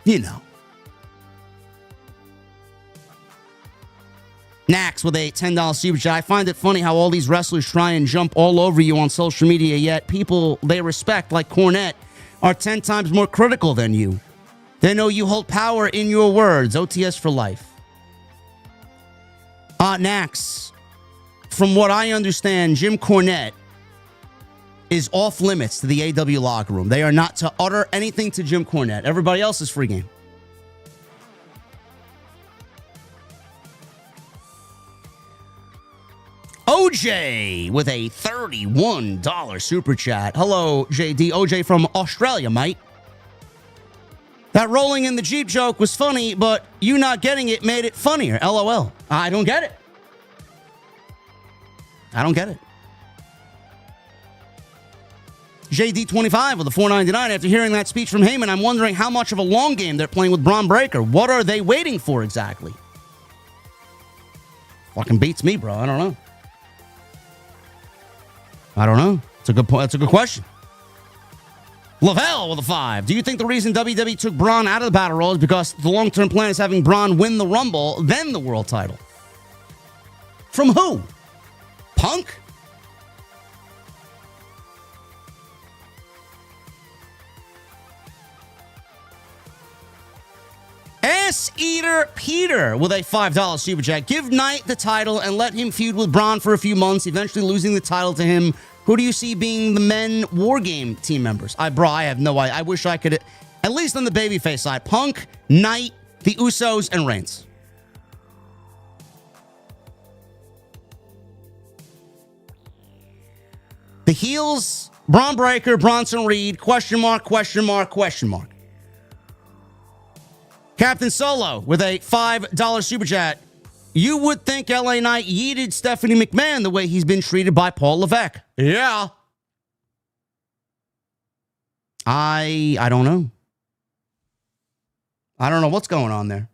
You know. Nax with a $10 super chat. I find it funny how all these wrestlers try and jump all over you on social media, yet people they respect, like Cornette, are 10 times more critical than you. They know you hold power in your words. OTS for life. Nax, from what I understand, Jim Cornette is off limits to the AW locker room. They are not to utter anything to Jim Cornette. Everybody else is free game. OJ with a $31 super chat. Hello, JD. OJ from Australia, mate. That rolling in the Jeep joke was funny, but you not getting it made it funnier. LOL. I don't get it. I don't get it. JD25 with a $4.99. After hearing that speech from Heyman, I'm wondering how much of a long game they're playing with Bron Breakker. What are they waiting for exactly? Fucking beats me, bro. I don't know. I don't know. It's a good point. That's a good question. Lavelle with a 5. Do you think the reason WWE took Bron out of the Battle Royal is because the long-term plan is having Bron win the Rumble, then the world title? From who? Punk? Ass Eater Peter with a $5 super chat. Give Knight the title and let him feud with Bron for a few months, eventually losing the title to him. Who do you see being the men War Game team members? I have no idea. I wish I could, at least on the babyface side, Punk, Knight, the Usos, and Reigns. The heels, Bron Breakker, Bronson Reed, question mark, question mark, question mark. Captain Solo with a $5 super chat. You would think LA Knight yeeted Stephanie McMahon the way he's been treated by Paul Levesque. Yeah. I don't know. I don't know what's going on there.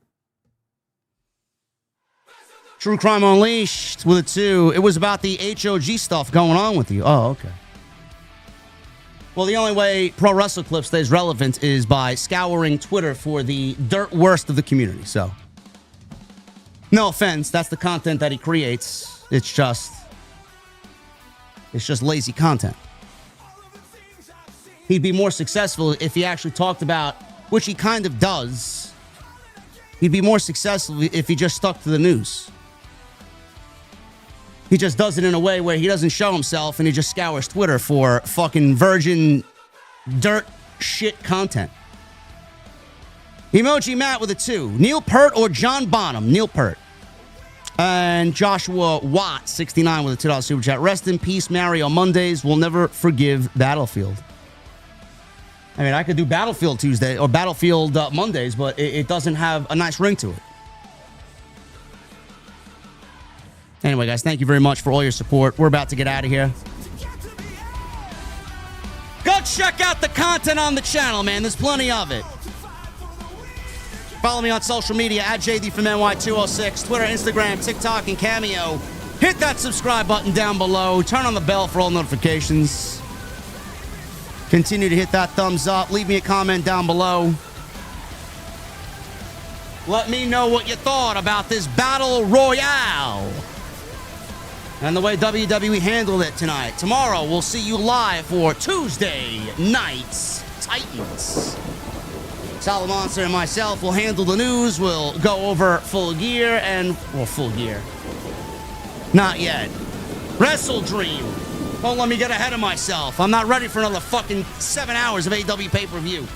True Crime Unleashed with a 2. It was about the HOG stuff going on with you. Oh, okay. Well, the only way Pro Wrestle Clip stays relevant is by scouring Twitter for the dirt worst of the community. So, no offense, that's the content that he creates. It's just lazy content. He'd be more successful if he actually talked about, which he kind of does. He'd be more successful if he just stuck to the news. He just does it in a way where he doesn't show himself and he just scours Twitter for fucking virgin dirt shit content. Emoji Matt with a 2. Neil Peart or John Bonham? Neil Peart. And Joshua Watt, 69 with a $2 super chat. Rest in peace, Mario Mondays. We'll never forgive Battlefield. I mean, I could do Battlefield Tuesday or Battlefield Mondays, but it doesn't have a nice ring to it. Anyway, guys, thank you very much for all your support. We're about to get out of here. Go check out the content on the channel, man. There's plenty of it. Follow me on social media at JDfromNY206, Twitter, Instagram, TikTok, and Cameo. Hit that subscribe button down below. Turn on the bell for all notifications. Continue to hit that thumbs up. Leave me a comment down below. Let me know what you thought about this Battle Royale and the way WWE handled it tonight. Tomorrow, we'll see you live for Tuesday Night's Titans. Salamonster and myself will handle the news. We'll go over Full Gear and... well, Full Gear. Not yet. Wrestle Dream. Won't let me get ahead of myself. I'm not ready for another fucking 7 hours of AEW pay-per-view.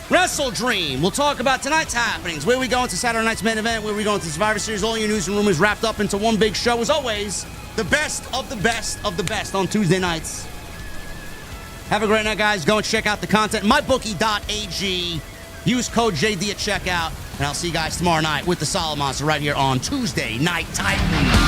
Wrestle Dream. We'll talk about tonight's happenings. Where we go into Saturday night's main event. Where we go into Survivor Series. All your news and rumors wrapped up into one big show. As always, the best of the best of the best on Tuesday nights. Have a great night, guys. Go and check out the content. MyBookie.ag. Use code JD at checkout. And I'll see you guys tomorrow night with the Solid Monster right here on Tuesday Night Titans.